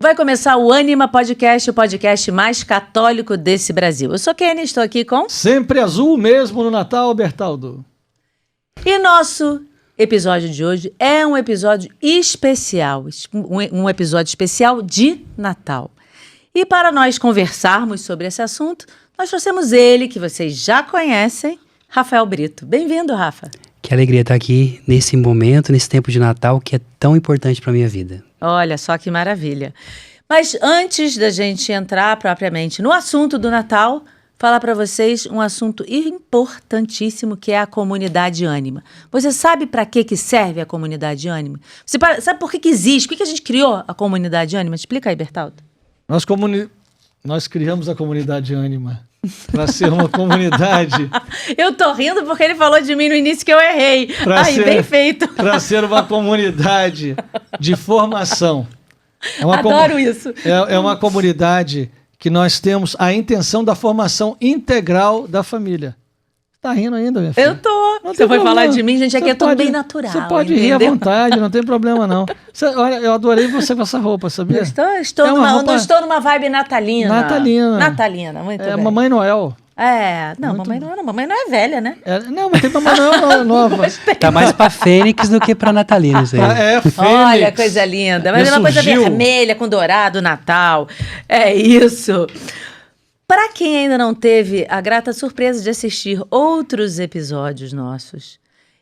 Vai começar o Ânima Podcast, o podcast mais católico desse Brasil. Eu sou Kenny, estou aqui com... Sempre azul mesmo no Natal, Bertaldo. E nosso episódio de hoje é um episódio especial, um episódio especial de Natal. E para nós conversarmos sobre esse assunto, nós trouxemos ele, que vocês já conhecem, Rafael Brito. Bem-vindo, Rafa. Que alegria estar aqui nesse momento, nesse tempo de Natal que é tão importante para a minha vida. Olha só que maravilha. Mas antes da gente entrar propriamente no assunto do Natal, falar para vocês um assunto importantíssimo que é a comunidade Ânima. Você sabe para que serve a comunidade Ânima? Você sabe por que existe? Por que a gente criou a comunidade Ânima? Explica aí, Bertaldo. Nós criamos a comunidade Ânima para ser uma comunidade... Eu tô rindo porque ele falou de mim no início que eu errei. Bem feito. Para ser uma comunidade de formação. Adoro isso. É uma comunidade que nós temos a intenção da formação integral da família. Tá rindo ainda, minha filha? Eu tô. Você foi falar de mim, gente, aqui é tudo bem natural. Você pode rir à vontade, não tem problema não. Olha, eu adorei você com essa roupa, sabia? Estou numa vibe natalina. Natalina, muito bem. Mamãe Noel. Mamãe não é velha, né? Não, mas tem Mamãe Noel nova. Tá mais pra Fênix do que pra Natalina isso aí. Fênix. Olha, coisa linda. Mas é uma coisa vermelha com dourado, Natal. É isso. Para quem ainda não teve a grata surpresa de assistir outros episódios nossos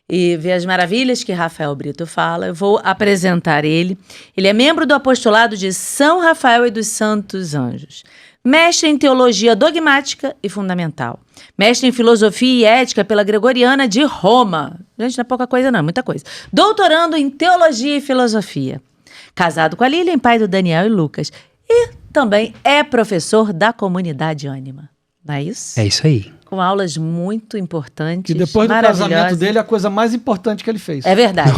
e ver as maravilhas que Rafael Brito fala, eu vou apresentar ele. Ele é membro do apostolado de São Rafael e dos Santos Anjos. Mestre em Teologia Dogmática e Fundamental. Mestre em Filosofia e Ética pela Gregoriana de Roma. Gente, não é pouca coisa não, é muita coisa. Doutorando em Teologia e Filosofia. Casado com a Lilian, pai do Daniel e Lucas. E também é professor da comunidade Ânima. Não é isso? É isso aí. Com aulas muito importantes, que depois do casamento dele, é a coisa mais importante que ele fez. É verdade.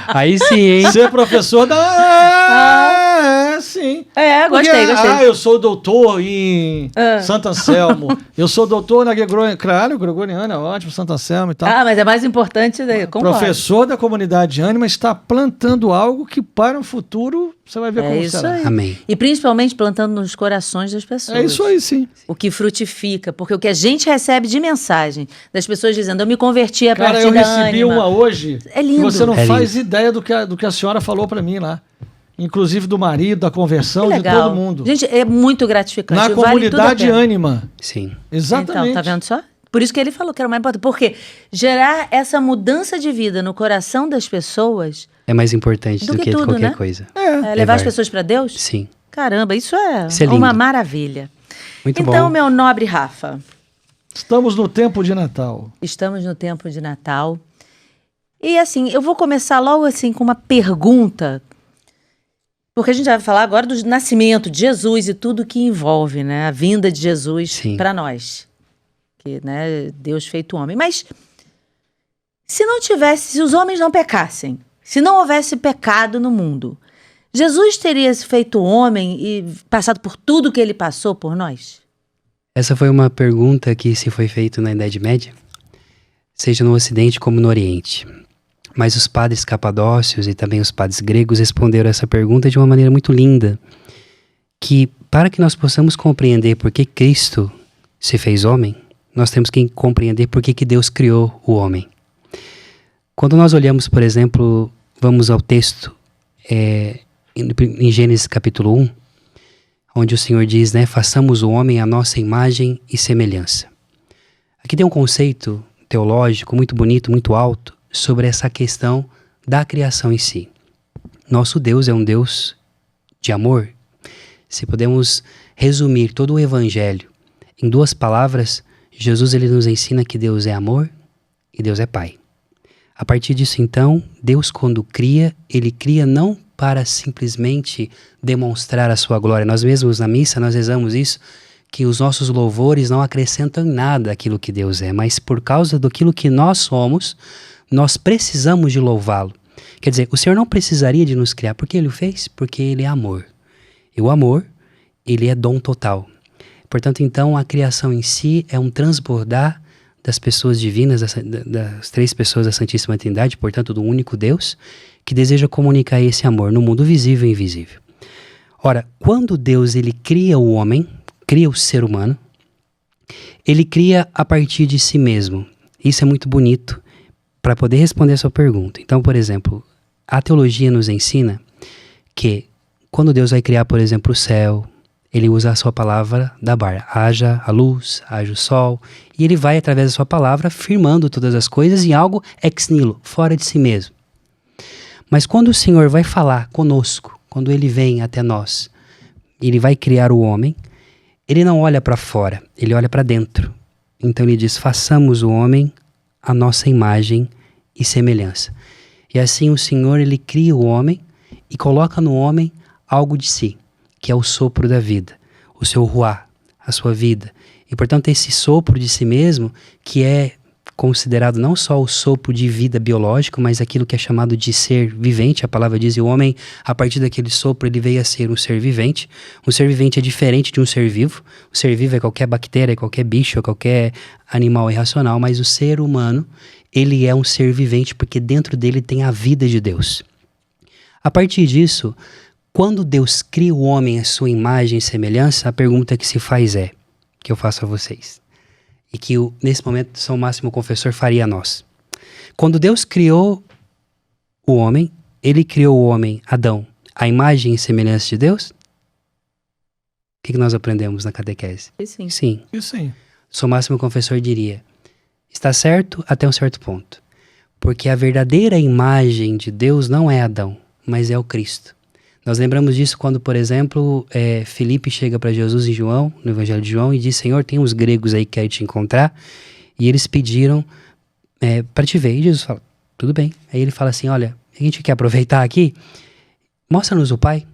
Aí sim, hein? Ser professor da... sim. Gostei. Eu sou doutor em Santo Anselmo. Eu sou doutor na Gregoriana. Claro, Gregoriana é ótimo, Santo Anselmo e tal. Mas é mais importante... Professor da comunidade Ânima está plantando algo que para o futuro você vai ver como será. Aí. Amém. E principalmente plantando nos corações das pessoas. É isso aí, sim. O que frutifica, porque o que a gente recebe de mensagem das pessoas dizendo, eu me converti a partir da Ânima. Cara, eu recebi uma hoje, é lindo. Que você não faz ideia do que a senhora falou para mim lá. Inclusive do marido, da conversão, de todo mundo. Gente, é muito gratificante. Na comunidade Ânima. Sim. Exatamente. Então, tá vendo só? Por isso que ele falou que era o mais importante. Porque gerar essa mudança de vida no coração das pessoas... É mais importante do que tudo, qualquer né? coisa. Levar as pessoas para Deus? Sim. Caramba, isso é lindo. uma maravilha. Muito então, bom. meu nobre Rafa. Estamos no tempo de Natal. Estamos no tempo de Natal. E assim, eu vou começar logo assim com uma pergunta. Porque a gente vai falar agora do nascimento de Jesus e tudo que envolve, né? A vinda de Jesus para nós. Que, né, Deus feito homem. Mas se os homens não pecassem, se não houvesse pecado no mundo, Jesus teria se feito homem e passado por tudo que ele passou por nós? Essa foi uma pergunta que se foi feita na Idade Média, seja no Ocidente como no Oriente. Mas os padres capadócios e também os padres gregos responderam essa pergunta de uma maneira muito linda, que para que nós possamos compreender por que Cristo se fez homem, nós temos que compreender por que Deus criou o homem. Quando nós olhamos, por exemplo, vamos ao texto em Gênesis capítulo 1, onde o Senhor diz, né, façamos o homem à nossa imagem e semelhança. Aqui tem um conceito teológico muito bonito, muito alto, sobre essa questão da criação em si. Nosso Deus é um Deus de amor. Se podemos resumir todo o Evangelho em 2 palavras, Jesus ele nos ensina que Deus é amor e Deus é Pai. A partir disso, então, Deus quando cria, ele cria não para simplesmente demonstrar a sua glória. Nós mesmos na missa, nós rezamos isso, que os nossos louvores não acrescentam em nada aquilo que Deus é, mas por causa daquilo que nós somos, nós precisamos de louvá-lo. Quer dizer, o Senhor não precisaria de nos criar, porque Ele o fez? Porque Ele é amor. E o amor, Ele é dom total. Portanto, então, a criação em si é um transbordar das pessoas divinas, das 3 pessoas da Santíssima Trindade, portanto, do único Deus, que deseja comunicar esse amor no mundo visível e invisível. Ora, quando Deus ele cria o homem, cria o ser humano, ele cria a partir de si mesmo. Isso é muito bonito para poder responder a sua pergunta. Então, por exemplo, a teologia nos ensina que quando Deus vai criar, por exemplo, o céu, ele usa a sua palavra da barra. Haja a luz, haja o sol, e ele vai, através da sua palavra, firmando todas as coisas em algo ex nihilo, fora de si mesmo. Mas quando o Senhor vai falar conosco, quando ele vem até nós, ele vai criar o homem, ele não olha para fora, ele olha para dentro. Então ele diz, façamos o homem a nossa imagem e semelhança. E assim o Senhor, ele cria o homem e coloca no homem algo de si, que é o sopro da vida, o seu ruá, a sua vida. E portanto esse sopro de si mesmo, que é considerado não só o sopro de vida biológico, mas aquilo que é chamado de ser vivente. A palavra diz, o homem, a partir daquele sopro, ele veio a ser um ser vivente. Um ser vivente é diferente de um ser vivo. O ser vivo é qualquer bactéria, qualquer bicho, qualquer animal irracional, mas o ser humano, ele é um ser vivente porque dentro dele tem a vida de Deus. A partir disso, quando Deus cria o homem à sua imagem e semelhança, a pergunta que se faz é, que eu faço a vocês, e que nesse momento São Máximo Confessor faria a nós. Quando Deus criou o homem, ele criou o homem, Adão, à imagem e semelhança de Deus? O que nós aprendemos na catequese? Sim. Sim. E sim. São Máximo Confessor diria, está certo até um certo ponto, porque a verdadeira imagem de Deus não é Adão, mas é o Cristo. Nós lembramos disso quando, por exemplo, Filipe chega para Jesus em João, no Evangelho de João, e diz, Senhor, tem uns gregos aí que querem te encontrar, e eles pediram para te ver. E Jesus fala, tudo bem. Aí ele fala assim, olha, a gente quer aproveitar aqui, mostra-nos o Pai.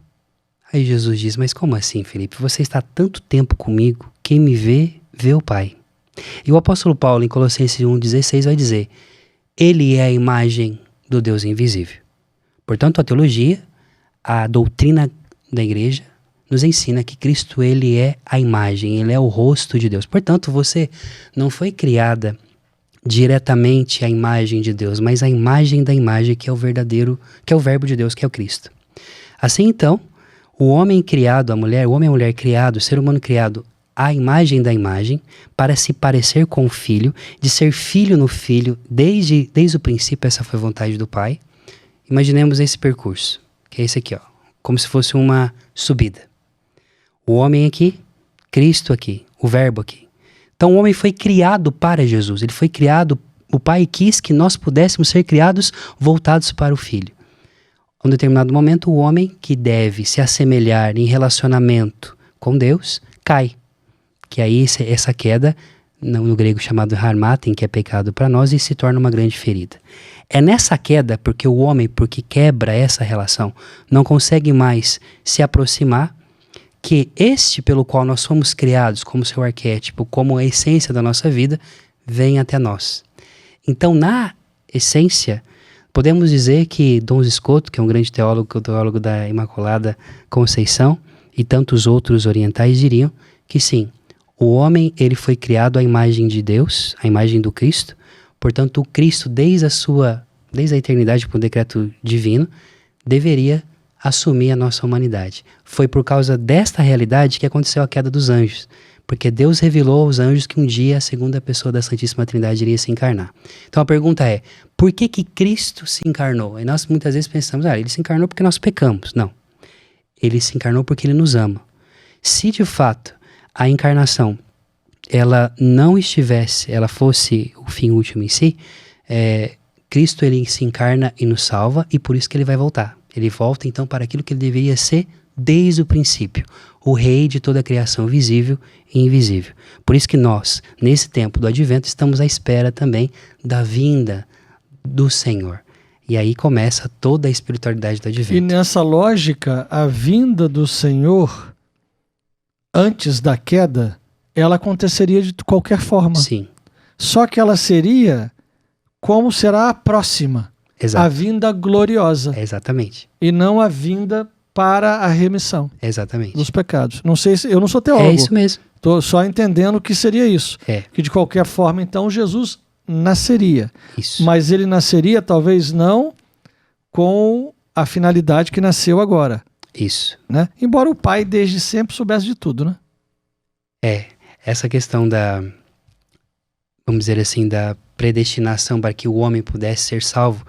Aí Jesus diz, mas como assim, Filipe? Você está há tanto tempo comigo, quem me vê, vê o Pai. E o apóstolo Paulo, em Colossenses 1,16, vai dizer, ele é a imagem do Deus invisível. Portanto, a teologia, a doutrina da igreja nos ensina que Cristo, ele é a imagem, ele é o rosto de Deus. Portanto, você não foi criada diretamente à imagem de Deus, mas à imagem da imagem, que é o verdadeiro, que é o verbo de Deus, que é o Cristo. Assim, então, o homem criado, o homem e a mulher criado, o ser humano criado à imagem da imagem, para se parecer com o Filho, de ser filho no Filho, desde o princípio essa foi a vontade do Pai. Imaginemos esse percurso, que é esse aqui, ó, como se fosse uma subida. O homem aqui, Cristo aqui, o verbo aqui. Então o homem foi criado para Jesus, ele foi criado, o Pai quis que nós pudéssemos ser criados voltados para o Filho. Em um determinado momento, o homem que deve se assemelhar em relacionamento com Deus, cai. Que aí essa queda, no grego chamado harmaten, que é pecado para nós, e se torna uma grande ferida. É nessa queda, porque o homem, porque quebra essa relação, não consegue mais se aproximar, que este pelo qual nós fomos criados como seu arquétipo, como a essência da nossa vida, vem até nós. Então, na essência, podemos dizer que Dom Scoto, que é um grande teólogo, o teólogo da Imaculada Conceição, e tantos outros orientais diriam que sim, o homem ele foi criado à imagem de Deus, à imagem do Cristo. Portanto, o Cristo, desde a eternidade, por um decreto divino, deveria assumir a nossa humanidade. Foi por causa desta realidade que aconteceu a queda dos anjos, porque Deus revelou aos anjos que um dia a segunda pessoa da Santíssima Trindade iria se encarnar. Então a pergunta é, por que Cristo se encarnou? E nós muitas vezes pensamos, ele se encarnou porque nós pecamos. Não. Ele se encarnou porque ele nos ama. Se de fato a encarnação, ela não estivesse, ela fosse o fim último em si, Cristo ele se encarna e nos salva, e por isso que ele vai voltar. Ele volta então para aquilo que ele deveria ser desde o princípio, o rei de toda a criação visível e invisível. Por isso que nós, nesse tempo do advento, estamos à espera também da vinda do Senhor. E aí começa toda a espiritualidade do advento. E nessa lógica, a vinda do Senhor antes da queda, ela aconteceria de qualquer forma. Sim. Só que ela seria como será a próxima. Exato. A vinda gloriosa. Exatamente. E não a vinda para a remissão. Exatamente. Dos pecados. Não sei se eu não sou teólogo. É isso mesmo. Estou só entendendo o que seria isso. Que de qualquer forma, então, Jesus nasceria. Isso. Mas ele nasceria talvez não com a finalidade que nasceu agora. Isso. Né? Embora o pai desde sempre soubesse de tudo, né? Essa questão da, vamos dizer assim, da predestinação para que o homem pudesse ser salvo,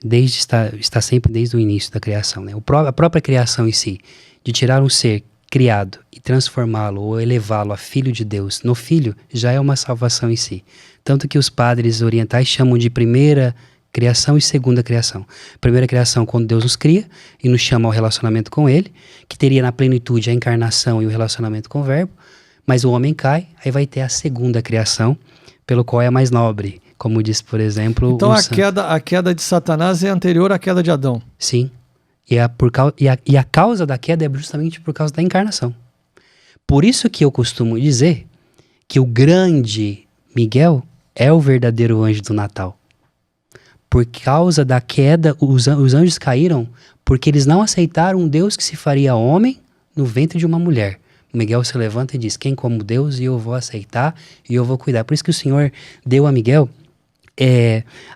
está sempre desde o início da criação, né? A própria criação em si, de tirar um ser criado e transformá-lo ou elevá-lo a filho de Deus no filho, já é uma salvação em si. Tanto que os padres orientais chamam de primeira criação e segunda criação. Primeira criação, quando Deus nos cria e nos chama ao relacionamento com Ele, que teria na plenitude a encarnação e o relacionamento com o Verbo, mas o homem cai, aí vai ter a segunda criação, pelo qual é a mais nobre, como diz, por exemplo... Então a queda de Satanás é anterior à queda de Adão. Sim, e a causa da queda é justamente por causa da encarnação. Por isso que eu costumo dizer que o grande Miguel é o verdadeiro anjo do Natal. Por causa da queda, os anjos caíram porque eles não aceitaram um Deus que se faria homem no ventre de uma mulher. Miguel se levanta e diz, quem como Deus, e eu vou aceitar e eu vou cuidar. Por isso que o Senhor deu a Miguel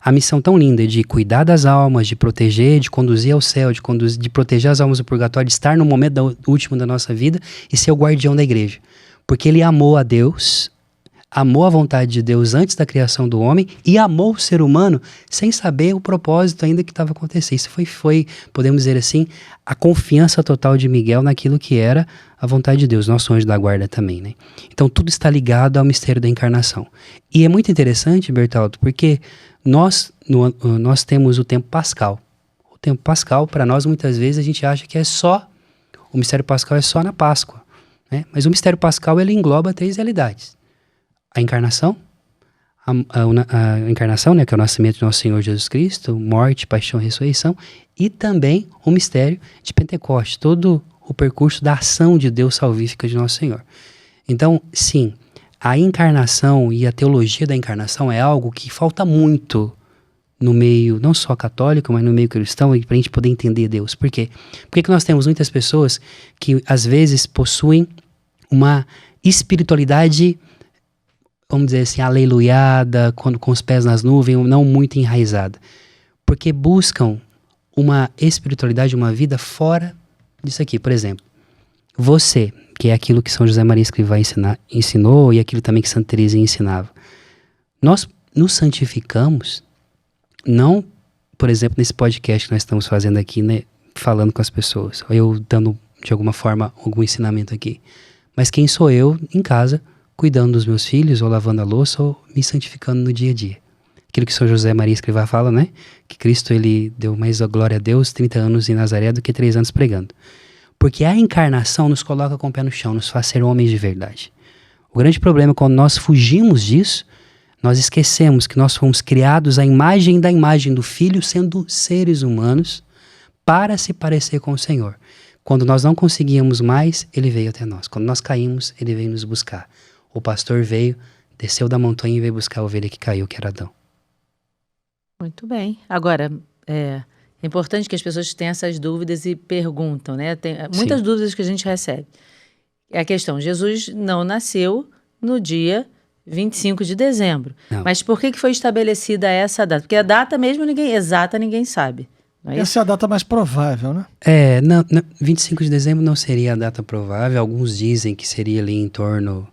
a missão tão linda de cuidar das almas, de proteger, de conduzir ao céu, de proteger as almas do purgatório, de estar no momento último da nossa vida e ser o guardião da igreja. Porque ele amou a Deus, amou a vontade de Deus antes da criação do homem e amou o ser humano sem saber o propósito ainda que estava acontecendo. Isso foi, podemos dizer assim, a confiança total de Miguel naquilo que era a vontade de Deus, nosso anjo da guarda também, né? Então tudo está ligado ao mistério da encarnação. E é muito interessante, Bertaldo, porque nós temos o tempo pascal. O tempo pascal, para nós, muitas vezes, a gente acha que o mistério pascal é só na Páscoa, né? Mas o mistério pascal, ele engloba 3 realidades. A encarnação, a encarnação, né, que é o nascimento de nosso Senhor Jesus Cristo, morte, paixão e ressurreição, e também o mistério de Pentecostes, todo o percurso da ação de Deus salvífica de nosso Senhor. Então, sim, a encarnação e a teologia da encarnação é algo que falta muito no meio, não só católico, mas no meio cristão, para a gente poder entender Deus. Por quê? Porque nós temos muitas pessoas que, às vezes, possuem uma espiritualidade, vamos dizer assim, aleluiada, com os pés nas nuvens, não muito enraizada. Porque buscam uma espiritualidade, uma vida fora disso aqui. Por exemplo, você, que é aquilo que São José Maria Escrivá ensinou e aquilo também que Santa Teresa ensinava. Nós nos santificamos, não, por exemplo, nesse podcast que nós estamos fazendo aqui, né, falando com as pessoas, eu dando, de alguma forma, algum ensinamento aqui. Mas quem sou eu em casa, cuidando dos meus filhos, ou lavando a louça, ou me santificando no dia a dia. Aquilo que São José Maria Escrivá fala, né? Que Cristo, ele deu mais a glória a Deus 30 anos em Nazaré do que 3 anos pregando. Porque a encarnação nos coloca com o pé no chão, nos faz ser homens de verdade. O grande problema é quando nós fugimos disso, nós esquecemos que nós fomos criados à imagem da imagem do Filho, sendo seres humanos, para se parecer com o Senhor. Quando nós não conseguíamos mais, ele veio até nós. Quando nós caímos, ele veio nos buscar. O pastor veio, desceu da montanha e veio buscar a ovelha que caiu, que era Adão. Muito bem. Agora, é importante que as pessoas tenham essas dúvidas e perguntam, né? Tem muitas dúvidas que a gente recebe. É a questão, Jesus não nasceu no dia 25 de dezembro. Não. Mas por que foi estabelecida essa data? Porque a data mesmo ninguém sabe. Não é essa é a data mais provável, né? 25 de dezembro não seria a data provável. Alguns dizem que seria ali em torno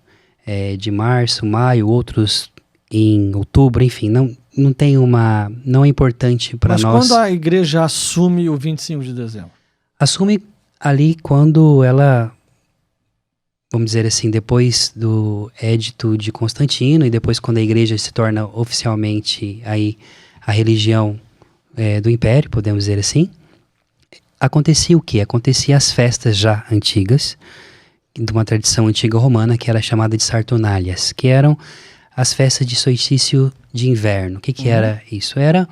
de março, maio, outros em outubro, enfim, não é importante para nós. Mas quando a igreja assume o 25 de dezembro? Assume ali quando ela, vamos dizer assim, depois do Edito de Constantino e depois quando a igreja se torna oficialmente aí a religião do Império, podemos dizer assim, acontecia o quê? Acontecia as festas já antigas, de uma tradição antiga romana que era chamada de Saturnálias, que eram as festas de solstício de inverno. O que era isso? Era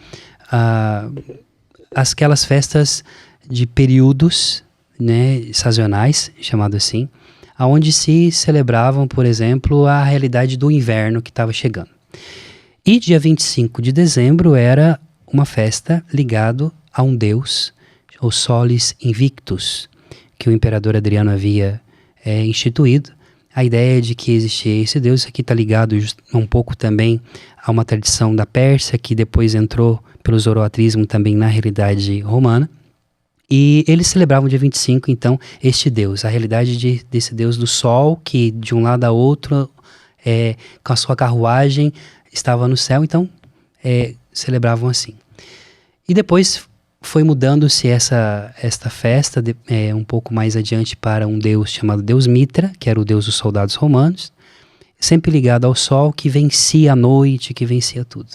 aquelas festas de períodos, né, sazonais, chamado assim, onde se celebravam, por exemplo, a realidade do inverno que estava chegando. E dia 25 de dezembro era uma festa ligada a um deus, o Solis Invictus, que o imperador Adriano havia instituído, a ideia de que existia esse Deus. Isso aqui está ligado um pouco também a uma tradição da Pérsia, que depois entrou pelo zoroatrismo também na realidade romana. E eles celebravam dia 25, então, este Deus, a realidade desse Deus do sol, que de um lado a outro, com a sua carruagem, estava no céu, então celebravam assim. E depois foi mudando-se esta festa um pouco mais adiante para um deus chamado Deus Mitra, que era o deus dos soldados romanos, sempre ligado ao sol, que vencia a noite, que vencia tudo.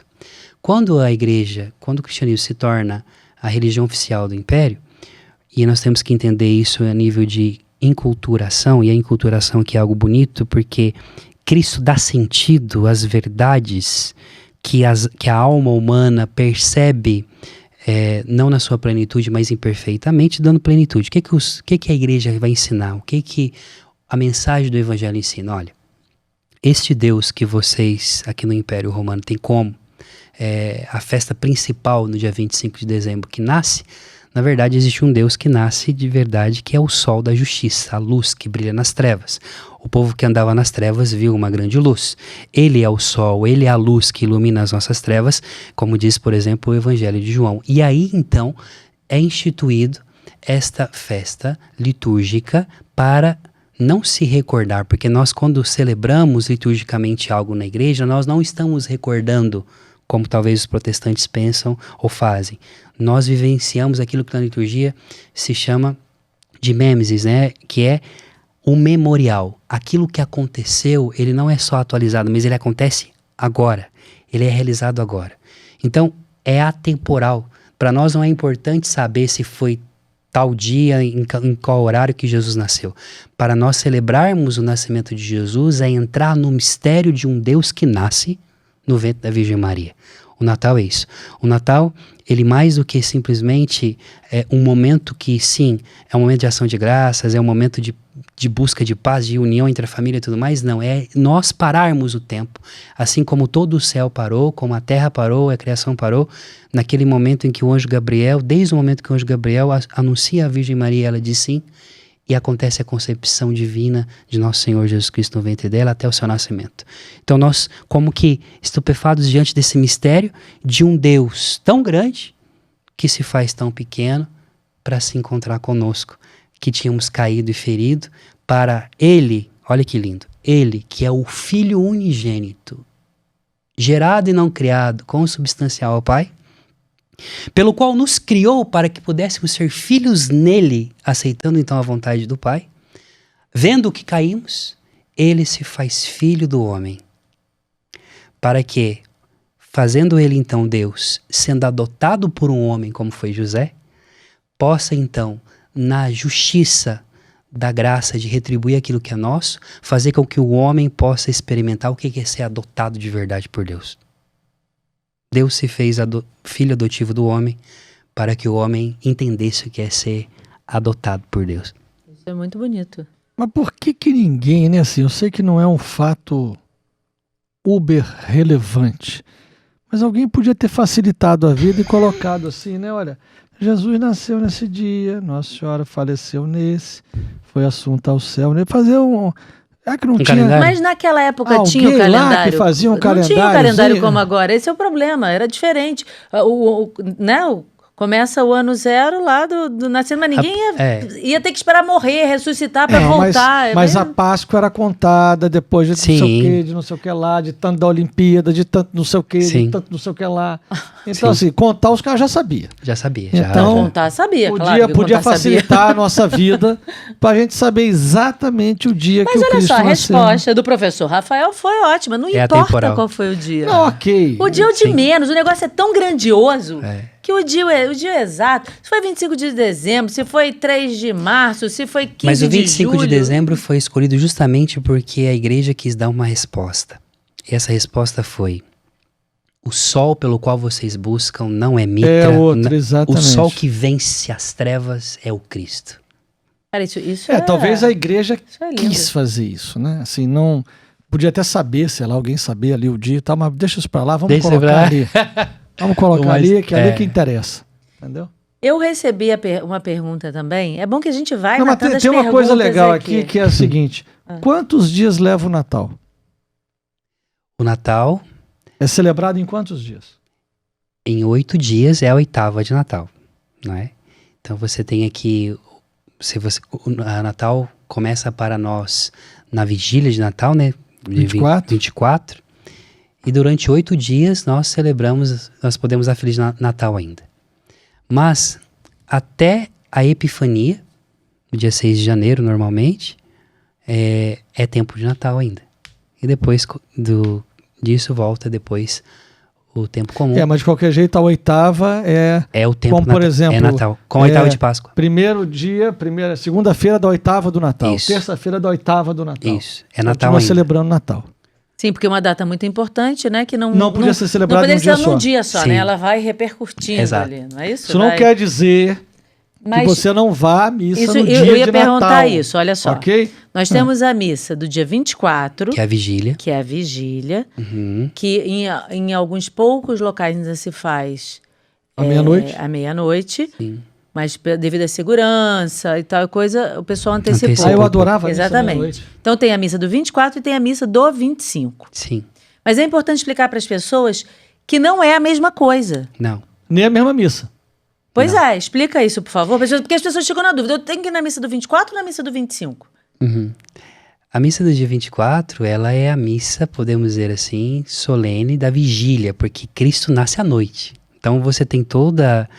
Quando o cristianismo se torna a religião oficial do império, e nós temos que entender isso a nível de enculturação, e a enculturação que é algo bonito, porque Cristo dá sentido às verdades que a alma humana percebe, não na sua plenitude, mas imperfeitamente, dando plenitude. O que a igreja vai ensinar? O que a mensagem do evangelho ensina? Olha, este Deus que vocês aqui no Império Romano têm como a festa principal no dia 25 de dezembro que nasce, na verdade existe um Deus que nasce de verdade, que é o sol da justiça, a luz que brilha nas trevas. O povo que andava nas trevas viu uma grande luz. Ele é o sol, ele é a luz que ilumina as nossas trevas, como diz, por exemplo, o Evangelho de João. E aí, então, é instituído esta festa litúrgica para não se recordar, porque nós, quando celebramos liturgicamente algo na igreja, nós não estamos recordando como talvez os protestantes pensam ou fazem. Nós vivenciamos aquilo que na liturgia se chama de mèmesis, né? Que é o memorial. Aquilo que aconteceu, ele não é só atualizado, mas ele acontece agora. Ele é realizado agora. Então, é atemporal. Para nós não é importante saber se foi tal dia, em qual horário que Jesus nasceu. Para nós celebrarmos o nascimento de Jesus é entrar no mistério de um Deus que nasce no ventre da Virgem Maria. O Natal é isso. O Natal, ele mais do que simplesmente um momento que, sim, é um momento de ação de graças, é um momento de busca de paz, de união entre a família e tudo mais, não. É nós pararmos o tempo. Assim como todo o céu parou, como a terra parou, a criação parou, naquele momento em que o anjo Gabriel, desde o momento que o anjo Gabriel anuncia a Virgem Maria, ela diz sim, e acontece a concepção divina de nosso Senhor Jesus Cristo no ventre dela até o seu nascimento. Então nós, como que estupefados diante desse mistério de um Deus tão grande que se faz tão pequeno para se encontrar conosco, que tínhamos caído e ferido, para Ele, olha que lindo, Ele que é o Filho unigênito, gerado e não criado, consubstancial ao Pai, pelo qual nos criou para que pudéssemos ser filhos nele, aceitando então a vontade do Pai. Vendo que caímos, ele se faz filho do homem, para que, fazendo ele então Deus, sendo adotado por um homem como foi José, possa então, na justiça da graça de retribuir aquilo que é nosso, fazer com que o homem possa experimentar o que é ser adotado de verdade por Deus. Deus se fez filho adotivo do homem para que o homem entendesse o que é ser adotado por Deus. Isso é muito bonito. Mas por que ninguém, né, assim, eu sei que não é um fato uber relevante, mas alguém podia ter facilitado a vida e colocado assim, né, olha, Jesus nasceu nesse dia, Nossa Senhora faleceu nesse, foi assunta ao céu, né, fazer um... É que não tinha... calendário. Mas naquela época tinha o calendário. Lá que fazia um calendário. Não tinha o calendário como agora. Esse é o problema. Era diferente. Começa o ano zero lá do nascimento, mas ninguém ia ter que esperar morrer, ressuscitar para voltar. Mas a Páscoa era contada depois de não sei o quê, de não sei o que lá, de tanto da Olimpíada, de tanto não sei o que, de tanto não sei o que lá. Então, assim, contar os caras já sabia. Já sabia. Então, contar sabia, podia facilitar a nossa vida pra gente saber exatamente o dia que o Cristo nasceu. Mas olha só, a resposta do professor Rafael foi ótima. Não importa qual foi o dia. Não, ok. O dia é o de menos. O negócio é tão grandioso que o dia é exato. Se foi 25 de dezembro, se foi 3 de março, se foi 15 de julho... Mas o 25 de dezembro foi escolhido justamente porque a igreja quis dar uma resposta. E essa resposta foi: o sol pelo qual vocês buscam não é Mitra. É outro, exatamente. O sol que vence as trevas é o Cristo. Cara, isso talvez a igreja quis fazer isso, né? Assim, não... Podia até saber, sei lá, alguém saber ali o dia e tal, mas deixa isso pra lá, vamos colocar ali. Vamos colocar ali, que é ali que interessa. Entendeu? Eu recebi uma pergunta também. É bom que a gente vai matando as tem uma coisa legal aqui que é a seguinte. Quantos dias leva o Natal? O Natal... É celebrado em quantos dias? Em 8 dias é a 8ª de Natal, não é? Então você tem aqui... o Natal começa para nós na vigília de Natal, né? 24. E durante 8 dias nós celebramos, nós podemos dar Feliz Natal ainda. Mas até a Epifania, no dia 6 de janeiro normalmente, é tempo de Natal ainda. E depois disso volta depois o tempo comum. Mas de qualquer jeito a 8ª é o tempo, como por exemplo, é Natal, com a 8ª de Páscoa. Segunda-feira da 8ª do Natal. Isso. Terça-feira da 8ª do Natal. Isso, é Natal ainda. Celebrando Natal. Sim, porque é uma data muito importante, né? Que não podia ser celebrada num dia só, né? Ela vai repercutindo ali, não é isso? Isso não quer dizer que você não vá à missa no dia de Natal. Eu ia perguntar isso, olha só. Ok? Nós temos a missa do dia 24. Que é a vigília. Que em alguns poucos locais ainda se faz... À meia-noite. À meia-noite. Sim. Mas devido à segurança e tal coisa, o pessoal antecipou. Eu adorava isso. Exatamente. Então tem a missa do 24 e tem a missa do 25. Sim. Mas é importante explicar para as pessoas que não é a mesma coisa. Não. Nem a mesma missa. Pois é, explica isso, por favor. Porque as pessoas ficam na dúvida. Eu tenho que ir na missa do 24 ou na missa do 25? A missa do dia 24, ela é a missa, podemos dizer assim, solene da vigília, porque Cristo nasce à noite. Então você tem toda...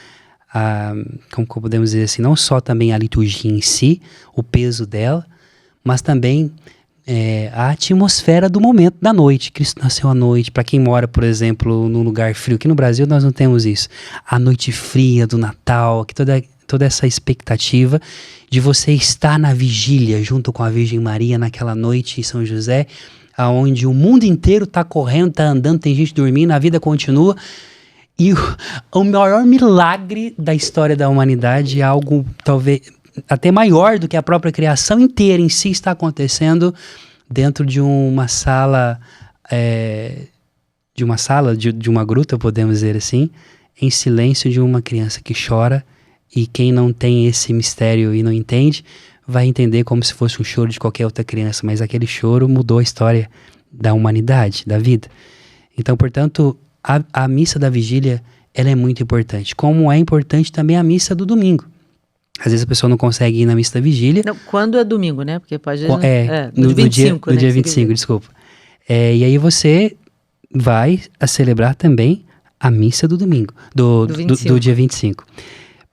como podemos dizer assim, não só também a liturgia em si, o peso dela, mas também a atmosfera do momento da noite. Cristo nasceu à noite. Para quem mora, por exemplo, num lugar frio, aqui no Brasil nós não temos isso. A noite fria do Natal, que toda essa expectativa de você estar na vigília junto com a Virgem Maria naquela noite em São José, aonde o mundo inteiro está correndo, está andando, tem gente dormindo, a vida continua. E o maior milagre da história da humanidade é algo talvez até maior do que a própria criação inteira em si está acontecendo dentro de uma sala, de uma gruta, podemos dizer assim, em silêncio de uma criança que chora, e quem não tem esse mistério e não entende, vai entender como se fosse um choro de qualquer outra criança, mas aquele choro mudou a história da humanidade, da vida. Então, portanto, a missa da vigília, ela é muito importante, como é importante também a missa do domingo. Às vezes a pessoa não consegue ir na missa da vigília. Não, quando é domingo, né? Porque pode... no 25, dia 25, desculpa. E aí você vai a celebrar também a missa do domingo, do dia 25.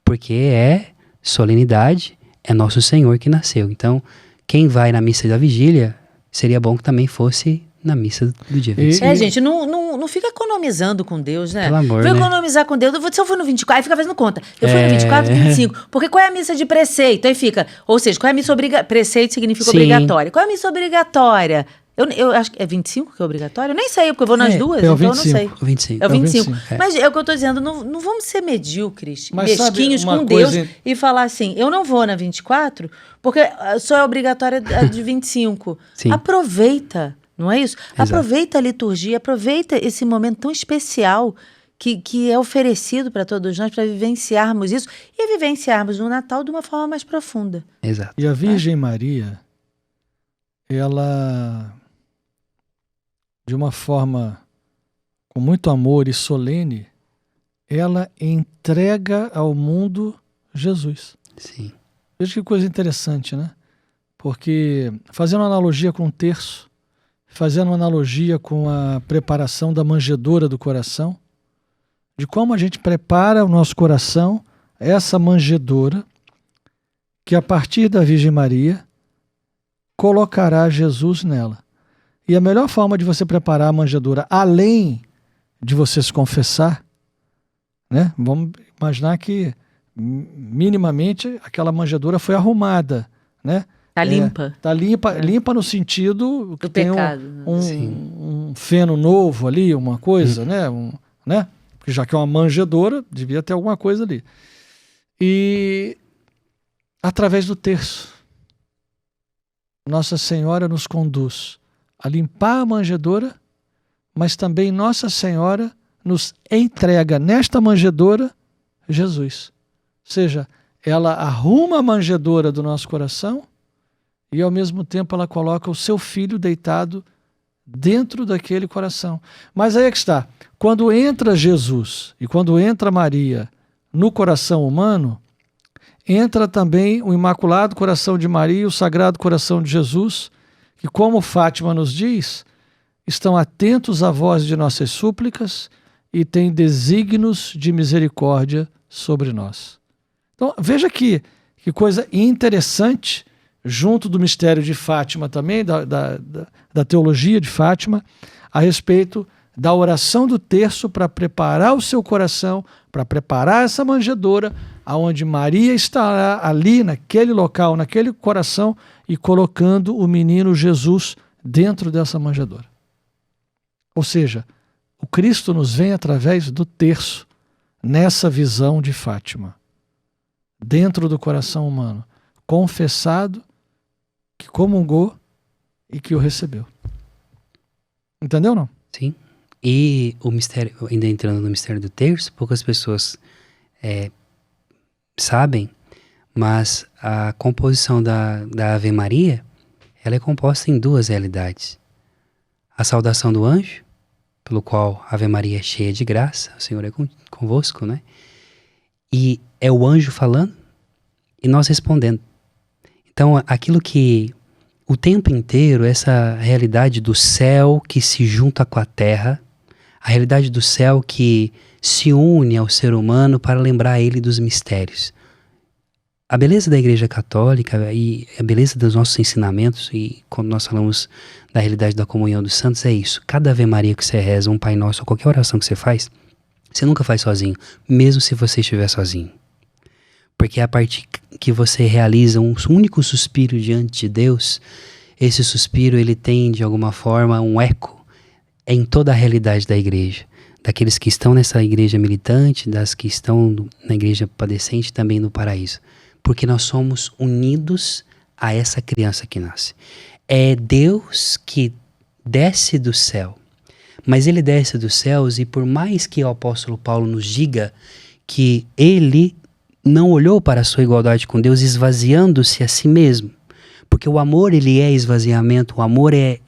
Porque é solenidade, é Nosso Senhor que nasceu. Então, quem vai na missa da vigília, seria bom que também fosse na missa do dia 25. Gente, não fica economizando com Deus, né? Pelo amor, Vou né? economizar com Deus. Se eu for no 24, aí fica fazendo conta. Eu fui no 24, 25. Porque qual é a missa de preceito? Aí fica, ou seja, qual é a missa obrigatória? Preceito significa obrigatória. Qual é a missa obrigatória? Eu acho que é 25 que é obrigatório? Eu nem sei, porque eu vou nas duas, então 25. eu não sei. O 25. É o 25. Mas é o que eu tô dizendo, não vamos ser medíocres, mas mesquinhos com Deus e falar assim, eu não vou na 24, porque só é obrigatória a de 25. Sim. Aproveita, não é isso? Exato. Aproveita a liturgia, aproveita esse momento tão especial que é oferecido para todos nós, para vivenciarmos isso e vivenciarmos o Natal de uma forma mais profunda. Exato. E a Virgem Maria, ela, de uma forma com muito amor e solene, ela entrega ao mundo Jesus. Sim. Veja que coisa interessante, né? Porque, fazendo uma analogia com o terço, fazendo uma analogia com a preparação da manjedoura do coração, de como a gente prepara o nosso coração, essa manjedoura, que a partir da Virgem Maria, colocará Jesus nela. E a melhor forma de você preparar a manjedoura, além de você se confessar, né? Vamos imaginar que minimamente aquela manjedoura foi arrumada, né? Tá limpa. Tá limpa no sentido que do tem pecado. um feno novo ali, uma coisa, né? Porque já que é uma manjedoura, devia ter alguma coisa ali. E através do terço, Nossa Senhora nos conduz a limpar a manjedoura, mas também Nossa Senhora nos entrega nesta manjedoura Jesus. seja, ela arruma a manjedoura do nosso coração e ao mesmo tempo ela coloca o seu filho deitado dentro daquele coração. Mas aí é que está, quando entra Jesus e quando entra Maria no coração humano, entra também o Imaculado Coração de Maria e o Sagrado Coração de Jesus, que, como Fátima nos diz, estão atentos à voz de nossas súplicas e têm desígnios de misericórdia sobre nós. Então, veja que coisa interessante, junto do mistério de Fátima também, da teologia de Fátima, a respeito da oração do terço para preparar o seu coração, para preparar essa manjedoura, aonde Maria estará ali, naquele local, naquele coração, e colocando o menino Jesus dentro dessa manjedoura. Ou seja, o Cristo nos vem através do terço, nessa visão de Fátima, dentro do coração humano, confessado, que comungou e que o recebeu. Entendeu, não? Sim. E o mistério, ainda entrando no mistério do terço, poucas pessoas sabem, mas a composição da Ave Maria, ela é composta em duas realidades. A saudação do anjo, pelo qual Ave Maria é cheia de graça, o Senhor é convosco, né? E é o anjo falando e nós respondendo. Então, aquilo que o tempo inteiro, essa realidade do céu que se junta com a terra, a realidade do céu que se une ao ser humano para lembrar ele dos mistérios. A beleza da Igreja Católica e a beleza dos nossos ensinamentos, e quando nós falamos da realidade da comunhão dos santos, é isso. Cada Ave Maria que você reza, um Pai Nosso, ou qualquer oração que você faz, você nunca faz sozinho, mesmo se você estiver sozinho. Porque a partir que você realiza um único suspiro diante de Deus, esse suspiro ele tem de alguma forma um eco em toda a realidade da igreja. Daqueles que estão nessa igreja militante, das que estão na igreja padecente, também no paraíso. Porque nós somos unidos a essa criança que nasce. É Deus que desce do céu. Mas ele desce dos céus e por mais que o apóstolo Paulo nos diga que ele não olhou para a sua igualdade com Deus esvaziando-se a si mesmo. Porque o amor, ele é esvaziamento, o amor é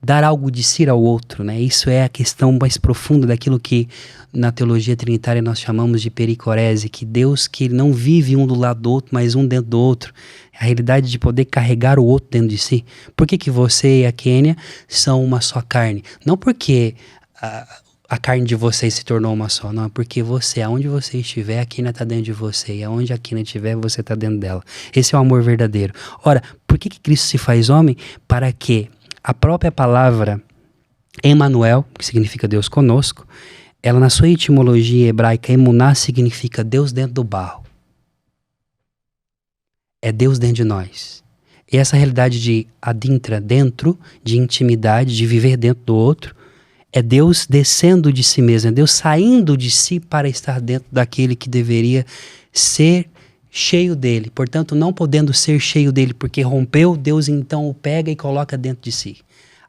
dar algo de si ao outro, né? Isso é a questão mais profunda daquilo que na teologia trinitária nós chamamos de pericorese, que Deus que ele não vive um do lado do outro, mas um dentro do outro. A realidade de poder carregar o outro dentro de si. Por que você e a Kênia são uma só carne? Não porque a carne de vocês se tornou uma só, não, é porque você, aonde você estiver, a Kênia está dentro de você, e aonde a Kênia estiver, você está dentro dela. Esse é o amor verdadeiro. Ora, por que Cristo se faz homem? Para que a própria palavra Emmanuel, que significa Deus conosco, ela na sua etimologia hebraica, emuná significa Deus dentro do barro. É Deus dentro de nós. E essa realidade de adintra, dentro, de intimidade, de viver dentro do outro, é Deus descendo de si mesmo, é Deus saindo de si para estar dentro daquele que deveria ser cheio dele. Portanto, não podendo ser cheio dele porque rompeu, Deus então o pega e coloca dentro de si.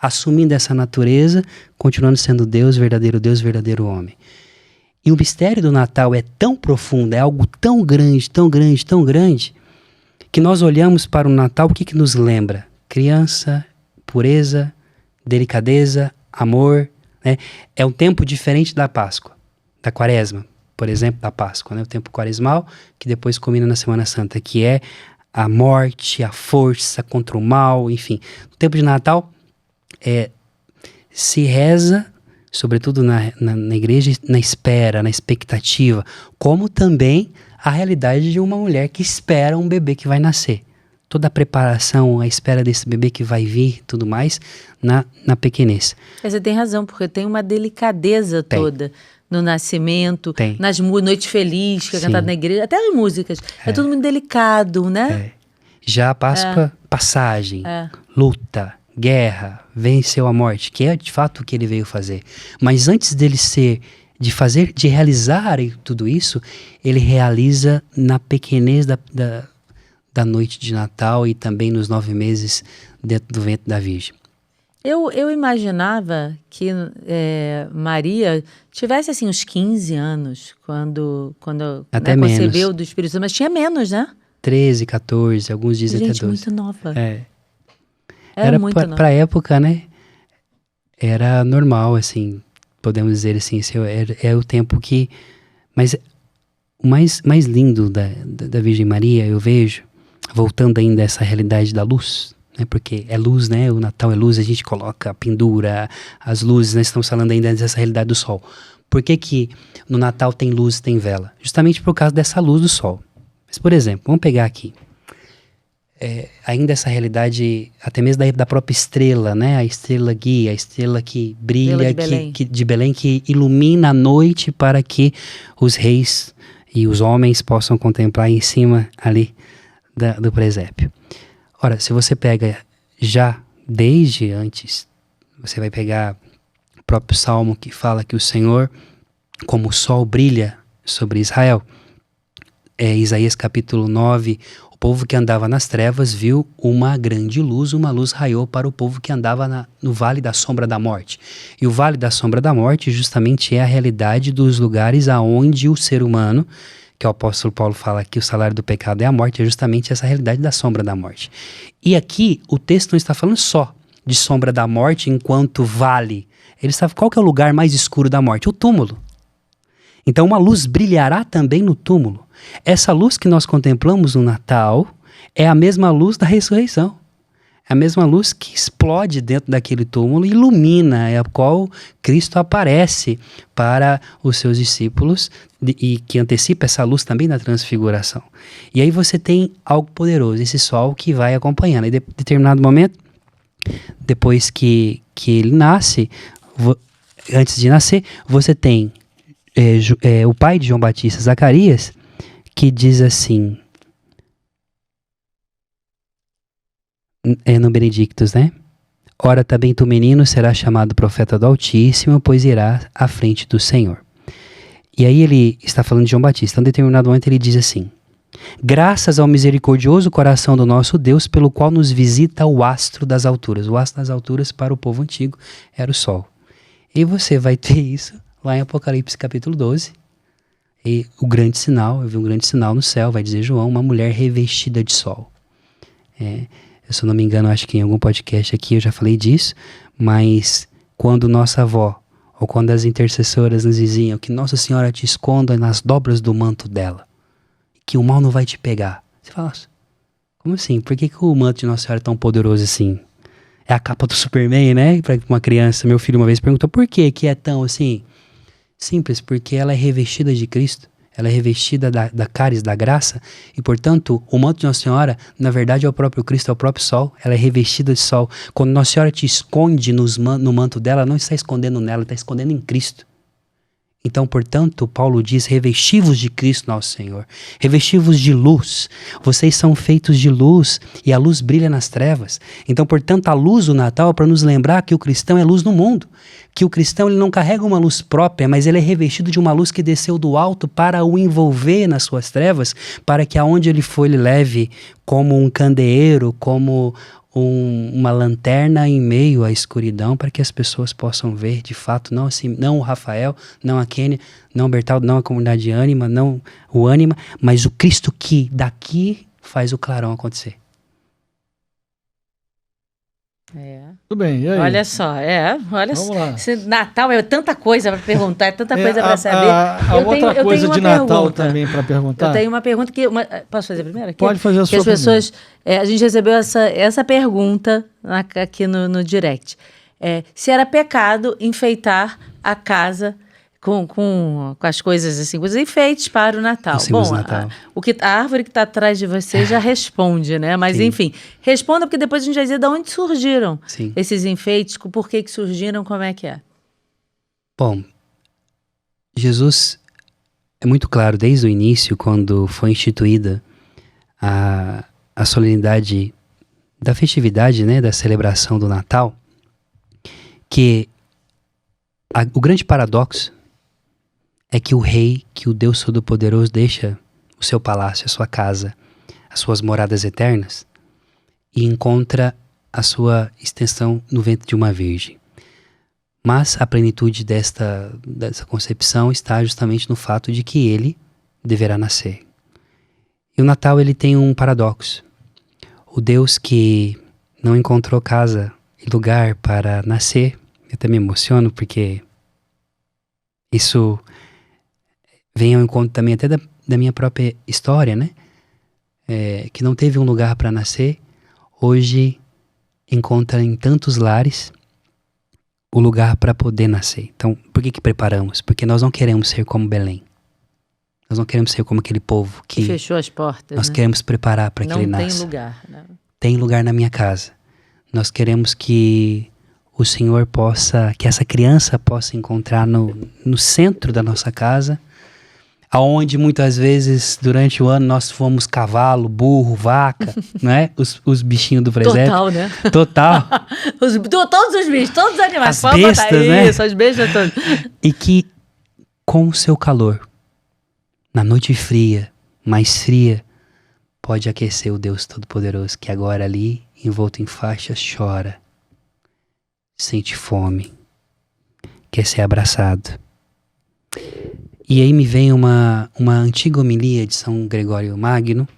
Assumindo essa natureza, continuando sendo Deus, verdadeiro homem. E o mistério do Natal é tão profundo, é algo tão grande, tão grande, tão grande, que nós olhamos para o Natal, o que nos lembra? Criança, pureza, delicadeza, amor, né? É um tempo diferente da Páscoa, da Quaresma, por exemplo, da Páscoa, né? O tempo quaresmal, que depois culmina na Semana Santa, que é a morte, a força contra o mal, enfim. No tempo de Natal, se reza, sobretudo na igreja, na espera, na expectativa, como também a realidade de uma mulher que espera um bebê que vai nascer. Toda a preparação, a espera desse bebê que vai vir, tudo mais, na pequenez. Você tem razão, porque tem uma delicadeza toda no nascimento, nas noites felizes, que é cantado na igreja, até as músicas. É tudo muito delicado, né? Já a Páscoa, passagem, luta, guerra, venceu a morte, que é de fato o que ele veio fazer. Mas antes dele de realizar tudo isso, ele realiza na pequenez da noite de Natal e também nos 9 meses dentro do ventre da Virgem. Eu imaginava que Maria tivesse assim uns 15 anos quando Até concebeu menos. do Espírito Santo, mas tinha menos, né? 13, 14, alguns dizem Gente, até 12. muito nova. Era muito nova. pra época, né? Era normal, assim, podemos dizer assim, é o tempo que... Mas o mais lindo da Virgem Maria, eu vejo, voltando ainda a essa realidade da luz, né? Porque é luz, né? O Natal é luz, a gente coloca a pendura, as luzes, nós estamos falando ainda dessa realidade do sol. Por que no Natal tem luz e tem vela? Justamente por causa dessa luz do sol. Mas, por exemplo, vamos pegar aqui, ainda essa realidade, até mesmo da própria estrela, né? A estrela guia, a estrela que brilha de Belém, que ilumina a noite para que os reis e os homens possam contemplar em cima ali do presépio. Ora, se você pega já desde antes, você vai pegar o próprio Salmo que fala que o Senhor, como o sol brilha sobre Israel, Isaías capítulo 9, o povo que andava nas trevas viu uma grande luz, uma luz raiou para o povo que andava no vale da sombra da morte. E o vale da sombra da morte justamente é a realidade dos lugares aonde o ser humano, que o apóstolo Paulo fala que o salário do pecado é a morte, é justamente essa realidade da sombra da morte. E aqui o texto não está falando só de sombra da morte enquanto vale. Ele está, qual que é o lugar mais escuro da morte? O túmulo. Então uma luz brilhará também no túmulo. Essa luz que nós contemplamos no Natal é a mesma luz da ressurreição. É a mesma luz que explode dentro daquele túmulo e ilumina, é a qual Cristo aparece para os seus discípulos e que antecipa essa luz também na transfiguração. E aí você tem algo poderoso, esse sol que vai acompanhando. E em determinado momento, depois que ele nasce, antes de nascer, você tem o pai de João Batista, Zacarias, que diz assim, no Benedictus, né? Ora também tu, menino, serás chamado profeta do Altíssimo, pois irá à frente do Senhor. E aí ele está falando de João Batista. Em um determinado momento ele diz assim: graças ao misericordioso coração do nosso Deus, pelo qual nos visita o astro das alturas. O astro das alturas para o povo antigo era o sol. E você vai ter isso lá em Apocalipse capítulo 12. E o grande sinal, eu vi um grande sinal no céu, vai dizer João, uma mulher revestida de sol. Se eu não me engano, acho que em algum podcast aqui eu já falei disso, mas quando nossa avó, ou quando as intercessoras nos diziam que Nossa Senhora te esconda nas dobras do manto dela, que o mal não vai te pegar. Você fala, nossa, como assim? Por que o manto de Nossa Senhora é tão poderoso assim? É a capa do Superman, né? Para uma criança, meu filho uma vez perguntou, por que é tão assim? Simples, porque ela é revestida de Cristo. Ela é revestida da cáris, da graça, e portanto, o manto de Nossa Senhora, na verdade, é o próprio Cristo, é o próprio sol. Ela é revestida de sol. Quando Nossa Senhora te esconde no manto dela, ela não está escondendo nela, ela está escondendo em Cristo. Então, portanto, Paulo diz, revesti-vos de Cristo nosso Senhor, revesti-vos de luz, vocês são feitos de luz e a luz brilha nas trevas. Então, portanto, a luz do Natal é para nos lembrar que o cristão é luz no mundo, que o cristão ele não carrega uma luz própria, mas ele é revestido de uma luz que desceu do alto para o envolver nas suas trevas, para que aonde ele for ele leve como um candeeiro, como uma lanterna em meio à escuridão, para que as pessoas possam ver de fato, não assim, não o Rafael, não a Kênia, não o Bertaldo, não a comunidade Ânima, não o Ânima, mas o Cristo que daqui faz o clarão acontecer. Tudo bem, e aí? Olha só, Vamos lá. Natal é tanta coisa para perguntar, é tanta coisa para saber. Outra coisa de Natal também para perguntar. Eu tenho uma pergunta que... posso fazer primeiro? Pode fazer a sua as pessoas, a gente recebeu essa pergunta aqui no direct. Se era pecado enfeitar a casa com as coisas assim, com os enfeites para o Natal. Bom, Natal. A árvore que está atrás de você já responde, né? Mas, Sim. Enfim, responda, porque depois a gente vai dizer de onde surgiram Sim. esses enfeites, por que surgiram, como é que é. Bom, Jesus é muito claro desde o início, quando foi instituída a solenidade da festividade, né, da celebração do Natal, que o grande paradoxo é que o rei, que o Deus Todo-Poderoso deixa o seu palácio, a sua casa, as suas moradas eternas, e encontra a sua extensão no ventre de uma virgem. Mas a plenitude dessa concepção está justamente no fato de que ele deverá nascer. E o Natal, ele tem um paradoxo. O Deus que não encontrou casa e lugar para nascer, eu até me emociono porque isso vem ao encontro também até da minha própria história, né? Que não teve um lugar para nascer, hoje encontra em tantos lares o lugar para poder nascer. Então, por que preparamos? Porque nós não queremos ser como Belém. Nós não queremos ser como aquele povo que fechou as portas. Nós queremos preparar para que ele nasça. Não tem lugar. Né? Tem lugar na minha casa. Nós queremos que o Senhor possa, que essa criança possa encontrar no centro da nossa casa, aonde muitas vezes durante o ano nós fomos cavalo, burro, vaca, né? Os bichinhos do presépio. Total, né? Total. Todos os bichos, todos os animais. As bestas, né? Isso, as bestas todas. E que com o seu calor, na noite fria, mais fria, pode aquecer o Deus Todo-Poderoso que agora ali, envolto em faixas, chora, sente fome, quer ser abraçado. E aí me vem uma antiga homilia de São Gregório Magno,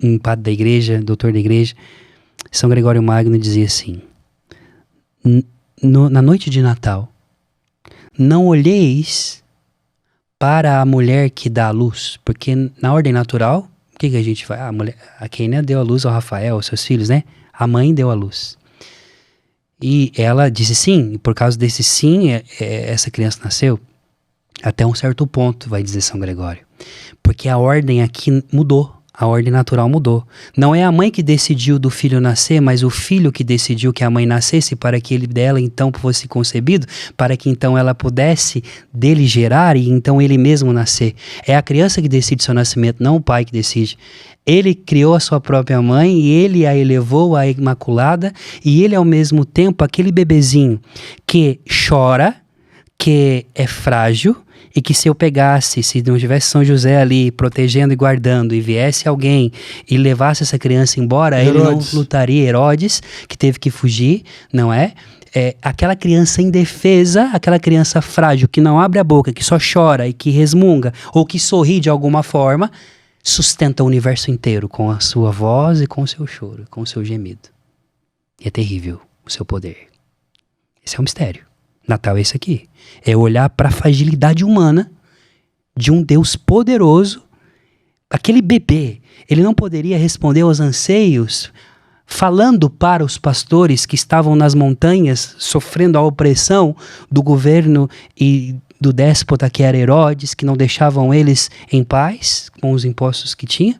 um padre da igreja, doutor da igreja. São Gregório Magno dizia assim: na noite de Natal, não olheis para a mulher que dá a luz, porque na ordem natural, o que a gente vai? A Kênia deu a luz ao Rafael, aos seus filhos, né? A mãe deu a luz. E ela disse sim, e por causa desse sim, essa criança nasceu. Até um certo ponto, vai dizer São Gregório. Porque a ordem aqui mudou. A ordem natural mudou. Não é a mãe que decidiu do filho nascer, mas o filho que decidiu que a mãe nascesse para que ele dela então fosse concebido, para que então ela pudesse dele gerar e então ele mesmo nascer. É a criança que decide seu nascimento, não o pai que decide. Ele criou a sua própria mãe e ele a elevou à Imaculada, e ele ao mesmo tempo aquele bebezinho que chora, que é frágil, e que se eu pegasse, se não tivesse São José ali protegendo e guardando, e viesse alguém e levasse essa criança embora, Herodes. Ele não lutaria. Herodes, que teve que fugir, não é? Aquela criança indefesa, aquela criança frágil, que não abre a boca, que só chora e que resmunga, ou que sorri de alguma forma, sustenta o universo inteiro com a sua voz e com o seu choro, com o seu gemido. E é terrível o seu poder. Esse é um mistério. Natal é isso aqui. É olhar para a fragilidade humana de um Deus poderoso. Aquele bebê, ele não poderia responder aos anseios falando para os pastores que estavam nas montanhas sofrendo a opressão do governo e do déspota que era Herodes, que não deixavam eles em paz com os impostos que tinha.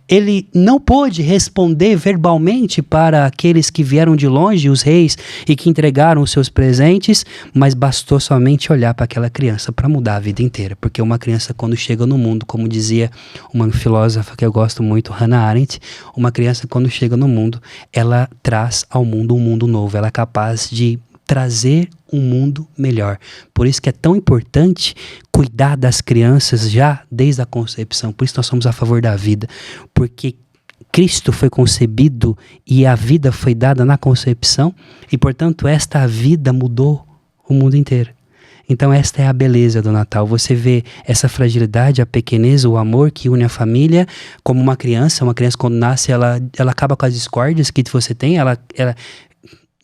Ele não pôde responder verbalmente para aqueles que vieram de longe, os reis, e que entregaram os seus presentes, mas bastou somente olhar para aquela criança para mudar a vida inteira, porque uma criança quando chega no mundo, como dizia uma filósofa que eu gosto muito, Hannah Arendt, uma criança quando chega no mundo, ela traz ao mundo um mundo novo, ela é capaz de trazer um mundo melhor. Por isso que é tão importante cuidar das crianças já desde a concepção. Por isso nós somos a favor da vida. Porque Cristo foi concebido e a vida foi dada na concepção e, portanto, esta vida mudou o mundo inteiro. Então esta é a beleza do Natal. Você vê essa fragilidade, a pequenez, o amor que une a família como uma criança. Uma criança quando nasce, ela acaba com as discórdias que você tem,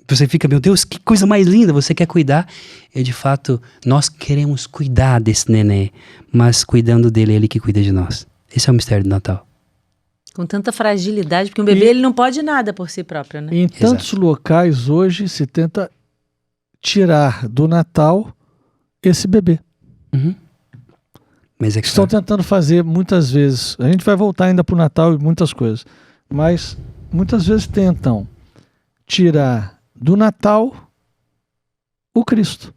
você fica, meu Deus, que coisa mais linda, você quer cuidar. E de fato, nós queremos cuidar desse nenê, mas cuidando dele, é ele que cuida de nós. Esse é o mistério do Natal. Com tanta fragilidade, porque um bebê ele não pode nada por si próprio, né? Em tantos locais hoje se tenta tirar do Natal esse bebê. Uhum. Mas estão tentando fazer muitas vezes, a gente vai voltar ainda para o Natal e muitas coisas, mas muitas vezes tentam tirar do Natal o Cristo.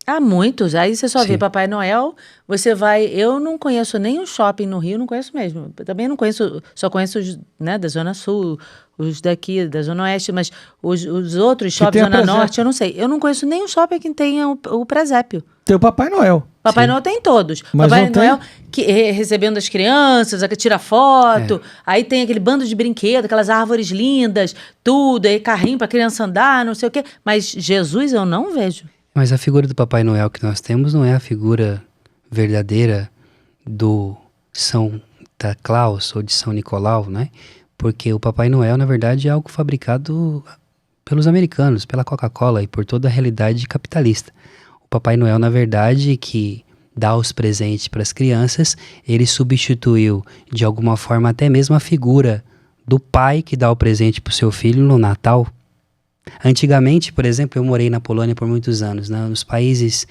Há muitos. Aí você só Sim. vê Papai Noel, você vai... Eu não conheço nenhum shopping no Rio, não conheço mesmo. Eu também não conheço, só conheço os, né, da Zona Sul, os daqui, da Zona Oeste, mas os outros shoppings, tem a Zona presépio. Norte, eu não sei. Eu não conheço nenhum shopping que tenha o presépio. Tem o Papai Noel. Papai Sim. Noel tem todos. Mas Papai não tem? Noel recebendo as crianças, tira foto, aí tem aquele bando de brinquedos, aquelas árvores lindas, tudo, aí carrinho pra criança andar, não sei o quê. Mas Jesus eu não vejo. Mas a figura do Papai Noel que nós temos não é a figura verdadeira do Santa Claus ou de São Nicolau, né? Porque o Papai Noel, na verdade, é algo fabricado pelos americanos, pela Coca-Cola e por toda a realidade capitalista. O Papai Noel, na verdade, que dá os presentes para as crianças, ele substituiu, de alguma forma, até mesmo a figura do pai que dá o presente para o seu filho no Natal. Antigamente, por exemplo, eu morei na Polônia por muitos anos, né? Nos países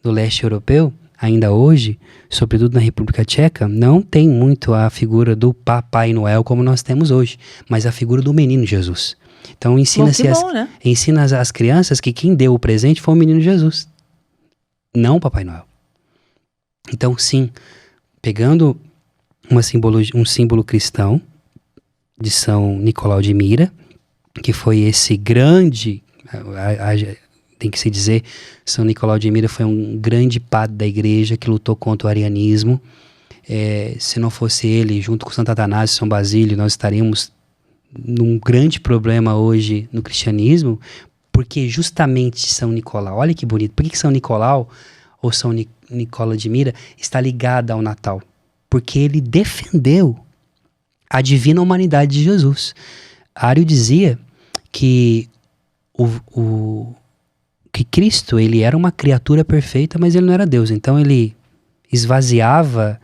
do leste europeu, ainda hoje, sobretudo na República Tcheca, não tem muito a figura do Papai Noel como nós temos hoje, mas a figura do menino Jesus. Então ensina-se né? ensina as crianças que quem deu o presente foi o menino Jesus, não o Papai Noel. Então sim, pegando um símbolo cristão de São Nicolau de Mira, que foi esse grande, tem que se dizer, São Nicolau de Mira foi um grande padre da igreja que lutou contra o arianismo. Se não fosse ele, junto com Santo Atanásio e São Basílio, nós estaríamos num grande problema hoje no cristianismo, porque justamente São Nicolau, olha que bonito, por que São Nicolau ou São Nicolau de Mira está ligado ao Natal? Porque ele defendeu a divina humanidade de Jesus. Ário dizia que que Cristo, ele era uma criatura perfeita, mas ele não era Deus. Então ele esvaziava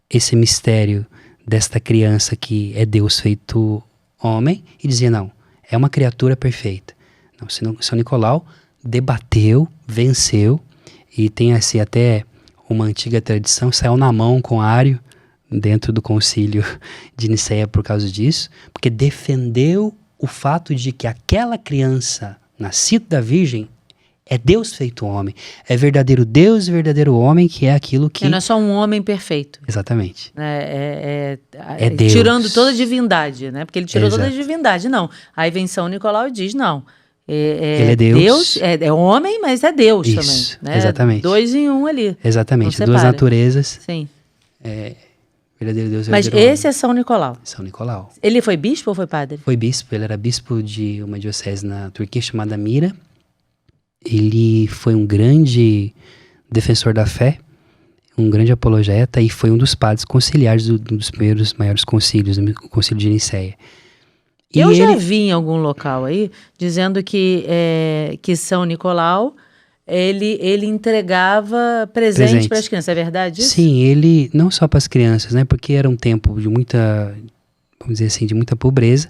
esse mistério desta criança que é Deus feito homem e dizia, não, é uma criatura perfeita. Não, São Nicolau debateu, venceu, e tem assim até uma antiga tradição, saiu na mão com Ário dentro do concílio de Nicéia por causa disso, porque defendeu o fato de que aquela criança nascida da Virgem é Deus feito homem, é verdadeiro Deus e verdadeiro homem, que é aquilo que... Não é só um homem perfeito. Exatamente. É Deus. Tirando toda a divindade, né? Porque ele tirou Exato. toda a divindade, não. Aí vem São Nicolau e diz, não. Ele é Deus. É homem, mas é Deus Isso, também. Né? Dois 2 em 1 ali. Exatamente, Não duas separa. naturezas. Sim. Verdadeiro Deus e Mas verdadeiro esse é São Nicolau. homem. São Nicolau. Ele foi bispo ou foi padre? Foi bispo, ele era bispo de uma diocese na Turquia chamada Mira. Ele foi um grande defensor da fé, um grande apologeta e foi um dos padres conciliares dos primeiros maiores concílios, do concílio de Nicéia. E Eu já vi em algum local aí, dizendo que São Nicolau, ele entregava presente para as crianças, é verdade isso? Sim, ele, não só para as crianças, né, porque era um tempo de muita, vamos dizer assim, de muita pobreza.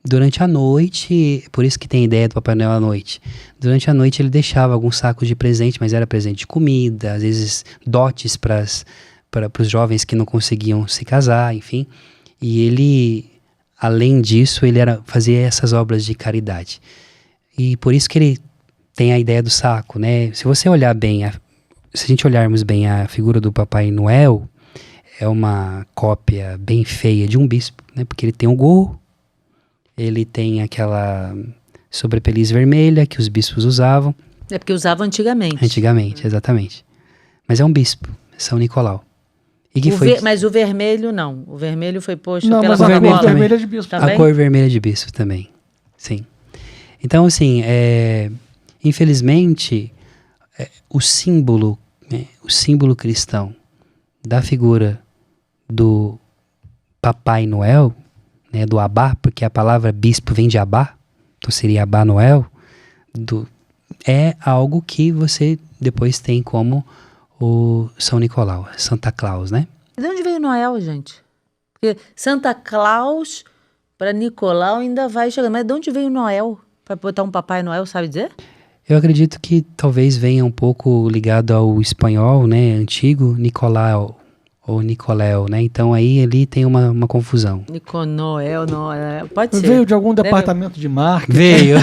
Durante a noite, por isso que tem a ideia do Papai Noel à noite, durante a noite ele deixava alguns sacos de presente, mas era presente de comida, às vezes dotes para os jovens que não conseguiam se casar, enfim. E ele, além disso, ele fazia essas obras de caridade. E por isso que ele tem a ideia do saco, né? Se você olhar bem, se a gente olharmos bem a figura do Papai Noel, é uma cópia bem feia de um bispo, né? Porque ele tem um gorro, ele tem aquela sobrepeliz vermelha que os bispos usavam. É porque usavam antigamente. Antigamente, exatamente. Mas é um bispo, São Nicolau. E que Mas o vermelho não. O vermelho foi posto não, pela mas a cor Coca-Cola. vermelha é de bispo. Também? A cor vermelha de bispo também, sim. Então, assim, infelizmente, o símbolo cristão da figura do Papai Noel, né, do Abá, porque a palavra bispo vem de Abá, então seria Abá Noel, é algo que você depois tem como o São Nicolau, Santa Claus, né? De onde veio Noel, gente? Porque Santa Claus para Nicolau ainda vai chegando. Mas de onde veio Noel? Para botar um Papai Noel, sabe dizer? Eu acredito que talvez venha um pouco ligado ao espanhol, né, antigo, Nicolau, ou Nicoléu, né? Então aí ali tem uma confusão. Niconoel, pode ser. Veio de algum departamento de marketing. Veio.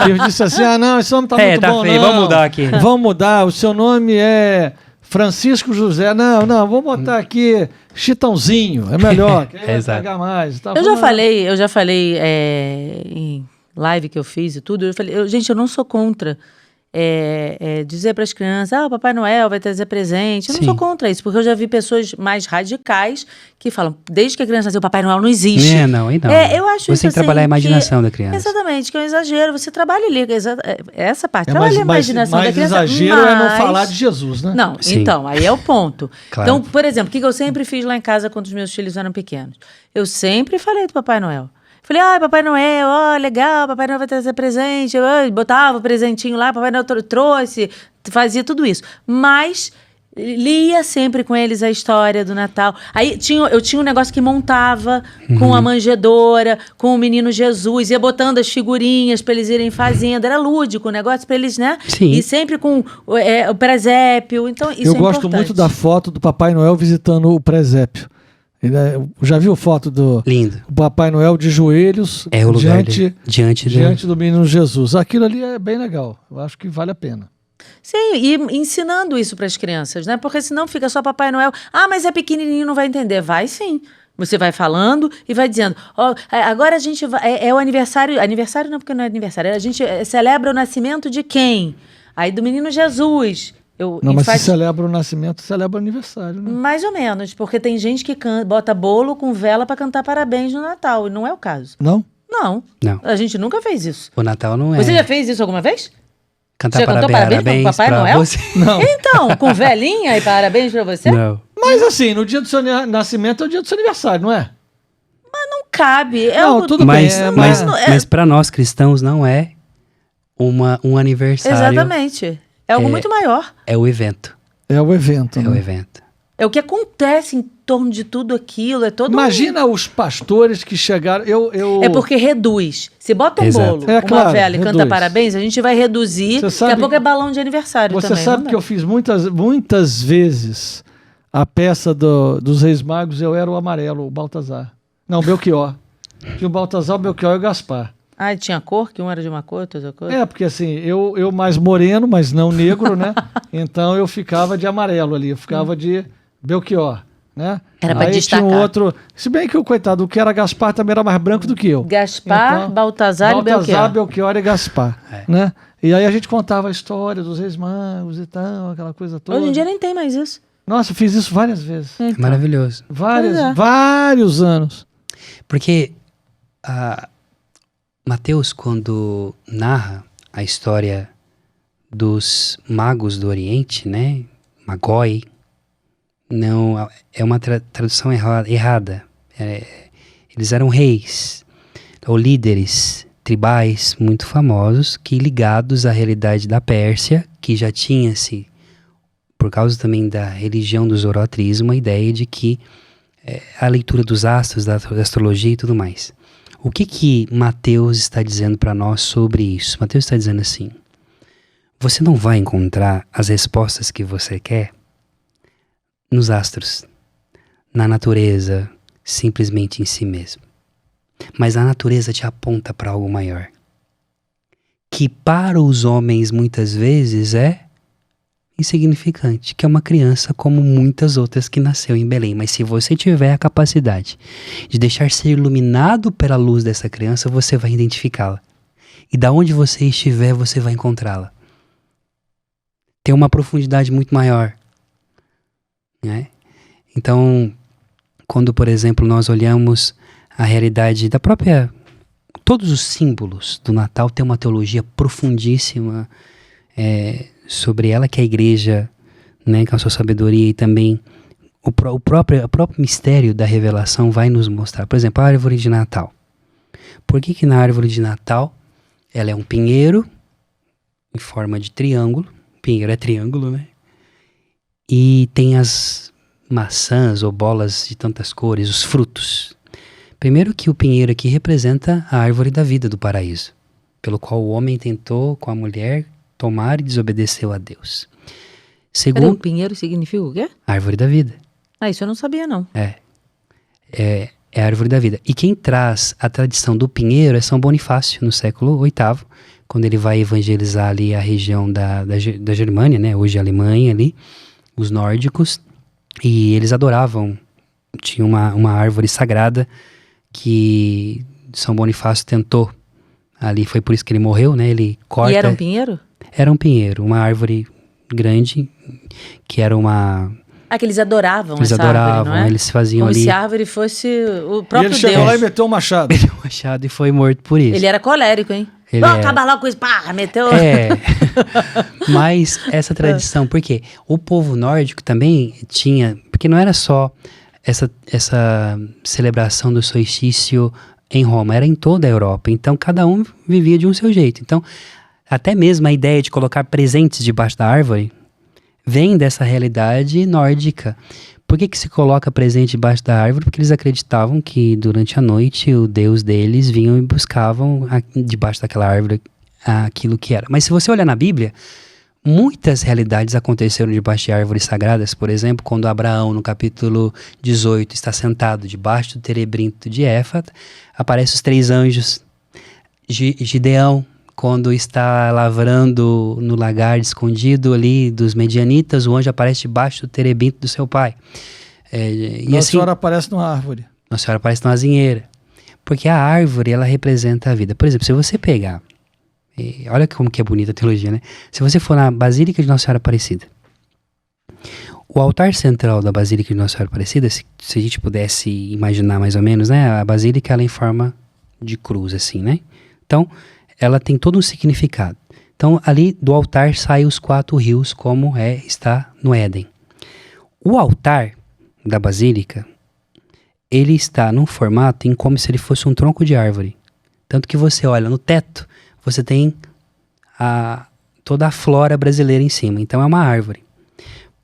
Eu disse assim, não, esse nome tá muito tá bom, feio, não. vamos mudar aqui. Vamos mudar, o seu nome é Francisco José. Não, vou botar aqui Chitãozinho, é melhor, que aí vai Exato. pegar mais. Tá Eu já falei em live que eu fiz e tudo, gente, eu não sou contra dizer para as crianças, o Papai Noel vai trazer presente. Eu não sou contra isso, porque eu já vi pessoas mais radicais que falam, desde que a criança nasceu, o Papai Noel não existe. Não. Eu acho você isso tem que trabalhar a imaginação da criança. Exatamente, que é um exagero. Você trabalha ali, essa parte, trabalha a imaginação da criança. Mas exagero é não falar de Jesus, né? Não, Sim. então, aí é o ponto. Claro. Então, por exemplo, o que eu sempre fiz lá em casa quando os meus filhos eram pequenos? Eu sempre falei do Papai Noel. Falei, Papai Noel, legal, Papai Noel vai trazer presente. Eu botava o presentinho lá, Papai Noel trouxe, fazia tudo isso. Mas lia sempre com eles a história do Natal. Aí eu tinha um negócio que montava com a manjedoura, com o menino Jesus, ia botando as figurinhas para eles irem fazendo. Era lúdico o negócio para eles, né? Sim. E sempre com o presépio. Então, isso Eu é gosto importante. muito da foto do Papai Noel visitando o presépio. Já viu foto do Lindo. Papai Noel de joelhos É o lugar diante do menino Jesus? Aquilo ali é bem legal. Eu acho que vale a pena. Sim, e ensinando isso para as crianças, né? Porque senão fica só Papai Noel. Mas é pequenininho, não vai entender. Vai sim. Você vai falando e vai dizendo, agora a gente vai, é o aniversário não, porque não é aniversário, a gente celebra o nascimento de quem? Aí do menino Jesus. Mas se celebra o nascimento, celebra o aniversário, né? Mais ou menos, porque tem gente que bota bolo com vela para cantar parabéns no Natal, e não é o caso. Não? Não. A gente nunca fez isso. O Natal não é. Você já fez isso alguma vez? Cantar já cantou parabéns pro Papai Noel? Você? Não. Então, com velinha e parabéns pra você? Não. Mas assim, no dia do seu nascimento é o dia do seu aniversário, não é? Não cabe. Tudo bem. Mas para nós cristãos não é um aniversário. Exatamente. É algo muito maior. É o evento. É o evento. É o evento. É o que acontece em torno de tudo aquilo. É todo Imagina os pastores que chegaram. É porque reduz. Se bota um Exato. bolo, uma vela e canta parabéns, a gente vai reduzir. Daqui a pouco é balão de aniversário também. Você sabe que eu fiz muitas vezes a peça dos Reis Magos, eu era o amarelo, o Baltazar. Não, o Belchior. Tinha o Baltazar, o Belchior e o Gaspar. Tinha cor? Que um era de uma cor, outra cor? Porque assim, eu mais moreno, mas não negro, né? Então eu ficava de amarelo ali, eu ficava de Belchior, né? Era pra destacar. Tinha um outro, se bem que o coitado, o que era Gaspar também era mais branco do que eu. Gaspar, então, Baltazar e Belchior. Belchior e Gaspar, né? E aí a gente contava a história dos Reis Magos e tal, aquela coisa toda. Hoje em dia nem tem mais isso. Nossa, eu fiz isso várias vezes. Então. Maravilhoso. Vários anos. Porque Mateus, quando narra a história dos magos do Oriente, né? Magoi, não é uma tradução errada. Eles eram reis ou líderes tribais muito famosos que, ligados à realidade da Pérsia, que já tinha-se, por causa também da religião do zoroatrismo, a ideia de que a leitura dos astros, da astrologia e tudo mais. O que Mateus está dizendo para nós sobre isso? Mateus está dizendo assim: você não vai encontrar as respostas que você quer nos astros, na natureza, simplesmente em si mesmo. Mas a natureza te aponta para algo maior, que para os homens muitas vezes é insignificante, que é uma criança como muitas outras que nasceu em Belém. Mas se você tiver a capacidade de deixar ser iluminado pela luz dessa criança, você vai identificá-la. E da onde você estiver, você vai encontrá-la. Tem uma profundidade muito maior, né? Então, quando, por exemplo, nós olhamos a realidade da própria... Todos os símbolos do Natal têm uma teologia profundíssima sobre ela, que a igreja, né, com a sua sabedoria, e também o próprio mistério da revelação vai nos mostrar. Por exemplo, a árvore de Natal. Por que na árvore de Natal ela é um pinheiro em forma de triângulo? Pinheiro é triângulo, né? E tem as maçãs ou bolas de tantas cores, os frutos. Primeiro que o pinheiro aqui representa a árvore da vida do paraíso, pelo qual o homem tentou com a mulher tomar e desobedeceu a Deus. Segundo, o pinheiro significa o quê? árvore da vida. Isso eu não sabia, não. É a árvore da vida. E quem traz a tradição do pinheiro é São Bonifácio, no século VIII, quando ele vai evangelizar ali a região da Germânia, né? Hoje a Alemanha ali, os nórdicos, e eles adoravam. Tinha uma árvore sagrada que São Bonifácio tentou. Ali foi por isso que ele morreu, né? Ele corta... E era um pinheiro? Era um pinheiro, uma árvore grande, que era uma... Que eles adoravam Eles essa adoravam, árvore, não é? eles faziam Como ali... se a árvore fosse o E próprio ele chegou Deus. lá e meteu um machado. Ele o machado e foi morto por isso. Ele era colérico, hein? Acaba logo com isso, pá, meteu... Mas essa tradição, porque o povo nórdico também tinha... Porque não era só essa celebração do solstício em Roma, era em toda a Europa. Então, cada um vivia de um seu jeito. Então, até mesmo a ideia de colocar presentes debaixo da árvore vem dessa realidade nórdica. Por que se coloca presente debaixo da árvore? Porque eles acreditavam que durante a noite o Deus deles vinham e buscavam debaixo daquela árvore aquilo que era. Mas se você olhar na Bíblia, muitas realidades aconteceram debaixo de árvores sagradas. Por exemplo, quando Abraão, no capítulo 18, está sentado debaixo do terebinto de Éfata, aparecem os 3 anjos. Gideão, quando está lavrando no lagar escondido ali dos medianitas, o anjo aparece debaixo do terebinto do seu pai. Nossa Senhora aparece numa árvore. Nossa Senhora aparece numa azinheira. Porque a árvore, ela representa a vida. Por exemplo, se você pegar, olha como que é bonita a teologia, né? Se você for na Basílica de Nossa Senhora Aparecida, o altar central da Basílica de Nossa Senhora Aparecida, se a gente pudesse imaginar mais ou menos, né? A Basílica, ela é em forma de cruz, assim, né? Então, ela tem todo um significado. Então, ali do altar saem os 4 rios, como está no Éden. O altar da Basílica, ele está num formato em como se ele fosse um tronco de árvore. Tanto que você olha no teto, você tem toda a flora brasileira em cima. Então, é uma árvore.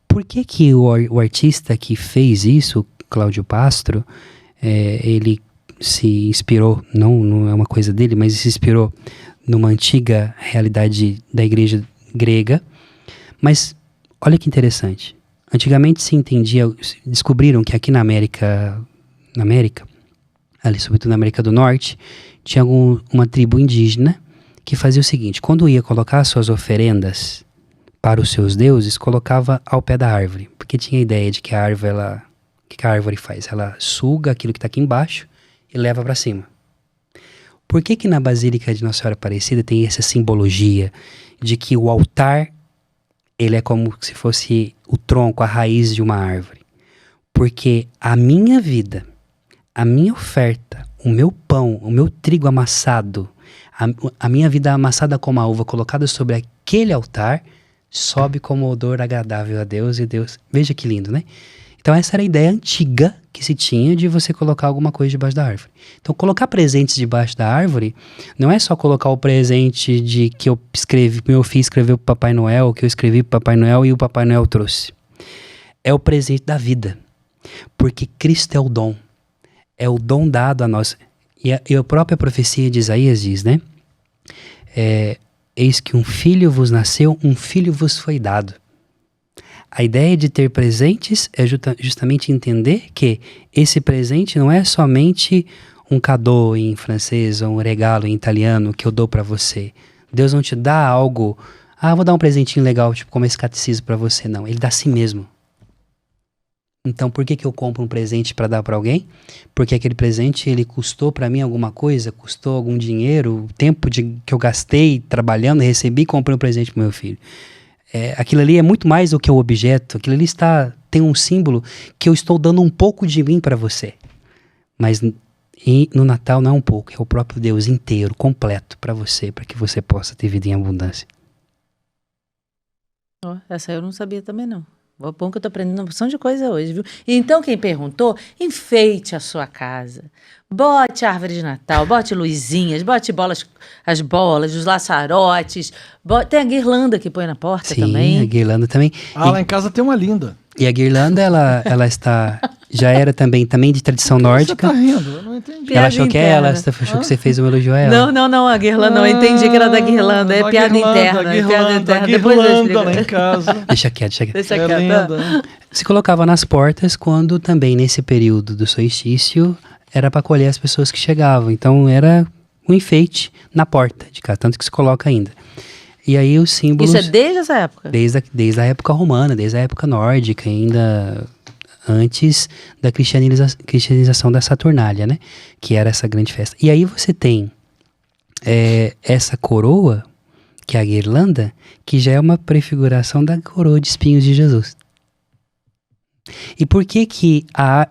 Por que o artista que fez isso, Cláudio Pastro, ele se inspirou, não é uma coisa dele, mas se inspirou numa antiga realidade da igreja grega. Mas olha que interessante. Antigamente se entendia, descobriram que aqui na América, ali sobretudo na América do Norte, tinha uma tribo indígena que fazia o seguinte: quando ia colocar suas oferendas para os seus deuses, colocava ao pé da árvore, porque tinha a ideia de que a árvore, o que a árvore faz? Ela suga aquilo que está aqui embaixo e leva para cima. Por que na Basílica de Nossa Senhora Aparecida tem essa simbologia de que o altar, ele é como se fosse o tronco, a raiz de uma árvore? Porque a minha vida, a minha oferta, o meu pão, o meu trigo amassado, a minha vida amassada como a uva colocada sobre aquele altar, sobe como odor agradável a Deus, e Deus... Veja que lindo, né? Então essa era a ideia antiga que se tinha de você colocar alguma coisa debaixo da árvore. Então colocar presentes debaixo da árvore não é só colocar o presente de que eu escrevi, meu filho escreveu para o Papai Noel, que eu escrevi para o Papai Noel e o Papai Noel trouxe. É o presente da vida. Porque Cristo é o dom. É o dom dado a nós. E a própria profecia de Isaías diz, né? Eis que um filho vos nasceu, um filho vos foi dado. A ideia de ter presentes é justamente entender que esse presente não é somente um cadeau em francês ou um regalo em italiano que eu dou para você. Deus não te dá algo, vou dar um presentinho legal, tipo como esse catecismo para você. Não, Ele dá a si mesmo. Então, por que eu compro um presente para dar para alguém? Porque aquele presente, ele custou para mim alguma coisa, custou algum dinheiro, o tempo que eu gastei trabalhando, recebi e comprei um presente para meu filho. Aquilo ali é muito mais do que o objeto, aquilo ali tem um símbolo que eu estou dando um pouco de mim para você. Mas no Natal não é um pouco, é o próprio Deus inteiro, completo para você, para que você possa ter vida em abundância. Essa eu não sabia também não. Bom que eu tô aprendendo uma porção de coisa hoje, viu? Então, quem perguntou, enfeite a sua casa. Bote árvore de Natal, bote luzinhas, bote as bolas, os laçarotes. Tem a guirlanda que põe na porta também. Sim, a guirlanda também. Lá em casa tem uma linda. E a guirlanda, ela já era também de tradição nórdica. Você tá rindo? Eu não entendi. Ela achou que é ela, você achou que você fez um elogio a ela. Não, a guirlanda, eu entendi que era da guirlanda, é piada interna. Depois eu explico. Lá em casa. Deixa quieto. Deixa quieto. Se colocava nas portas quando também nesse período do solstício era para acolher as pessoas que chegavam. Então era um enfeite na porta de casa, tanto que se coloca ainda. E aí os símbolos... Isso é desde essa época? Desde a época romana, desde a época nórdica, ainda antes da cristianização da Saturnália, né? Que era essa grande festa. E aí você tem essa coroa, que é a guirlanda, que já é uma prefiguração da coroa de espinhos de Jesus. E por que que a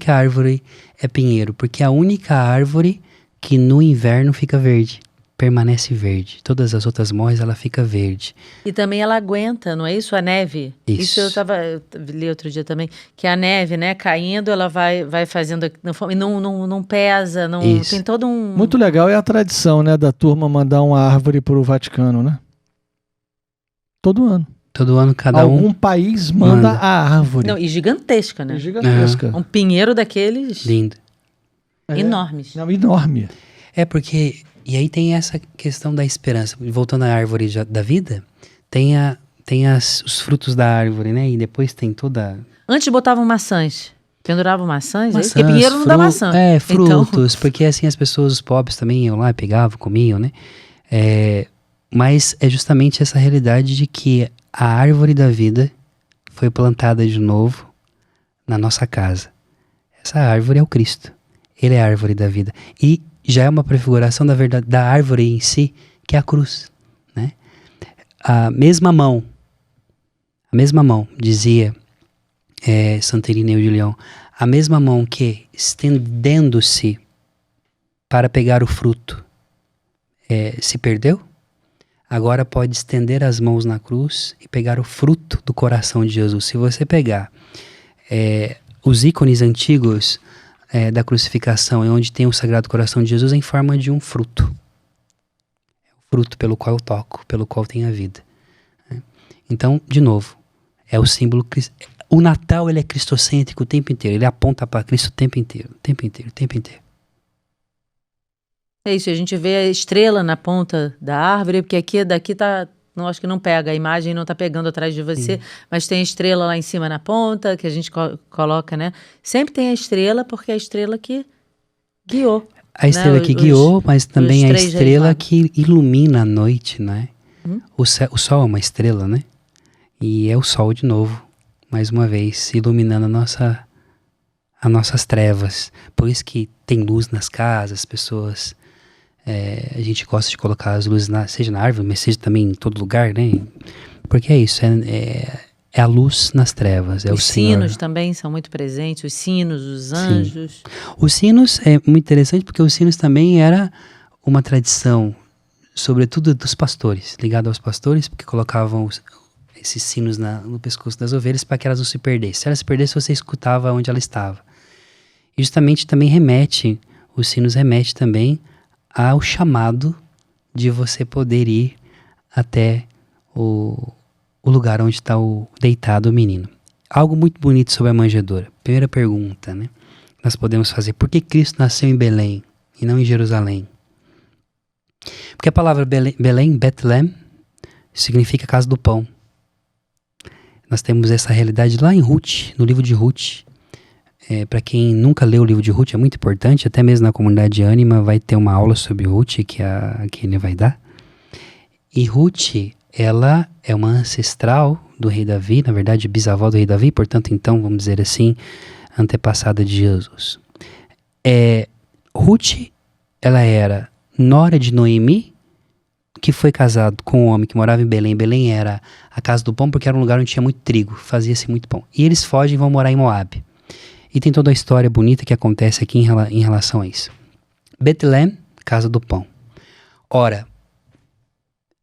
árvore é pinheiro? Porque é a única árvore que no inverno fica verde. Permanece verde. Todas as outras morres, ela fica verde. E também ela aguenta, não é isso? A neve. Isso. Eu li outro dia também, que a neve, né, caindo, ela vai fazendo, não pesa, tem todo um... Muito legal é a tradição, né, da turma mandar uma árvore pro Vaticano, né? Todo ano. Todo ano Algum país manda a árvore. Não, e gigantesca, né? Gigantesca. Um pinheiro daqueles... Lindo. Enormes. Não, enorme. É porque... E aí tem essa questão da esperança. Voltando à árvore da vida, tem os frutos da árvore, né? E depois tem toda... Antes botavam maçãs. Penduravam maçãs, porque pinheiro não dá maçã. Frutos, porque assim as pessoas, os pobres também iam lá, pegavam, comiam, né? Mas é justamente essa realidade de que a árvore da vida foi plantada de novo na nossa casa. Essa árvore é o Cristo. Ele é a árvore da vida. E já é uma prefiguração da árvore em si, que é a cruz, né? A mesma mão, dizia Santo Irineu de Leão, a mesma mão que, estendendo-se para pegar o fruto, se perdeu, agora pode estender as mãos na cruz e pegar o fruto do coração de Jesus. Se você pegar os ícones antigos da crucificação, onde tem o Sagrado Coração de Jesus em forma de um fruto. É o fruto pelo qual eu toco, pelo qual tem a vida. Então, de novo, é o símbolo... O Natal, ele é cristocêntrico o tempo inteiro. Ele aponta para Cristo o tempo inteiro. É isso, a gente vê a estrela na ponta da árvore, porque daqui tá... Não, acho que não pega, a imagem não está pegando atrás de você, mas tem a estrela lá em cima na ponta, que a gente coloca, né? Sempre tem a estrela, porque é a estrela que guiou. A estrela que guiou, mas também a estrela que ilumina a noite, né? O sol é uma estrela, né? E é o sol de novo, mais uma vez, iluminando as nossas trevas. Por isso que tem luz nas casas, as pessoas... a gente gosta de colocar as luzes, seja na árvore, mas seja também em todo lugar, né? Porque é isso, é a luz nas trevas, é o Senhor. Os sinos também são muito presentes, os sinos, os anjos. Sim. Os sinos é muito interessante porque os sinos também era uma tradição, sobretudo dos pastores, ligado aos pastores, porque colocavam esses sinos no pescoço das ovelhas para que elas não se perdessem. Se elas se perdessem, você escutava onde ela estava. E justamente também os sinos remete também ao chamado de você poder ir até o lugar onde está deitado o menino. Algo muito bonito sobre a manjedoura. Primeira pergunta, né? Nós podemos fazer: por que Cristo nasceu em Belém e não em Jerusalém? Porque a palavra Belém, Bethlehem, significa casa do pão. Nós temos essa realidade lá em Ruth, no livro de Ruth. Para quem nunca leu o livro de Ruth, é muito importante, até mesmo na comunidade de Ânima vai ter uma aula sobre Ruth que ele vai dar. E Ruth, ela é uma ancestral do rei Davi, na verdade bisavó do rei Davi, portanto, então, vamos dizer assim, antepassada de Jesus. Ruth, ela era nora de Noemi, que foi casado com um homem que morava em Belém. Belém era a casa do pão, porque era um lugar onde tinha muito trigo, fazia-se muito pão. E eles fogem e vão morar em Moabe. E tem toda a história bonita que acontece aqui em relação a isso. Bethlehem, casa do pão. Ora,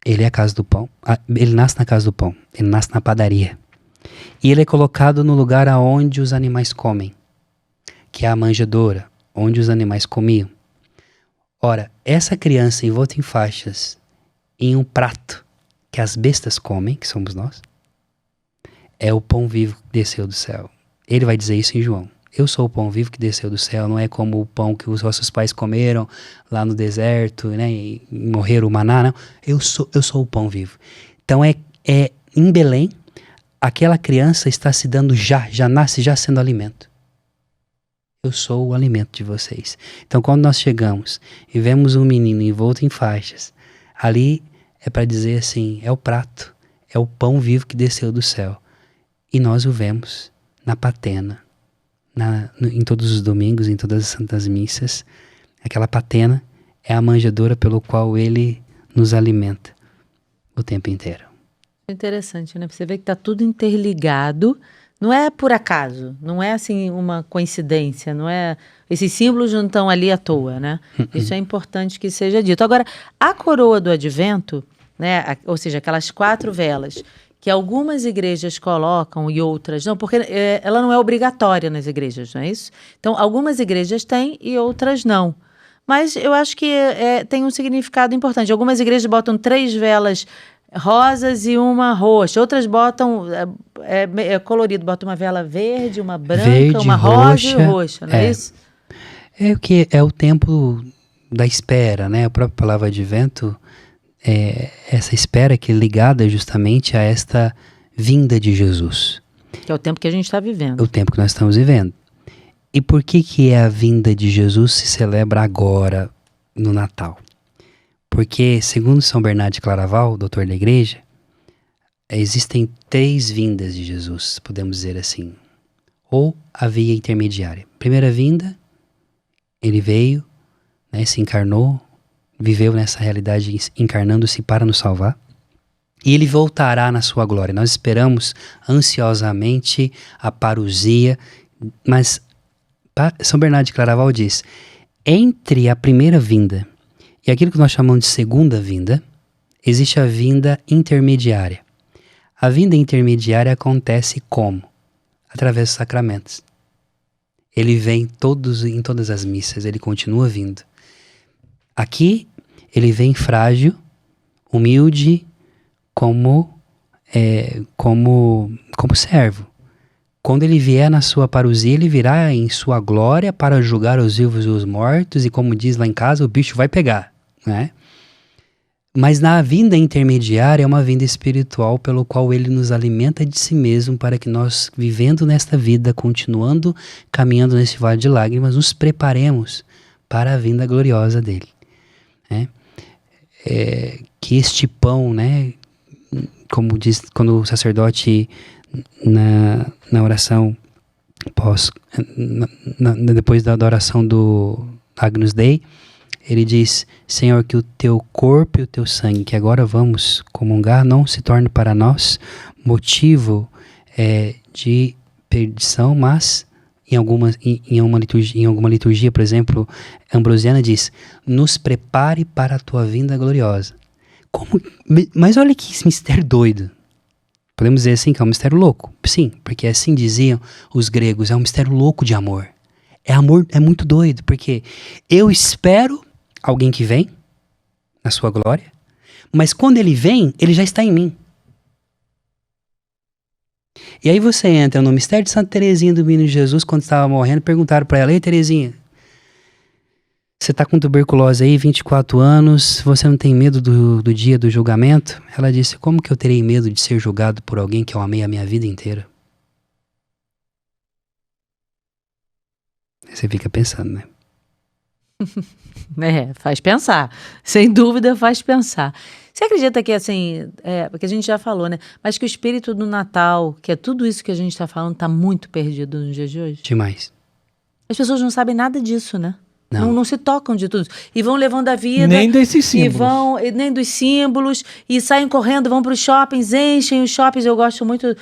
ele é a casa do pão. Ele nasce na casa do pão. Ele nasce na padaria. E ele é colocado no lugar aonde os animais comem, que é a manjedoura, onde os animais comiam. Ora, essa criança envolta em faixas, em um prato que as bestas comem, que somos nós, é o pão vivo que desceu do céu. Ele vai dizer isso em João. Eu sou o pão vivo que desceu do céu, não é como o pão que os vossos pais comeram lá no deserto, né, e morreram o maná, não. Eu sou o pão vivo. Então em Belém, aquela criança está se dando já nasce já sendo alimento. Eu sou o alimento de vocês. Então quando nós chegamos e vemos um menino envolto em faixas, ali é para dizer assim, é o prato, é o pão vivo que desceu do céu. E nós o vemos na patena, em todos os domingos, em todas as santas missas. Aquela patena é a manjedoura pelo qual ele nos alimenta o tempo inteiro. Interessante, né? Você vê que está tudo interligado, não é por acaso, não é assim uma coincidência, não é... Esses símbolos não estão ali à toa, né? Isso é importante que seja dito. Agora, a coroa do advento, né? Ou seja, aquelas 4 velas que algumas igrejas colocam e outras não, porque ela não é obrigatória nas igrejas, não é isso? Então, algumas igrejas têm e outras não. Mas eu acho que tem um significado importante. Algumas igrejas botam 3 velas rosas e uma roxa. Outras botam, colorido, botam uma vela verde, uma branca, verde, uma rosa e roxa, não é isso? É o que é o tempo da espera, né? A própria palavra advento essa espera que é ligada justamente a esta vinda de Jesus. Que é o tempo que a gente está vivendo. É o tempo que nós estamos vivendo. E por que a vinda de Jesus se celebra agora, no Natal? Porque, segundo São Bernardo de Claraval, doutor da igreja, existem 3 vindas de Jesus, podemos dizer assim. Ou a via intermediária. Primeira vinda, ele veio, né, se encarnou, viveu nessa realidade encarnando-se para nos salvar. E ele voltará na sua glória. Nós esperamos ansiosamente a parousia, mas São Bernardo de Claraval diz, entre a primeira vinda e aquilo que nós chamamos de segunda vinda, existe a vinda intermediária. A vinda intermediária acontece como? Através dos sacramentos. Ele vem em todas as missas, ele continua vindo. Aqui, ele vem frágil, humilde, como servo. Quando ele vier na sua parousia, ele virá em sua glória para julgar os vivos e os mortos, e como diz lá em casa, o bicho vai pegar, né? Mas na vinda intermediária é uma vinda espiritual pelo qual ele nos alimenta de si mesmo para que nós, vivendo nesta vida, continuando caminhando nesse vale de lágrimas, nos preparemos para a vinda gloriosa dele. Né? Que este pão, né, como diz quando o sacerdote na oração depois da oração do Agnus Dei, ele diz, Senhor, que o teu corpo e o teu sangue, que agora vamos comungar, não se torne para nós motivo de perdição, mas em alguma liturgia, por exemplo, Ambrosiana diz, nos prepare para a tua vinda gloriosa. Mas olha que mistério doido. Podemos dizer assim que é um mistério louco? Sim, porque assim diziam os gregos, é um mistério louco de amor. É muito doido, porque eu espero alguém que vem na sua glória, mas quando ele vem, ele já está em mim. E aí você entra no mistério de Santa Teresinha do Menino Jesus, quando estava morrendo, perguntaram para ela, ei Teresinha, você está com tuberculose aí, 24 anos, você não tem medo do dia do julgamento? Ela disse, como que eu terei medo de ser julgado por alguém que eu amei a minha vida inteira? Você fica pensando, né? Faz pensar. Sem dúvida faz pensar. Você acredita que, assim, porque a gente já falou, né? Mas que o espírito do Natal, que é tudo isso que a gente está falando, está muito perdido nos dias de hoje? Demais. As pessoas não sabem nada disso, né? Não se tocam de tudo. E vão levando a vida. Nem desses símbolos. Nem dos símbolos. E saem correndo, vão para os shoppings, enchem os shoppings. Eu gosto muito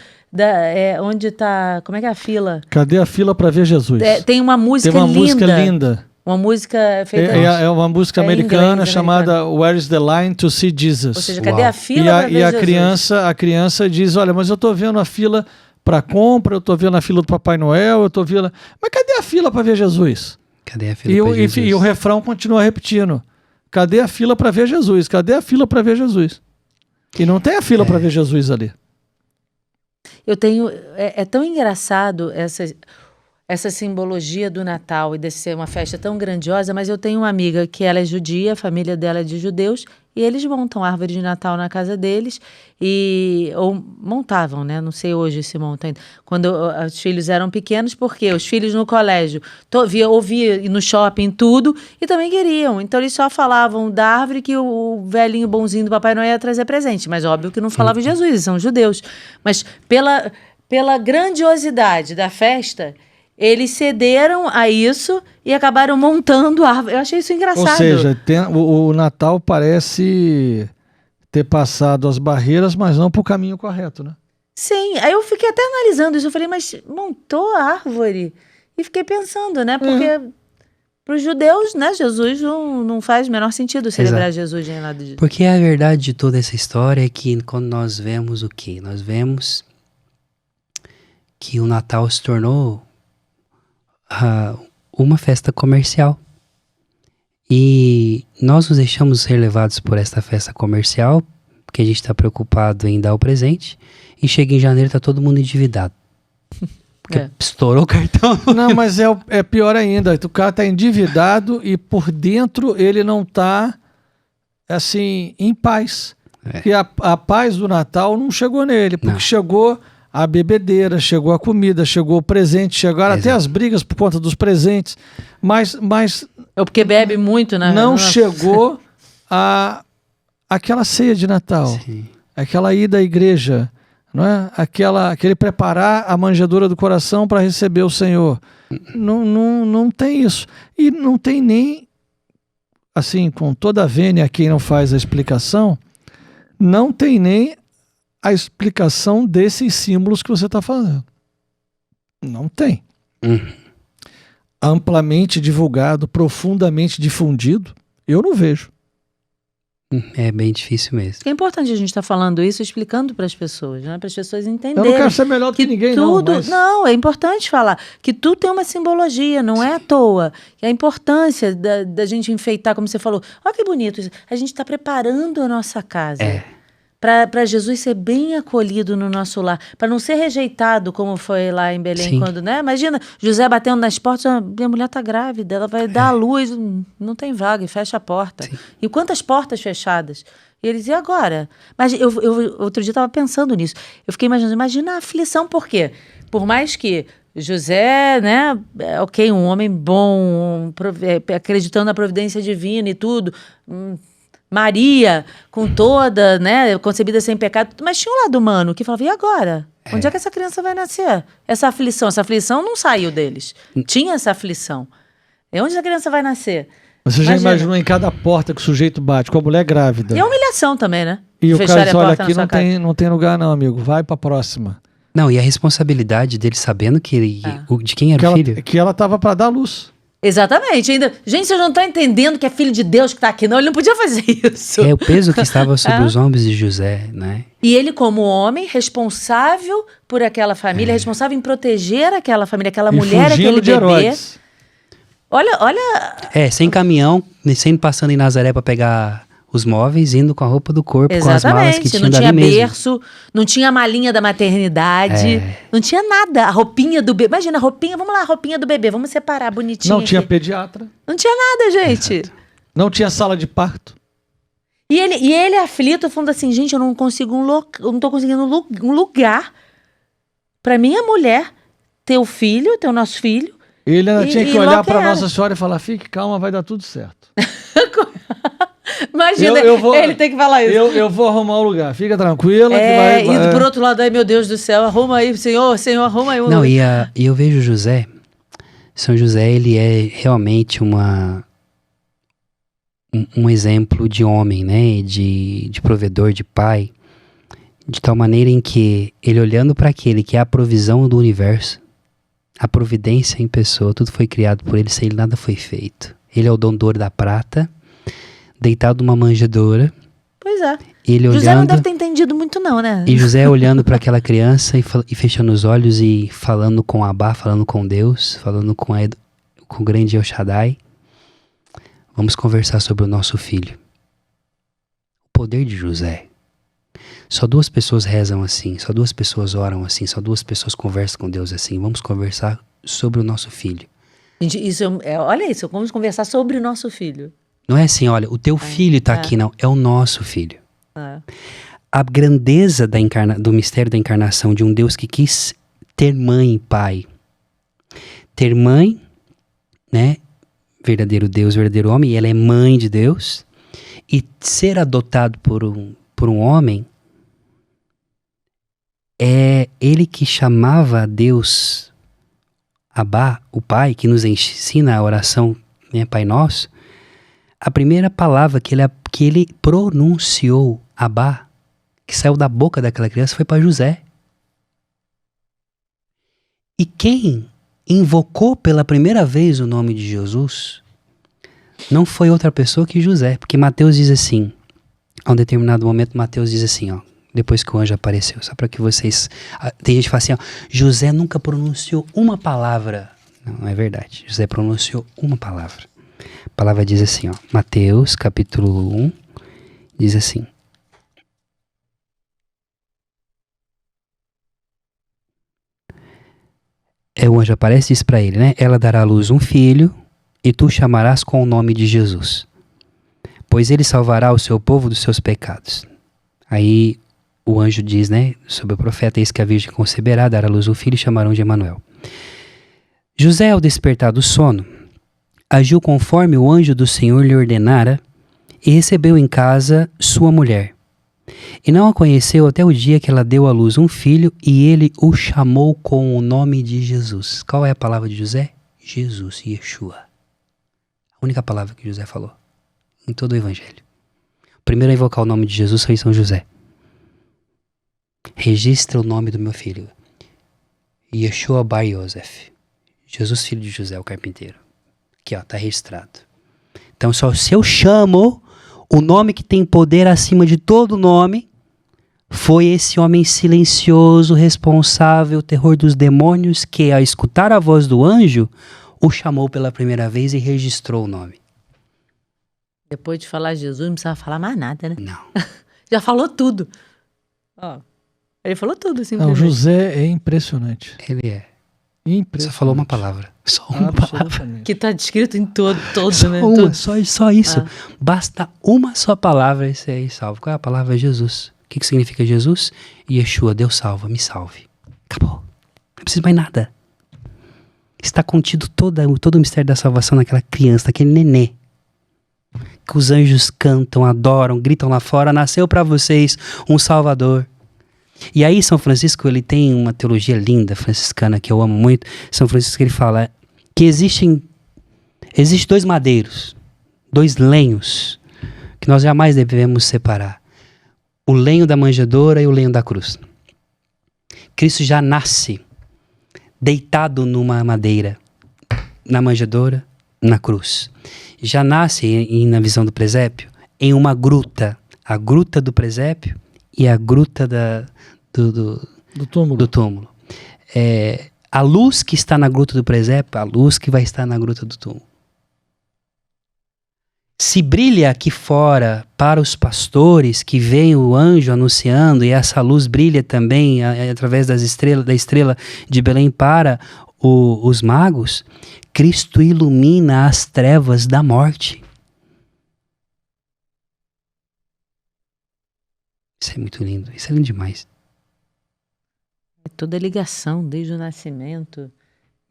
onde está... Como é que é a fila? Cadê a fila para ver Jesus? Tem uma música linda. Tem uma música linda. Uma música feita... É uma música americana chamada Where is the Line to See Jesus? Ou seja, cadê a fila para ver Jesus? A criança diz, olha, mas eu estou vendo a fila para compra, eu estou vendo a fila do Papai Noel, eu estou vendo... Mas cadê a fila para ver Jesus? Cadê a fila para Jesus? E o refrão continua repetindo. Cadê a fila para ver Jesus? Cadê a fila para ver Jesus? E não tem a fila para ver Jesus ali. É tão engraçado essa simbologia do Natal e de ser uma festa tão grandiosa, mas eu tenho uma amiga que ela é judia, a família dela é de judeus, e eles montam árvore de Natal na casa deles, ou montavam, né? Não sei hoje se montam ainda. Quando os filhos eram pequenos, porque os filhos no colégio ouvia no shopping tudo, e também queriam. Então eles só falavam da árvore que o velhinho bonzinho do Papai Noel ia trazer presente, mas óbvio que não falavam Jesus, eles são judeus. Mas pela grandiosidade da festa, eles cederam a isso e acabaram montando a árvore. Eu achei isso engraçado. Ou seja, o Natal parece ter passado as barreiras, mas não para o caminho correto, né? Sim, aí eu fiquei até analisando isso. Eu falei, mas montou a árvore? E fiquei pensando, né? Porque para os judeus, né, Jesus não faz o menor sentido celebrar Jesus nem nada disso. Porque a verdade de toda essa história é que quando nós vemos o quê? Nós vemos que o Natal se tornou uma festa comercial. E nós nos deixamos ser levados por esta festa comercial, porque a gente está preocupado em dar o presente, e chega em janeiro e tá todo mundo endividado. Porque estourou o cartão. Não, mas é pior ainda. O cara tá endividado e por dentro ele não tá, assim, em paz. E a paz do Natal não chegou nele, porque chegou a bebedeira, chegou a comida, chegou o presente, chegaram até as brigas por conta dos presentes, mas é porque bebe muito, né? Não chegou aquela ceia de Natal, aquela ida à igreja, não é? Aquele preparar a manjedoura do coração para receber o Senhor. Não tem isso. E não tem nem, assim, com toda a vênia a quem não faz a explicação, não tem nem a explicação desses símbolos que você está fazendo. Não tem. Amplamente divulgado, profundamente difundido, eu não vejo. É bem difícil mesmo. É importante a gente estar falando isso, explicando para as pessoas, né? Para as pessoas entenderem. Eu não quero ser melhor do que ninguém, tudo, não. Mas... Não, é importante falar que tudo tem uma simbologia, não é à toa. E a importância da gente enfeitar, como você falou. Olha que bonito isso. A gente está preparando a nossa casa. Para Jesus ser bem acolhido no nosso lar, para não ser rejeitado como foi lá em Belém, quando, né? Imagina, José batendo nas portas, minha mulher está grávida, ela vai dar à luz, não tem vaga, e fecha a porta. Sim. E quantas portas fechadas? E eles, e agora? Mas eu outro dia estava pensando nisso, eu fiquei imaginando, imagina a aflição, por quê? Por mais que José, né, um homem bom, acreditando na providência divina e tudo, Maria, com toda, né, concebida sem pecado, mas tinha um lado humano que falava, e agora? Onde é que essa criança vai nascer? Essa aflição não saiu deles. Tinha essa aflição. E onde essa criança vai nascer? Você já imaginou em cada porta que o sujeito bate, com a mulher grávida? E a humilhação também, né? E o cara diz, olha, aqui não tem lugar não, amigo, vai pra próxima. Não, e a responsabilidade dele sabendo que de quem era o filho? Que ela tava pra dar luz. Exatamente. Ainda, gente, vocês não estão entendendo que é filho de Deus que está aqui, não. Ele não podia fazer isso. É o peso que estava sobre os ombros de José, né? E ele, como homem, responsável por aquela família, responsável em proteger aquela família, aquela mulher, aquele bebê. Herodes. Olha. Sem caminhão, sem passando em Nazaré para pegar os móveis, indo com a roupa do corpo, exatamente, com as malas que tinham não tinha berço, mesmo. Não tinha a malinha da maternidade, não tinha nada. A roupinha do bebê, imagina, a roupinha do bebê, vamos separar bonitinho. Não tinha pediatra. Não tinha nada, gente. Exato. Não tinha sala de parto. E ele aflito, falando assim, gente, eu não tô conseguindo um lugar pra minha mulher ter o nosso filho. Ele ainda tinha que olhar pra Nossa Senhora e falar, fique calma, vai dar tudo certo. Imagina, ele tem que falar isso. Eu vou arrumar um lugar, fica tranquila. E por outro lado, ai meu Deus do céu, arruma aí, Senhor, arruma aí. Não, e eu vejo São José, ele é realmente um exemplo de homem, né, de provedor, de pai, de tal maneira em que ele olhando para aquele que é a provisão do universo, a providência em pessoa, tudo foi criado por ele, sem ele nada foi feito. Ele é o dono da prata, deitado numa manjedoura. Pois é. Ele José não deve ter entendido muito não, né? E José olhando para aquela criança e fechando os olhos e falando com Abá, falando com Deus, falando com o grande El Shaddai. Vamos conversar sobre o nosso filho. O poder de José. Só 2 pessoas rezam assim, só 2 pessoas oram assim, só 2 pessoas conversam com Deus assim. Vamos conversar sobre o nosso filho. Gente, olha isso, vamos conversar sobre o nosso filho. Não é assim, olha, o teu filho está aqui, não. É o nosso filho. A grandeza do mistério da encarnação de um Deus que quis ter mãe e pai. Ter mãe, né? Verdadeiro Deus, verdadeiro homem, e ela é mãe de Deus. E ser adotado por um homem, é ele que chamava a Deus, Abá, o Pai, que nos ensina a oração, né, Pai Nosso. A primeira palavra que ele pronunciou, Abá, que saiu da boca daquela criança, foi para José. E quem invocou pela primeira vez o nome de Jesus não foi outra pessoa que José, porque Mateus diz assim, a um determinado momento Mateus diz assim, ó, depois que o anjo apareceu, só para que vocês... Tem gente que fala assim, ó, José nunca pronunciou uma palavra. Não é verdade, José pronunciou uma palavra. A palavra diz assim, ó, Mateus capítulo 1, diz assim, o anjo aparece e diz para ele, né? Ela dará à luz um filho e tu chamarás com o nome de Jesus, pois ele salvará o seu povo dos seus pecados. Aí o anjo diz, né, sobre o profeta, eis que a virgem conceberá, dará à luz um filho e chamarão de Emanuel. José, ao despertar do sono, agiu conforme o anjo do Senhor lhe ordenara e recebeu em casa sua mulher. E não a conheceu até o dia que ela deu à luz um filho e ele o chamou com o nome de Jesus. Qual é a palavra de José? Jesus, Yeshua. A única palavra que José falou em todo o evangelho. O primeiro a invocar o nome de Jesus foi São José. Registra o nome do meu filho. Yeshua Bar Yosef. Jesus, filho de José, o carpinteiro. Aqui, ó, tá registrado. Então, só se eu chamo o nome que tem poder acima de todo nome, foi esse homem silencioso, responsável, terror dos demônios, que ao escutar a voz do anjo, o chamou pela primeira vez e registrou o nome. Depois de falar Jesus, não precisava falar mais nada, né? Não. Já falou tudo. Ó, ele falou tudo, simplesmente. Não, José é impressionante. Ele é. Impressionante. Só falou uma palavra. Só uma palavra. Que está descrito em todo, só né? Uma, só isso. Basta uma só palavra e você é salvo. Qual é a palavra? Jesus. O que significa Jesus? Yeshua, Deus salva, me salve. Acabou. Não precisa mais nada. Está contido todo o mistério da salvação naquela criança, naquele nenê. Que os anjos cantam, adoram, gritam lá fora. Nasceu para vocês um Salvador. E aí São Francisco, ele tem uma teologia linda, franciscana, que eu amo muito. São Francisco, ele fala que existem 2 madeiros, 2 lenhos, que nós jamais devemos separar. O lenho da manjedoura e o lenho da cruz. Cristo já nasce deitado numa madeira, na manjedoura, na cruz. Já nasce, na visão do presépio, em uma gruta. A gruta do presépio e a gruta do túmulo. A luz que está na gruta do presépio, a luz que vai estar na gruta do túmulo. Se brilha aqui fora para os pastores que vem o anjo anunciando, e essa luz brilha também através da estrela de Belém para os magos, Cristo ilumina as trevas da morte. Isso é muito lindo, isso é lindo demais. É toda ligação, desde o nascimento,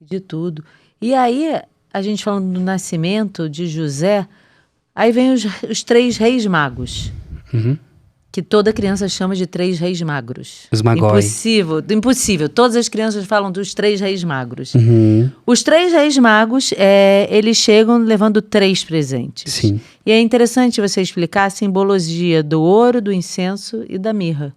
de tudo. E aí, a gente falando do nascimento de José, aí vem os 3 reis magos. Uhum. Que toda criança chama de 3 reis magros. Os magói. Impossível. Todas as crianças falam dos 3 reis magros. Uhum. Os 3 reis magos, eles chegam levando 3 presentes. Sim. E é interessante você explicar a simbologia do ouro, do incenso e da mirra.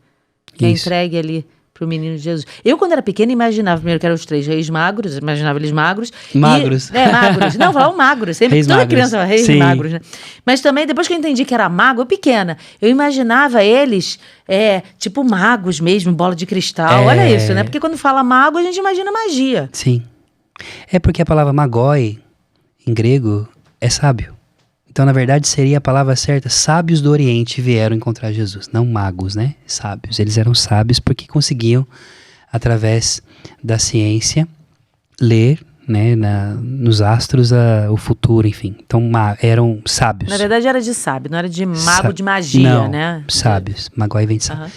Que é entregue ali para o menino Jesus. Eu, quando era pequena, imaginava primeiro que eram os 3 reis magros, imaginava eles magros. Magros. Magros. Não, falavam magros. Sempre, reis toda magros. Criança fala reis Sim. magros, né? Mas também, depois que eu entendi que era mago, eu pequena, eu imaginava eles, tipo magos mesmo, bola de cristal. Olha isso, né? Porque quando fala mago, a gente imagina magia. Sim. É porque a palavra magói, em grego, é sábio. Então, na verdade, seria a palavra certa, sábios do Oriente vieram encontrar Jesus, não magos, né? Sábios. Eles eram sábios porque conseguiam, através da ciência, ler, né, nos astros o futuro, enfim. Então, eram sábios. Na verdade, era de sábio, não era de mago de magia, não, né? Sábios. Magói vem de sábio. Uhum.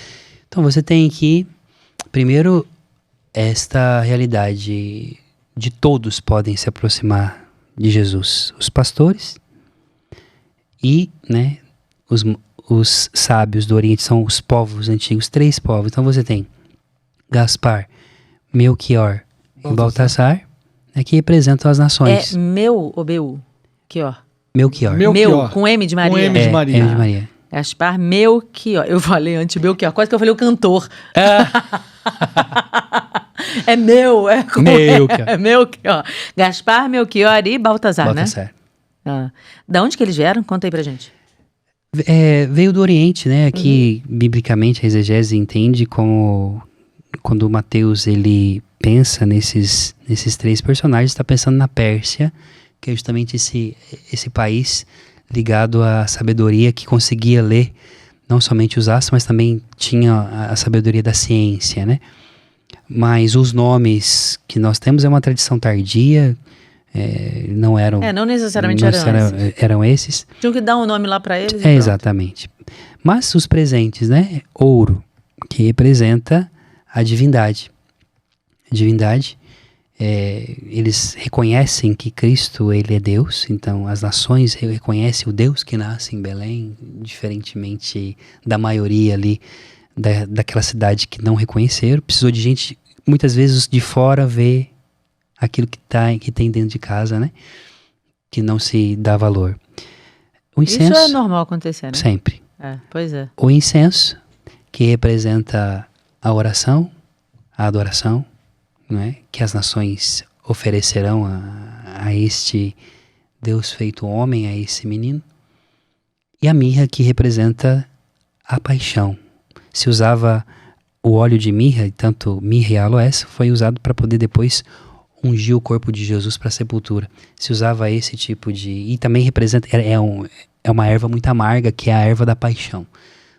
Então, você tem aqui, primeiro, esta realidade de todos podem se aproximar de Jesus. Os pastores e, né, os sábios do Oriente são os povos antigos, 3 povos. Então, você tem Gaspar, Melquior e Baltasar, que representam as nações. É meu ou Beu? Melchior. Melchior. Meu, com M de Maria. Com M de Maria. M de Maria. Gaspar Melchior. Eu falei antes Belchior, quase que eu falei o cantor. É meu, é com Melchior. É Melchior. Gaspar, Melchior e Baltasar, né? Da onde que eles vieram? Conta aí pra gente. Veio do Oriente, né? Aqui, biblicamente, a exegese entende como, quando Mateus ele pensa nesses 3 personagens, está pensando na Pérsia, que é justamente esse país ligado à sabedoria, que conseguia ler não somente os astros, mas também tinha a sabedoria da ciência, né? Mas os nomes que nós temos é uma tradição tardia, não eram... não necessariamente eram esses. Tinham que dar um nome lá para eles. Exatamente. Mas os presentes, né? Ouro, que representa a divindade. Eles reconhecem que Cristo, ele é Deus, então as nações reconhecem o Deus que nasce em Belém, diferentemente da maioria ali daquela cidade que não reconheceram. Precisou de gente, muitas vezes de fora, ver aquilo que tem dentro de casa, né? Que não se dá valor. O incenso, isso é normal acontecer, né? Sempre. Pois é. O incenso, que representa a oração, a adoração, né, que as nações oferecerão a este Deus feito homem, a esse menino. E a mirra, que representa a paixão. Se usava o óleo de mirra, tanto mirra e aloés, foi usado para poder depois ungir o corpo de Jesus para a sepultura. Se usava esse tipo de... E também representa... É uma erva muito amarga, que é a erva da paixão.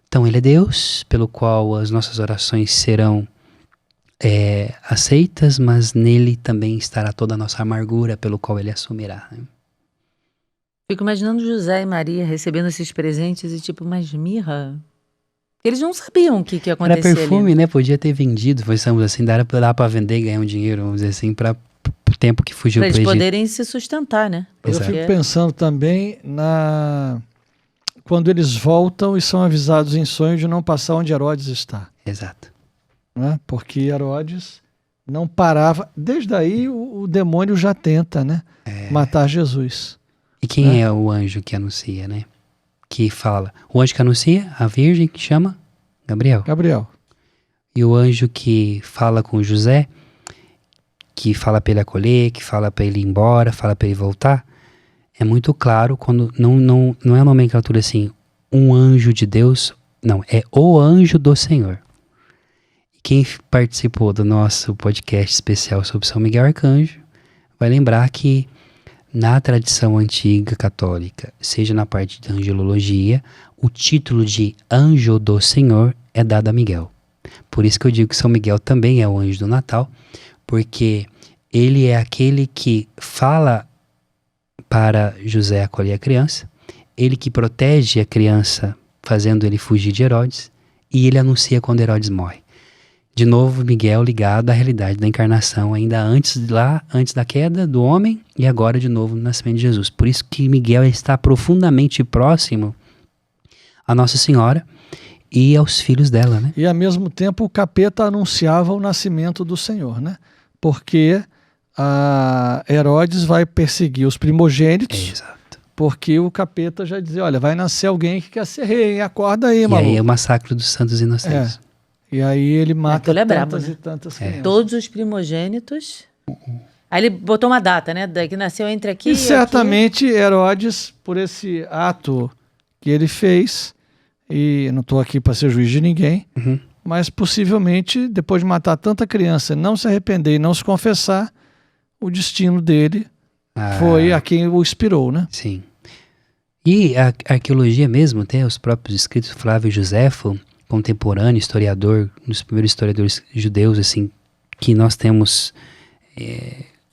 Então ele é Deus, pelo qual as nossas orações serão aceitas, mas nele também estará toda a nossa amargura, pelo qual ele assumirá. Né? Fico imaginando José e Maria recebendo esses presentes e tipo, mas mirra? Eles não sabiam o que ia acontecer. Era perfume, ali. Né? Podia ter vendido, pensamos assim, dá para vender e ganhar um dinheiro, vamos dizer assim, para o tempo que fugiu para o Egito. Para eles poderem se sustentar, né? Eu fico pensando também quando eles voltam e são avisados em sonho de não passar onde Herodes está. Exato. Né? Porque Herodes não parava. Desde aí o demônio já tenta, né? Matar Jesus. E quem é o anjo que anuncia, né? Que fala. O anjo que anuncia, a virgem, que chama Gabriel. E o anjo que fala com José, que fala para ele acolher, que fala para ele ir embora, fala para ele voltar, é muito claro quando não é a nomenclatura assim, um anjo de Deus, não, é o anjo do Senhor. Quem participou do nosso podcast especial sobre São Miguel Arcanjo vai lembrar que na tradição antiga católica, seja na parte de angelologia, o título de anjo do Senhor é dado a Miguel. Por isso que eu digo que São Miguel também é o anjo do Natal, porque ele é aquele que fala para José acolher a criança, ele que protege a criança fazendo ele fugir de Herodes, e ele anuncia quando Herodes morre. De novo, Miguel ligado à realidade da encarnação, ainda antes da queda do homem, e agora de novo no nascimento de Jesus. Por isso que Miguel está profundamente próximo a Nossa Senhora e aos filhos dela, né? E ao mesmo tempo o capeta anunciava o nascimento do Senhor, né? Porque Herodes vai perseguir os primogênitos. Exato. Porque o capeta já dizia, olha, vai nascer alguém que quer ser rei, acorda aí, maluco. E aí é o massacre dos santos inocentes. E aí ele mata tantas né? e tantas crianças. Todos os primogênitos. Aí ele botou uma data, né? Que nasceu entre aqui e certamente aqui. Herodes, por esse ato que ele fez, e não estou aqui para ser juiz de ninguém, mas possivelmente, depois de matar tanta criança, não se arrepender e não se confessar, o destino dele foi a quem o inspirou, né? Sim. E a arqueologia mesmo, até os próprios escritos, Flávio Josefo, contemporâneo, historiador, um dos primeiros historiadores judeus, assim, que nós temos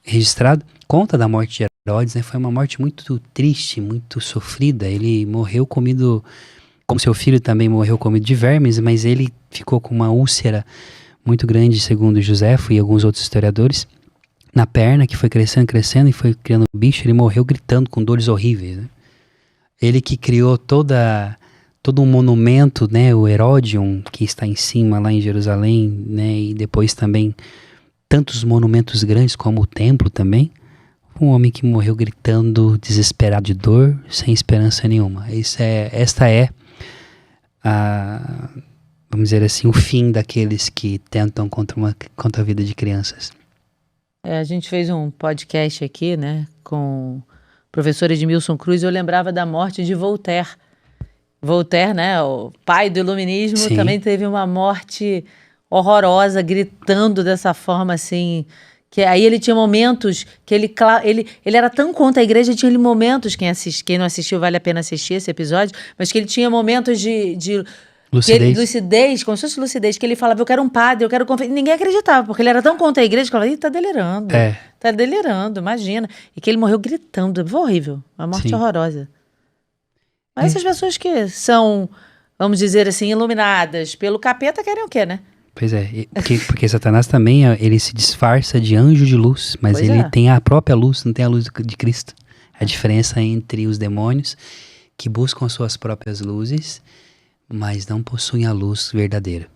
registrado, conta da morte de Herodes, né? Foi uma morte muito triste, muito sofrida. Ele morreu comido, como seu filho também morreu comido de vermes, mas ele ficou com uma úlcera muito grande, segundo Josefo e alguns outros historiadores, na perna, que foi crescendo e foi criando bicho. Ele morreu gritando com dores horríveis, né? Ele que criou todo um monumento, né, o Herodion, que está em cima lá em Jerusalém, né, e depois também tantos monumentos grandes como o templo também. Um homem que morreu gritando, desesperado de dor, sem esperança nenhuma. Esta é vamos dizer assim, o fim daqueles que tentam contra a vida de crianças. A gente fez um podcast aqui, né, com o professor Edmilson Cruz, e eu lembrava da morte de Voltaire. Voltaire, né, o pai do iluminismo, Sim. também teve uma morte horrorosa, gritando dessa forma assim, que aí ele tinha momentos que ele era tão contra a igreja, tinha momentos, quem não assistiu vale a pena assistir esse episódio, mas que ele tinha momentos de lucidez, como se fosse lucidez, que ele falava, eu quero um padre, eu quero conferir. Ninguém acreditava, porque ele era tão contra a igreja que eu falava, tá delirando, tá delirando, imagina. E que ele morreu gritando, foi horrível, uma morte Sim. horrorosa. Mas essas pessoas que são, vamos dizer assim, iluminadas pelo capeta querem o quê, né? Pois é, porque Satanás também, ele se disfarça de anjo de luz, mas pois ele tem a própria luz, não tem a luz de Cristo. A diferença entre os demônios que buscam as suas próprias luzes, mas não possuem a luz verdadeira.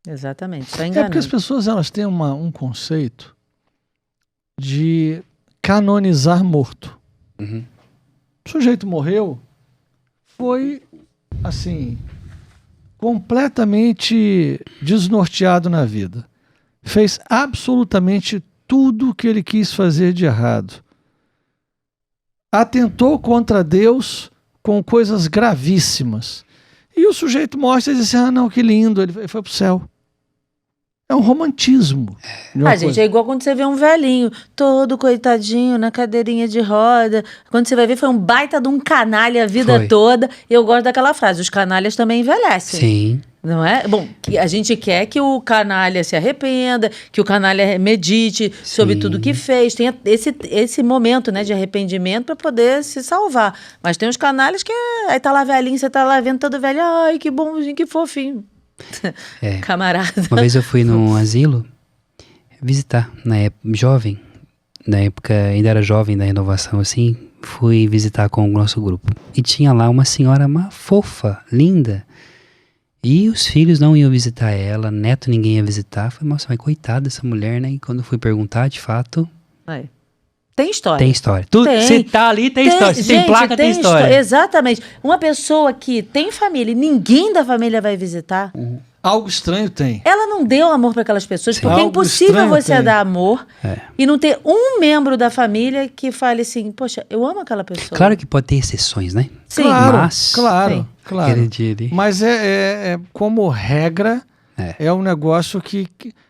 Exatamente, só enganando. Porque as pessoas elas têm um conceito de canonizar morto. Uhum. O sujeito morreu, foi assim, completamente desnorteado na vida. Fez absolutamente tudo o que ele quis fazer de errado. Atentou contra Deus com coisas gravíssimas. E o sujeito mostra e diz assim, não, que lindo, ele foi pro céu. É um romantismo. Gente, é igual quando você vê um velhinho, todo coitadinho, na cadeirinha de roda. Quando você vai ver, foi um baita de um canalha a vida toda. Eu gosto daquela frase, os canalhas também envelhecem. Sim. Não é? Bom, a gente quer que o canalha se arrependa, que o canalha medite sobre tudo que fez. Tem esse momento, né, de arrependimento para poder se salvar. Mas tem uns canalhas que aí tá lá velhinho, você tá lá vendo todo velho, ai, que bonzinho, que fofinho. Camarada. Uma vez eu fui num asilo visitar, na época, jovem, na época ainda era jovem da renovação, assim, fui visitar com o nosso grupo. E tinha lá uma senhora, uma fofa, linda. E os filhos não iam visitar ela, neto ninguém ia visitar. Falei, nossa, mas coitada dessa mulher, né? E quando eu fui perguntar, de fato... Tem história. Tem história. Se tá ali, tem história. Se tem placa, tem história. Exatamente. Uma pessoa que tem família e ninguém da família vai visitar... Algo estranho tem. Ela não deu amor para aquelas pessoas, porque é impossível você dar amor e não ter um membro da família que fale assim, poxa, eu amo aquela pessoa. Claro que pode ter exceções, né? Sim. Claro. Mas como regra, é um negócio que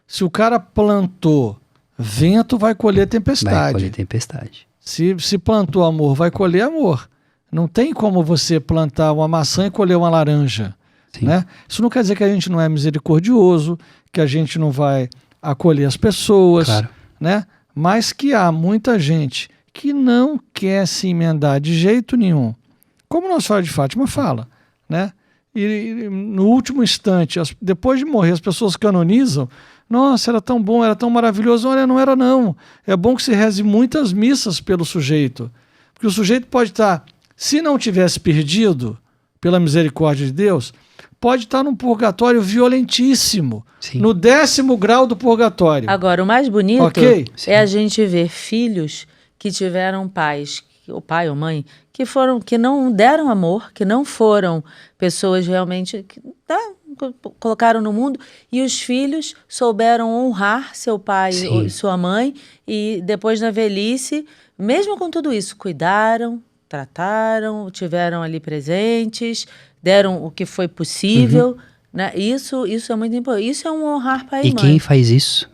se o cara plantou vento, vai colher tempestade. Vai colher tempestade. Se plantou amor, vai colher amor. Não tem como você plantar uma maçã e colher uma laranja. Né? Isso não quer dizer que a gente não é misericordioso, que a gente não vai acolher as pessoas, né? Mas que há muita gente que não quer se emendar de jeito nenhum. Como Nossa Senhora de Fátima fala, né? E no último instante, depois de morrer, as pessoas canonizam. Nossa, era tão bom, era tão maravilhoso. Olha, não era não. É bom que se reze muitas missas pelo sujeito. Porque o sujeito pode estar, se não tivesse perdido, pela misericórdia de Deus, pode estar num purgatório violentíssimo. Sim. No 10º grau do purgatório. Agora, o mais bonito é a gente ver filhos que tiveram pais, o pai ou mãe, que não deram amor, que não foram pessoas realmente que colocaram no mundo, e os filhos souberam honrar seu pai e sua mãe, e depois na velhice, mesmo com tudo isso, cuidaram, trataram, tiveram ali presentes, deram o que foi possível, né? Isso é muito importante. Isso é um honrar pai e mãe. E quem faz isso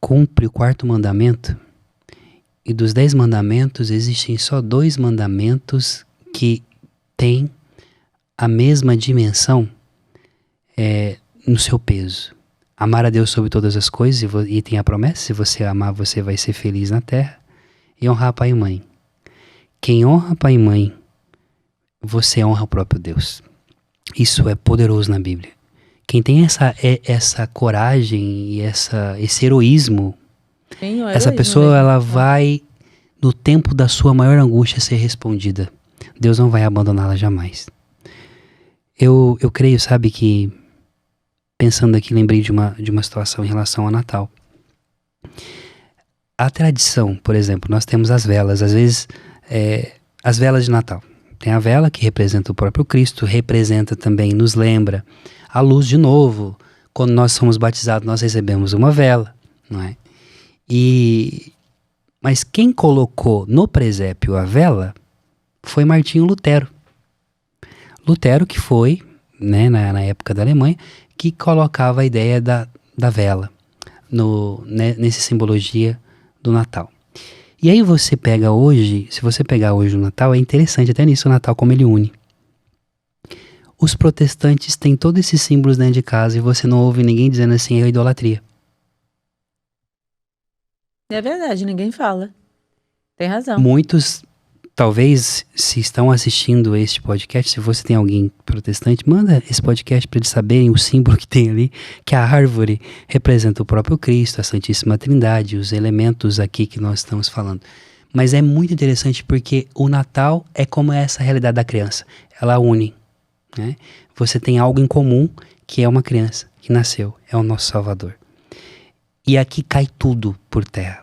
cumpre o 4º mandamento, E dos 10 mandamentos, existem só 2 mandamentos que têm a mesma dimensão no seu peso. Amar a Deus sobre todas as coisas, e tem a promessa, se você amar, você vai ser feliz na terra. E honrar pai e mãe. Quem honra pai e mãe, você honra o próprio Deus. Isso é poderoso na Bíblia. Quem tem essa coragem e esse heroísmo, essa pessoa ela vai, no tempo da sua maior angústia, ser respondida. Deus não vai abandoná-la jamais. Eu creio, sabe, que pensando aqui, lembrei de uma situação em relação ao Natal. A tradição, por exemplo, nós temos as velas, às vezes as velas de Natal. Tem a vela que representa o próprio Cristo, representa também, nos lembra a luz de novo. Quando nós somos batizados, nós recebemos uma vela, não é? Mas quem colocou no presépio a vela foi Martinho Lutero. Lutero que foi, né, na época da Alemanha, que colocava a ideia da vela nessa simbologia do Natal. E aí você pega hoje, se você pegar hoje o Natal, é interessante até nisso o Natal como ele une. Os protestantes têm todos esses símbolos dentro de casa e você não ouve ninguém dizendo assim, é idolatria. É verdade, ninguém fala. Tem razão. Muitos, talvez, se estão assistindo este podcast, se você tem alguém protestante, manda esse podcast para eles saberem o símbolo que tem ali, que a árvore representa o próprio Cristo, a Santíssima Trindade, os elementos aqui que nós estamos falando. Mas é muito interessante porque o Natal é como essa realidade da criança. Ela une, né? Você tem algo em comum, que é uma criança que nasceu, é o nosso Salvador. E aqui cai tudo por terra.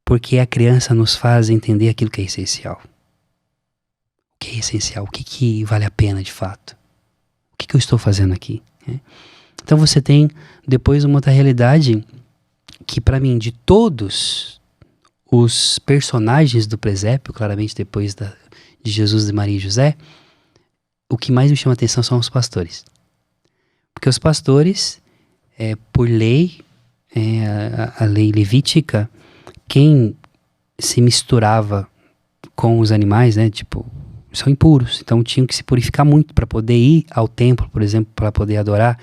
Porque a criança nos faz entender aquilo que é essencial. O que é essencial? O que vale a pena de fato? O que eu estou fazendo aqui? Então você tem depois uma outra realidade que para mim, de todos os personagens do presépio, claramente depois de Jesus, de Maria e José, o que mais me chama a atenção são os pastores. Porque os pastores, por lei, a lei levítica, quem se misturava com os animais, né, tipo, são impuros, então tinham que se purificar muito para poder ir ao templo, por exemplo, para poder adorar.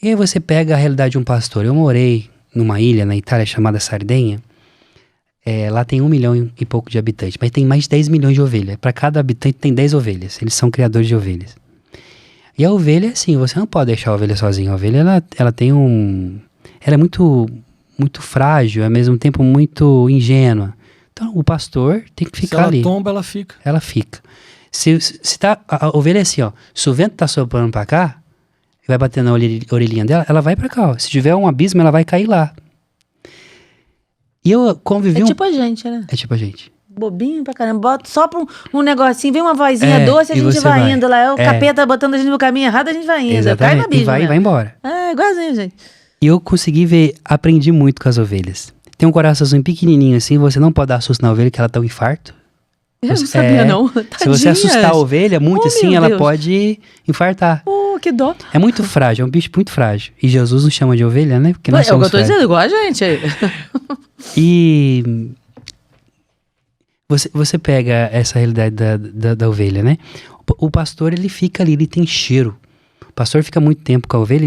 E aí você pega a realidade de um pastor. Eu morei numa ilha na Itália chamada Sardenha. Lá tem 1 milhão e pouco de habitantes, mas tem mais de 10 milhões de ovelhas. Para cada habitante tem 10 ovelhas. Eles são criadores de ovelhas. E a ovelha, assim, você não pode deixar a ovelha sozinha. A ovelha, ela tem ela é muito, muito frágil, ao mesmo tempo muito ingênua. Então, o pastor tem que ficar ali. Se ela tomba, ela fica. Ela fica. Se a ovelha é assim, ó. Se o vento tá soprando para cá, vai bater na orelhinha dela, ela vai para cá, ó. Se tiver um abismo, ela vai cair lá. E eu convivi... É tipo a gente, né? É tipo a gente. Bobinho pra caramba. Bota só pra um negocinho, vem uma vozinha doce, a gente vai indo lá. O capeta botando a gente no caminho errado, a gente vai indo. Exatamente. Cai no abismo, e vai embora. Igualzinho, gente. E eu consegui ver, aprendi muito com as ovelhas. Tem um coraçãozinho pequenininho assim, você não pode dar susto na ovelha que ela tá um infarto. Eu não sabia não. Se você assustar a ovelha muito assim, ela pode infartar. Que dó. É muito frágil, é um bicho muito frágil. E Jesus nos chama de ovelha, né? Porque nós somos eu tô dizendo, igual a gente aí. E você pega essa realidade da ovelha, né? O pastor, ele fica ali, ele tem cheiro. O pastor fica muito tempo com a ovelha,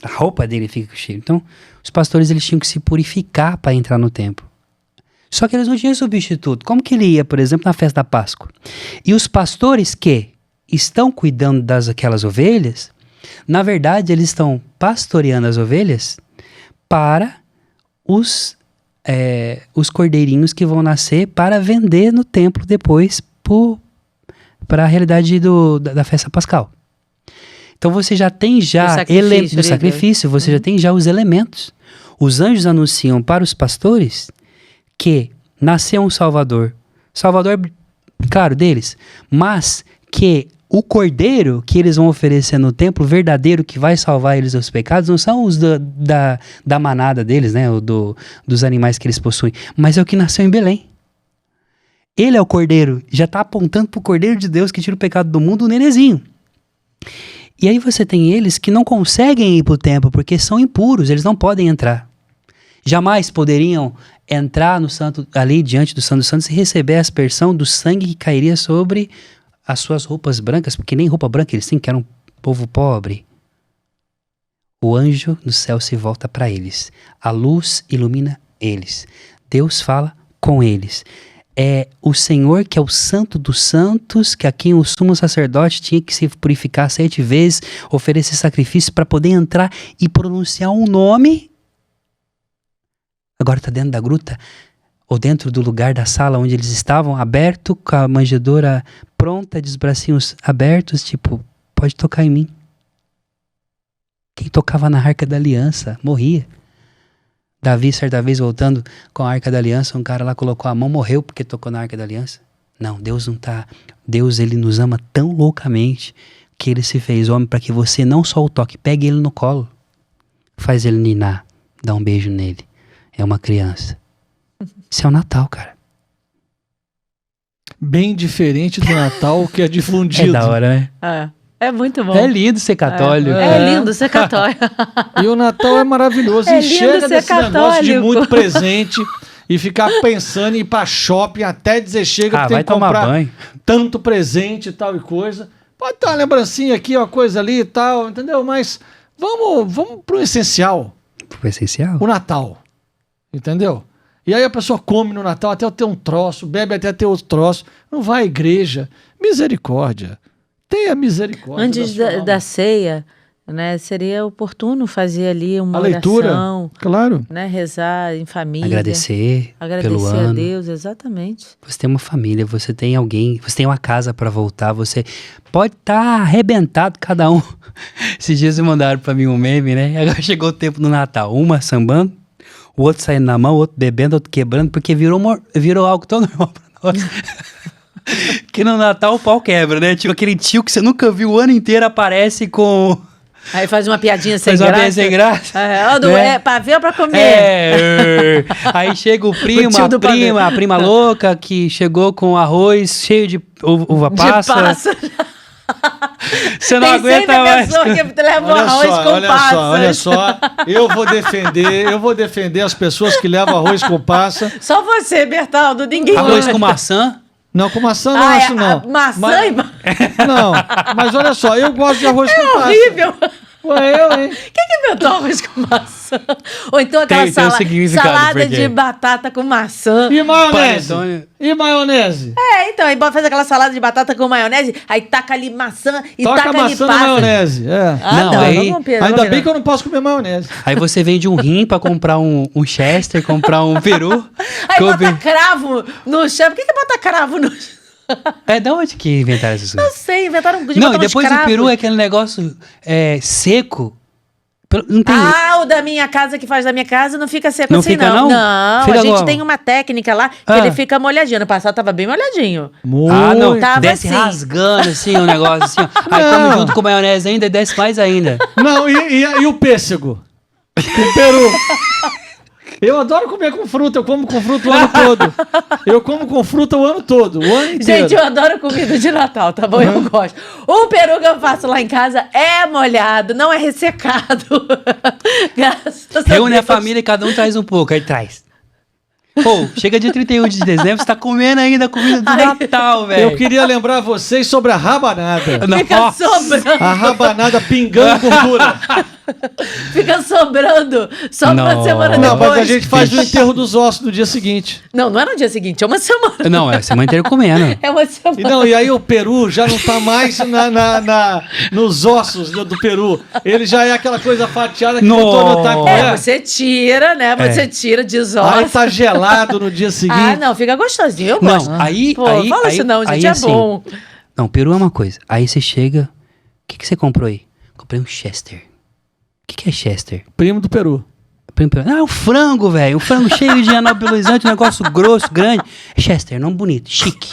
a roupa dele fica com cheiro. Então, os pastores, eles tinham que se purificar para entrar no templo. Só que eles não tinham substituto. Como que ele ia, por exemplo, na festa da Páscoa? E os pastores que estão cuidando daquelas ovelhas, na verdade, eles estão pastoreando as ovelhas para os cordeirinhos que vão nascer para vender no templo depois para a realidade da festa pascal. Então você já tem do sacrifício, você já tem já os elementos. Os anjos anunciam para os pastores que nasceu um Salvador, claro, deles, mas que o cordeiro que eles vão oferecer no templo, verdadeiro, que vai salvar eles dos pecados, não são os da manada deles, né, dos animais que eles possuem, mas é o que nasceu em Belém. Ele é o cordeiro, já está apontando para o cordeiro de Deus que tira o pecado do mundo, o nenezinho. E aí você tem eles que não conseguem ir para o templo porque são impuros, eles não podem entrar. jamais poderiam entrar no santo, ali diante do Santo dos Santos e receber a aspersão do sangue que cairia sobre as suas roupas brancas, porque nem roupa branca eles têm, que era um povo pobre. O anjo do céu se volta para eles. A luz ilumina eles. Deus fala com eles. É o Senhor que é o santo dos santos, que a quem o sumo sacerdote tinha que se purificar 7 vezes, oferecer sacrifício para poder entrar e pronunciar um nome. Agora está dentro da gruta, ou dentro do lugar da sala onde eles estavam, aberto, com a manjedoura pronta, de os bracinhos abertos, tipo, pode tocar em mim. Quem tocava na Arca da Aliança morria. Davi, certa vez, voltando com a Arca da Aliança, um cara lá colocou a mão, morreu porque tocou na Arca da Aliança. Não, Deus não tá... Deus, ele nos ama tão loucamente que ele se fez homem para que você não só o toque, pegue ele no colo, faz ele ninar, dá um beijo nele. É uma criança. Isso é o Natal, cara. Bem diferente do Natal que é difundido. É da hora, né? É muito bom. É lindo ser católico. É lindo ser católico. E o Natal é maravilhoso. É e lindo chega ser desse negócio de católico. muito presente e ficar pensando em ir pra shopping até dizer chega que tem vai que tomar comprar banho. tanto presente e tal e coisa. Pode ter uma lembrancinha aqui, uma coisa ali e tal, entendeu? Mas vamos pro essencial. Foi essencial. O Natal. Entendeu? E aí a pessoa come no Natal até ter um troço, bebe até ter outro troço, não vai à igreja. Misericórdia. Tenha misericórdia. Antes da ceia, né, seria oportuno fazer ali uma a leitura, oração, claro. né, rezar em família. Agradecer pelo a ano. Deus, exatamente. Você tem uma família, você tem alguém, você tem uma casa pra voltar, você pode estar arrebentado cada um. Esses dias me mandaram pra mim um meme, né? Agora chegou o tempo do Natal. Uma sambando, o outro saindo na mão, o outro bebendo, o outro quebrando, porque virou algo tão normal pra nós. Que no Natal o pau quebra, né? Tipo aquele tio que você nunca viu o ano inteiro aparece com... Aí faz uma piadinha sem Faz uma graça. piadinha sem graça. É pra ver ou pra comer? Aí chega o primo, O tio do a prima louca que chegou com arroz cheio de uva passa. Você não aguenta mais. Tem sempre a pessoa que leva o arroz com passas. Olha só, eu vou defender as pessoas que levam arroz com passa. Só você, Bertaldo, ninguém Arroz com maçã? Não, com maçã não acho não. Maçã e... Não, mas olha só, eu gosto de arroz com passa. É horrível. Ué, eu, hein? Quem que inventou arroz com maçã? Ou então aquela Tem um significado, salada porque... de batata com maçã. E maionese? Panetone. E maionese? Então, aí faz aquela salada de batata com maionese, aí taca ali maçã e Toca taca ali maçã na passa. maionese, é. Não, aí- Ainda bem que eu não posso comer maionese. Aí você vende um rim pra comprar um Chester, comprar um peru. Aí bota cravo no chão. Por que bota cravo no chão? Da onde que inventaram essas Não coisas? sei, inventaram de Não, botar e depois uns o cravos. peru é aquele negócio seco. Não tem... O da minha casa, que faz da minha casa, não fica seco Não assim, fica, não. não? Não, Fica a gente igual. tem uma técnica lá que ele fica molhadinho. No passado tava bem molhadinho. não, Tava desce assim. rasgando assim o negócio assim, ó. Aí come junto com maionese ainda e desce mais ainda. Não, e o pêssego? O peru? Eu adoro comer com fruta, eu como com fruta o ano todo. Eu como com fruta o ano todo, o ano inteiro. Gente, eu adoro comida de Natal, tá bom? Eu gosto. O peru que eu faço lá em casa é molhado, não é ressecado. Graças Reúne Deus. a família e cada um traz um pouco, aí traz. Pô, chega dia 31 de dezembro, você tá comendo ainda comida do Natal, velho. Eu queria lembrar vocês sobre a rabanada. Fica Nossa. sobrando. A rabanada pingando gordura. Fica sobrando só pra Nossa. semana Não, depois. mas a gente faz o enterro dos ossos no dia seguinte. Não é no dia seguinte, é uma semana. Não, é a semana inteira comendo. É uma semana. E, não, e aí o peru já não tá mais nos ossos do peru. Ele já é aquela coisa fatiada que botou no Nossa. taco. Você tira, né? Você tira, Aí desossa. tá gelado no dia seguinte. Não, fica gostosinho, eu Não, gosto. aí... Pô, aí fala aí, isso não, gente, aí, é assim, bom. Não, peru é uma coisa. Aí você chega... O que você comprou aí? Comprei um Chester. O que é Chester? Primo do peru. Um frango, velho. Um frango cheio de anabolizante, um negócio grosso, grande. Chester, nome bonito, chique.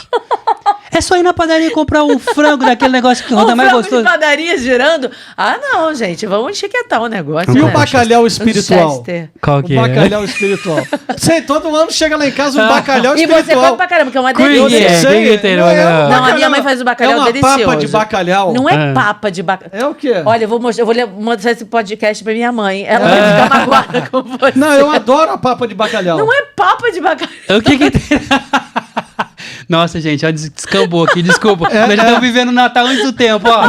É só ir na padaria e comprar um frango daquele negócio que roda mais gostoso. De padaria girando. Ah, não, gente. Vamos enxequetar o negócio. E né? o bacalhau espiritual? Qual que O bacalhau espiritual. Sei, todo ano chega lá em casa um bacalhau E espiritual. você come pra caramba, que é uma Quem delícia. é? Sei, Quem tem, não é não. um Não, a minha mãe faz o bacalhau é uma delicioso. papa de bacalhau. Não é papa de bacalhau. É o quê? Olha, eu vou mostrar esse podcast pra minha mãe. Ela vai ficar magoada com você. Não, eu adoro a papa de bacalhau. Não é papa de bacalhau. O que tem? Nossa, gente, ó, descambou aqui, desculpa. Nós já estamos vivendo o Natal antes do tempo, ó.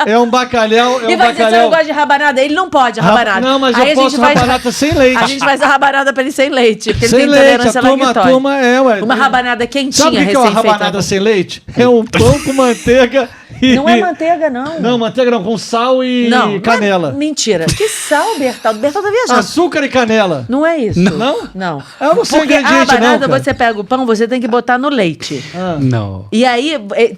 É um bacalhau. E vai dizer que você não gosta de rabanada? Ele não pode rabanada. Não, mas Aí eu posso rabanada sem leite. A gente faz a rabanada pra ele sem leite. Porque Sem ele tem leite, intolerância a à lactose. turma ué. Uma rabanada quentinha, Sabe o que é uma recém-feita. rabanada sem leite? É um pão com manteiga e... Não é manteiga, não. Não, manteiga não, com sal e Não, canela. Mentira. Que sal, Bertaldo? Bertaldo tá viajando. Açúcar e canela. Não é isso. Não? Não. Eu não sei Porque a ingrediente, rabanada, não, cara. você pega o pão, você tem que botar no leite. Não. E aí,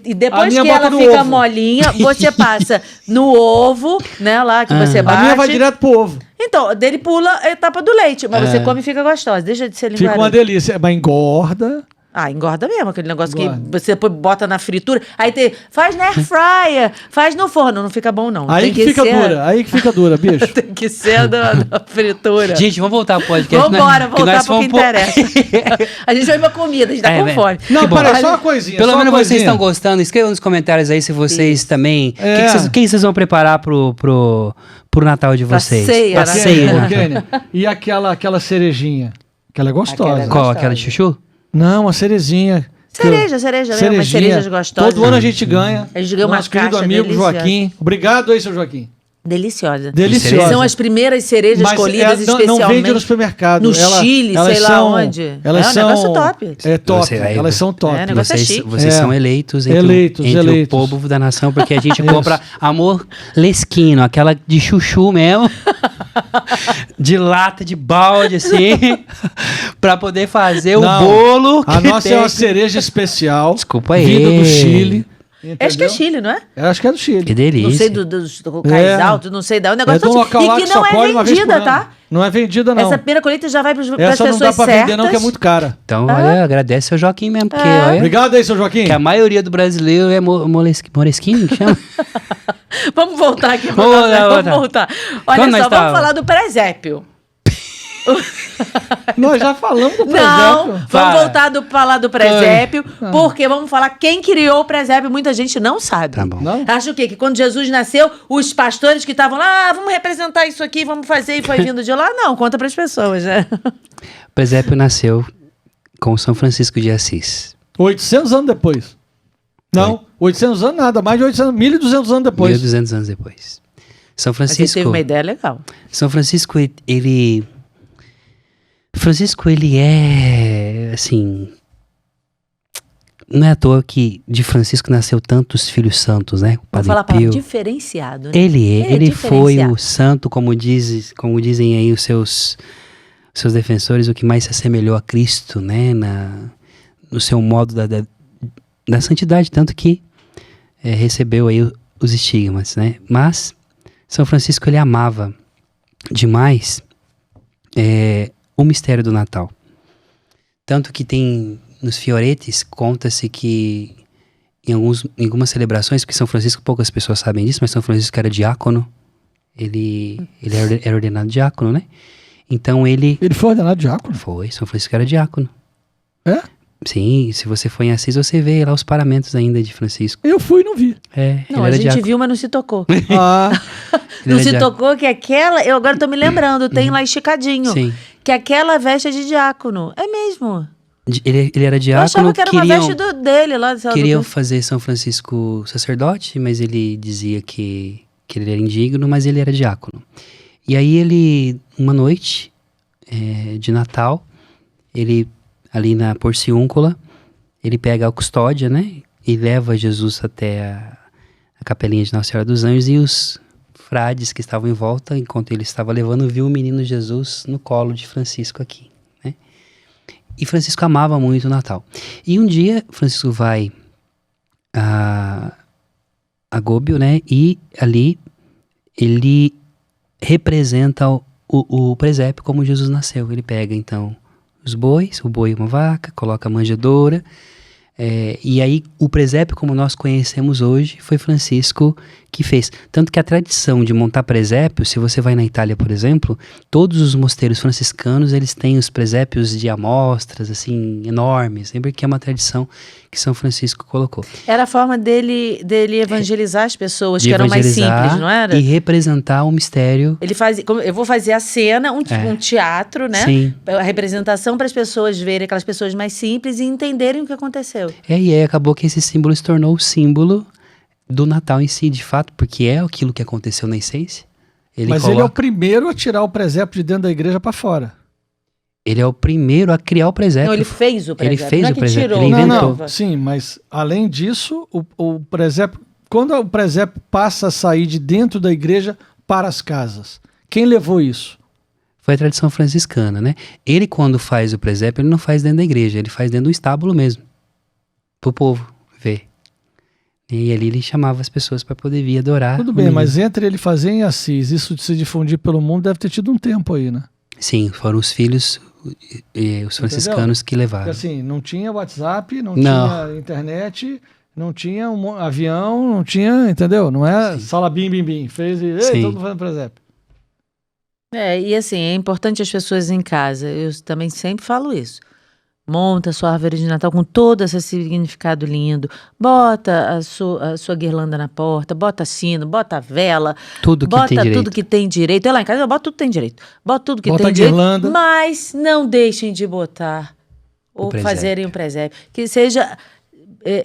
e A depois minha que bota ela no fica ovo. molinha, você passa no ovo, né, lá que você A bate. minha vai direto pro ovo. Então, dele pula a etapa do leite, mas você come e fica gostosa. Deixa de ser Fica uma linguaruda. delícia. Mas engorda. Ah, engorda mesmo, aquele negócio Engorda. que você bota na fritura. Aí faz na air fryer, faz no forno, não fica bom não. Aí Tem que fica ser- dura. Aí que fica dura, bicho. Tem que ser da fritura. Gente, vamos voltar pro podcast. Vambora, que voltar nós pro que fomos interessa. A gente vai pra comida, a gente tá com velho. fome. Não, Que bom. peraí, só uma coisinha. Pelo só uma menos vocês coisinha. estão gostando. Escrevam nos comentários aí se vocês também... O que vocês vão preparar pro Natal de Pra vocês? ceia, Pra né? ceia. Ô, Kênia, e aquela cerejinha? Aquela é gostosa. Aquela é Qual? gostosa. Aquela de chuchu? Não, a cerezinha. Cereja mesmo, umas cerejas gostosas. Todo ano a gente ganha. A gente ganha uma Nosso querido caixa amigo deliciosa. Joaquim. Obrigado aí, seu Joaquim. Deliciosa. Deliciosa. São as primeiras cerejas Mas colhidas não especialmente. vende no supermercado. No Chile, elas sei lá são- onde. Elas É um são, negócio top. É top. Você vai- Elas são top. É, negócio chique. Vocês são eleitos entre, Eleitos, entre eleitos. o povo da nação, porque a gente Isso. compra amor lesquino, aquela de chuchu mesmo, de lata, de balde, assim, pra poder fazer o Não, bolo. A que nossa tem. é uma cereja especial. Desculpa aí. Vinda do Chile. Acho que é entendeu? Chile, não é? Eu acho que é do Chile. Que delícia. Não sei do cais alto, não sei da. É um É negócio de um assim. local lá E que que não só colhe é uma vez por vendida, ano. tá? Não é vendida, não. Essa primeira colheita já vai para as Essa não pessoas dá pra certas. vender, não, que é muito cara. Então, olha, agradece ao Joaquim mesmo, porque, olha, Obrigado aí, seu Joaquim. que a maioria do brasileiro é moresquino, que chama? Vamos voltar aqui. Vamos voltar. voltar. Olha Quando nós só, vamos tava? falar do presépio. Nós já falamos do Não, presépio. vamos Fala. voltar falar do presépio, porque vamos falar quem criou o presépio, muita gente não sabe. Tá bom. Não? Acha o quê? Que quando Jesus nasceu, os pastores que estavam lá, vamos representar isso aqui, vamos fazer, e foi vindo de lá? Não, conta para as pessoas, né? O presépio nasceu com São Francisco de Assis. 800 anos depois. Não, 800 anos nada, mais de 800, 1.200 anos depois. 1.200 anos depois. São Mas você Francisco... teve uma ideia legal. São Francisco, ele... Francisco, ele é, assim... Não é à toa que de Francisco nasceu tantos filhos santos, né? O Vou Padre falar a palavra Pio. diferenciado, né? Ele foi diferenciado. o santo, como dizem aí os seus defensores, o que mais se assemelhou a Cristo, né? No seu modo da santidade, tanto que recebeu aí os estigmas, né? Mas São Francisco, ele amava demais o mistério do Natal. Tanto que tem nos fioretes, conta-se que em algumas celebrações, porque São Francisco, poucas pessoas sabem disso, mas São Francisco era diácono, ele era ordenado diácono, né? Então ele foi ordenado diácono? foi, São Francisco era diácono. É? Sim, se você for em Assis, você vê lá os paramentos ainda de Francisco. Eu fui e não vi. Não, ele a era gente diácono. viu, mas não se tocou. Ah, Ele Não era se diácono. tocou que aquela... Eu agora tô me lembrando, tem lá esticadinho. Sim. Que aquela veste é de diácono. É mesmo. Ele era Eu diácono, achava que era uma veste dele lá. Sei lá, queriam do que. fazer São Francisco sacerdote, mas ele dizia que ele era indigno, mas ele era diácono. E aí ele, uma noite de Natal, ele ali na Porciúncula, ele pega a custódia, né? E leva Jesus até a capelinha de Nossa Senhora dos Anjos, e os frades que estavam em volta, enquanto ele estava levando, viu o menino Jesus no colo de Francisco aqui, né? E Francisco amava muito o Natal. E um dia, Francisco vai a Góbio, né? E ali ele representa o presépio como Jesus nasceu. Ele pega, então, os bois, o boi e uma vaca, coloca a manjedoura, E aí, o presépio, como nós conhecemos hoje, foi Francisco que fez. Tanto que a tradição de montar presépio, se você vai na Itália, por exemplo, todos os mosteiros franciscanos, eles têm os presépios de amostras, assim, enormes. Lembra que é uma tradição que São Francisco colocou. Era a forma dele evangelizar as pessoas, que eram mais simples, não era? E representar o mistério. Ele faz, eu vou fazer a cena, um teatro, né? Sim. A representação para as pessoas verem aquelas pessoas mais simples e entenderem o que aconteceu. E aí acabou que esse símbolo se tornou o símbolo do Natal em si, de fato, porque é aquilo que aconteceu na essência. Ele é o primeiro a tirar o presépio de dentro da igreja para fora. Ele é o primeiro a criar o presépio. Não, ele fez o presépio. Ele fez não é o presépio, tirou, ele inventou. Não, sim, mas além disso, o presépio, quando o presépio passa a sair de dentro da igreja para as casas, quem levou isso? Foi a tradição franciscana, né? Ele, quando faz o presépio, ele não faz dentro da igreja, ele faz dentro do estábulo mesmo, pro povo ver. E ali ele chamava as pessoas para poder vir adorar. Tudo bem, mas entre ele fazer em Assis, isso de se difundir pelo mundo, deve ter tido um tempo aí, né? Sim, foram os filhos, os franciscanos que levaram. Porque assim, não tinha WhatsApp, não tinha internet, não tinha um avião, não tinha, entendeu? Não é sala bim, bim, bim, fez e ei, todo mundo fazendo presépio. E assim, é importante as pessoas em casa, eu também sempre falo isso. Monta a sua árvore de Natal com todo esse significado lindo. Bota a sua guirlanda na porta, bota sino, bota vela. Tudo que tem direito. Tudo que tem direito. Eu lá em casa eu boto tudo que tem direito. Bota tudo que bota tem a guirlanda. Direito. Mas não deixem de botar ou fazerem um presépio. Que seja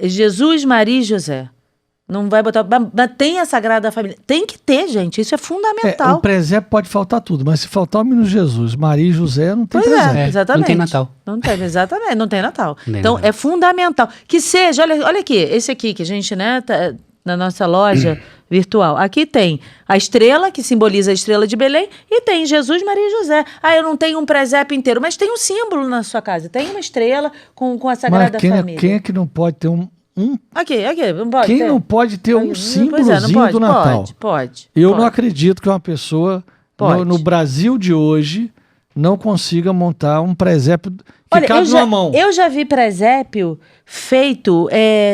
Jesus, Maria e José. Não vai botar... Tem a Sagrada Família. Tem que ter, gente. Isso é fundamental. O presépio pode faltar tudo, mas se faltar o menino Jesus, Maria e José, não tem presépio. Exatamente. Não tem Natal. Não tem, exatamente. Não tem Natal. Nem então, Natal. É fundamental. Que seja... Olha aqui. Esse aqui que a gente, né... Tá na nossa loja virtual. Aqui tem a estrela, que simboliza a estrela de Belém, e tem Jesus, Maria e José. Eu não tenho um presépio inteiro, mas tem um símbolo na sua casa. Tem uma estrela com a Sagrada Família. Quem é que não pode ter Aqui, não pode Quem ter? não pode ter um símbolozinho do Natal? Pode. Eu não acredito que uma pessoa no Brasil de hoje não consiga montar um presépio que cabe numa mão. Eu já vi presépio feito,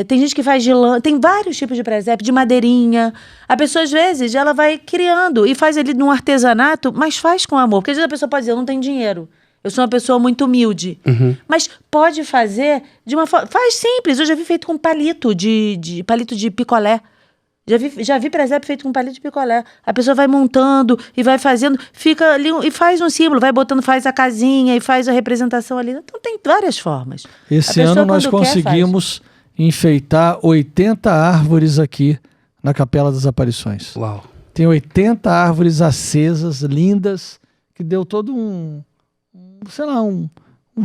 tem gente que faz de lã, tem vários tipos de presépio, de madeirinha. A pessoa, às vezes, ela vai criando e faz ali num artesanato, mas faz com amor. Porque às vezes a pessoa pode dizer, eu não tenho dinheiro. Eu sou uma pessoa muito humilde. Mas pode fazer de uma forma... Faz simples. Eu já vi feito com palito de picolé. Já vi presépio feito com palito de picolé. A pessoa vai montando e vai fazendo, fica ali e faz um símbolo, vai botando, faz a casinha e faz a representação ali. Então tem várias formas. Esse ano nós conseguimos enfeitar 80 árvores aqui na Capela das Aparições. Uau. Tem 80 árvores acesas, lindas, que deu todo um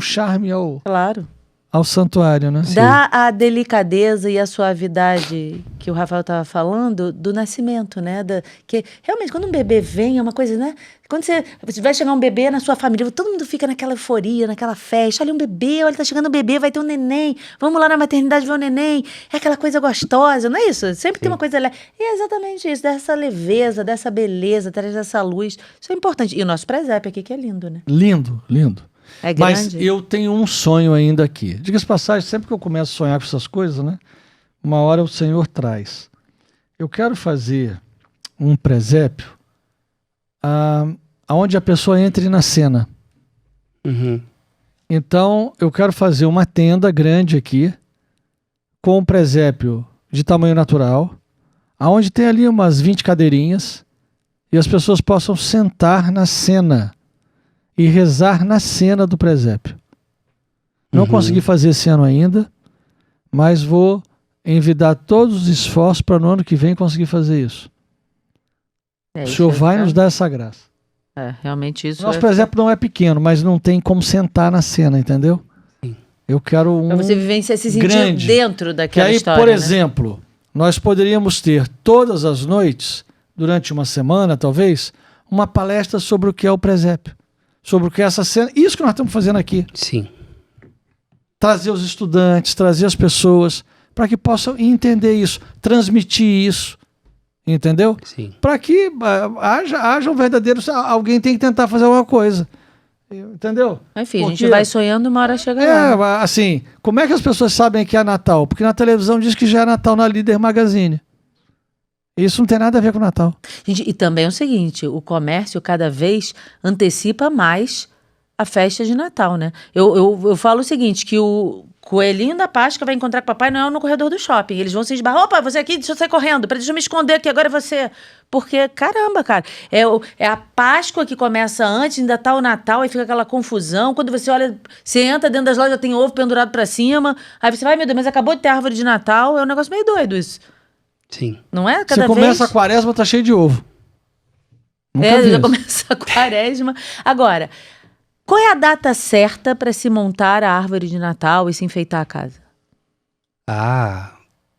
charme ao santuário, né? Dá a delicadeza e a suavidade que o Rafael estava falando do nascimento, né? Que realmente, quando um bebê vem, é uma coisa, né? Quando você vai chegar um bebê na sua família, todo mundo fica naquela euforia, naquela festa. Olha um bebê, olha, tá chegando um bebê, vai ter um neném. Vamos lá na maternidade ver o neném. É aquela coisa gostosa, não é isso? Sempre tem uma coisa leve. E é exatamente isso, dessa leveza, dessa beleza, dessa luz. Isso é importante. E o nosso presépio aqui, que é lindo, né? Lindo, lindo. É grande. Mas eu tenho um sonho ainda aqui. Diga-se de passagem, sempre que eu começo a sonhar com essas coisas, né? Uma hora o Senhor traz. Eu quero fazer um presépio onde a pessoa entre na cena. Então, eu quero fazer uma tenda grande aqui, com um presépio de tamanho natural, onde tem ali umas 20 cadeirinhas, e as pessoas possam sentar na cena e rezar na cena do presépio. Não consegui fazer esse ano ainda, mas vou envidar todos os esforços para no ano que vem conseguir fazer isso. O Senhor vai nos dar essa graça. Realmente isso. Nosso presépio não é pequeno, mas não tem como sentar na cena, entendeu? Sim. Eu quero um pra você vivenciar, se sentir grande, dentro daquela que aí, história, por né? exemplo, nós poderíamos ter todas as noites, durante uma semana talvez, uma palestra sobre o que é o presépio. Sobre o que é essa cena. Isso que nós estamos fazendo aqui. Sim. Trazer os estudantes, trazer as pessoas, para que possam entender isso, transmitir isso, entendeu? Sim. Para que haja um verdadeiro... Alguém tem que tentar fazer alguma coisa. Entendeu? Enfim, a gente vai sonhando, uma hora chega lá. Assim, como é que as pessoas sabem que é Natal? Porque na televisão diz que já é Natal na Líder Magazine. Isso não tem nada a ver com o Natal. Gente, e também é o seguinte, o comércio cada vez antecipa mais a festa de Natal, né? Eu falo o seguinte, que o coelhinho da Páscoa vai encontrar com o Papai Noel no corredor do shopping. Eles vão se esbarrar. Opa, você aqui, deixa eu sair correndo. Deixa eu me esconder aqui, agora é você. Porque, caramba, cara, é a Páscoa que começa antes, ainda tá o Natal, aí fica aquela confusão. Quando você olha, você entra dentro das lojas, tem ovo pendurado pra cima. Aí você vai, meu Deus, mas acabou de ter árvore de Natal. É um negócio meio doido isso. Sim. Não é? Você começa a quaresma, tá cheio de ovo. Já começa a quaresma. Agora, qual é a data certa para se montar a árvore de Natal e se enfeitar a casa?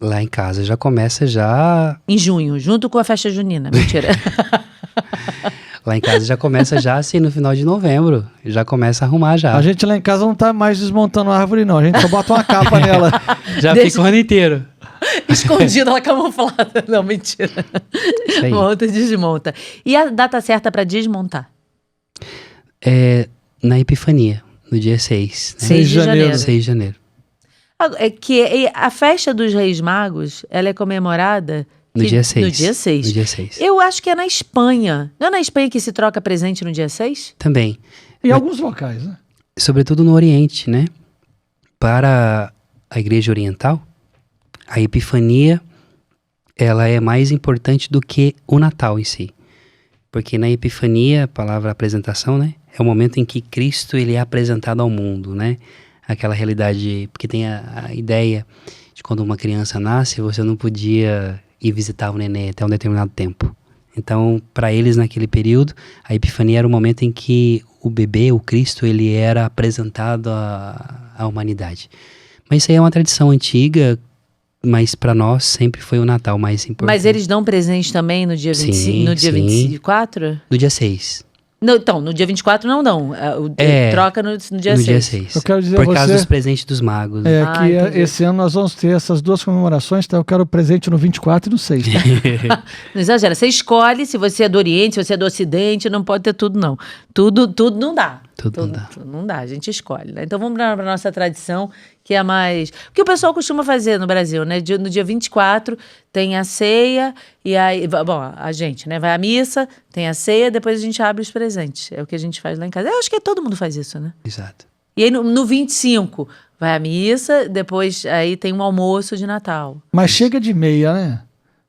Lá em casa já começa já... Em junho, junto com a festa junina. Mentira. Lá em casa já começa já assim no final de novembro. Já começa a arrumar já. A gente lá em casa não tá mais desmontando a árvore não. A gente só bota uma capa nela. Já fica o ano inteiro. Escondida, ela camuflada. Não, mentira. Monta e desmonta. E a data certa para desmontar? Na Epifania, no dia 6. Né? 6 de janeiro. 6 de janeiro. A festa dos Reis Magos, ela é comemorada... No dia 6. No dia 6. No dia 6. Eu acho que é na Espanha. Não é na Espanha que se troca presente no dia 6? Também. Em alguns locais, né? Sobretudo no Oriente, né? Para a Igreja Oriental, a Epifania, ela é mais importante do que o Natal em si. Porque na Epifania, a palavra apresentação, né? É o momento em que Cristo ele é apresentado ao mundo, né? Aquela realidade, porque tem a ideia de quando uma criança nasce, você não podia ir visitar o neném até um determinado tempo. Então, para eles naquele período, a Epifania era o momento em que o bebê, o Cristo, ele era apresentado à humanidade. Mas isso aí é uma tradição antiga, mas para nós sempre foi o Natal mais importante. Mas eles dão presente também no dia 25, no dia 24? No dia 6. Não, então, no dia 24 não dão. Troca no dia 6. No dia 6. Eu quero dizer Por causa dos presentes dos magos. Esse ano nós vamos ter essas duas comemorações, então eu quero presente no 24 e no 6. Tá? Não exagera. Você escolhe se você é do Oriente, se você é do Ocidente, não pode ter tudo, não. Tudo não dá. Tudo não dá, a gente escolhe. Né? Então vamos para a nossa tradição, que é a mais... O que o pessoal costuma fazer no Brasil, né? No dia 24 tem a ceia, e aí... Bom, a gente, né? Vai à missa, tem a ceia, depois a gente abre os presentes. É o que a gente faz lá em casa. Eu acho que todo mundo faz isso, né? Exato. E aí no 25 vai à missa, depois aí tem um almoço de Natal. Mas chega de meia, né?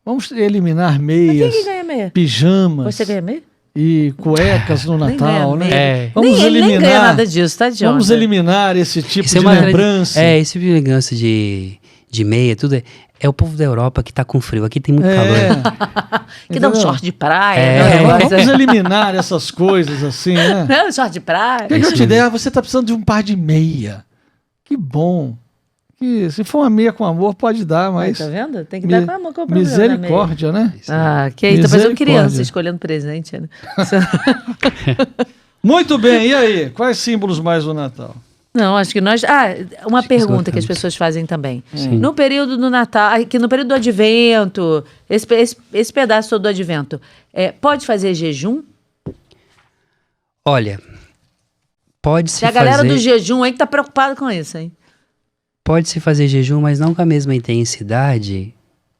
Vamos eliminar meias, quem ganha meia? Pijamas. Você ganha meia? E cuecas no Natal, né? Vamos eliminar. Nem ganha nada disso, tá, John? Vamos eliminar esse tipo de lembrança. Esse tipo de lembrança de meia, tudo é o povo da Europa que tá com frio. Aqui tem muito calor. Que dá um short de praia. Vamos eliminar essas coisas assim, né? Não, short de praia. O que eu te der? Você tá precisando de um par de meia. Que bom. Que se for uma meia com amor, pode dar, mas... Tá vendo? Tem que dar com amor, que é o problema. Misericórdia, né? Que aí tá fazendo criança, escolhendo presente, né? Muito bem, e aí? Quais símbolos mais do Natal? Não, acho que nós... uma pergunta que as pessoas fazem também. Sim. No período do Natal, que no período do Advento, esse pedaço todo do Advento, pode fazer jejum? Olha, pode-se fazer... A galera do jejum aí que tá preocupada com isso, hein? Pode-se fazer jejum, mas não com a mesma intensidade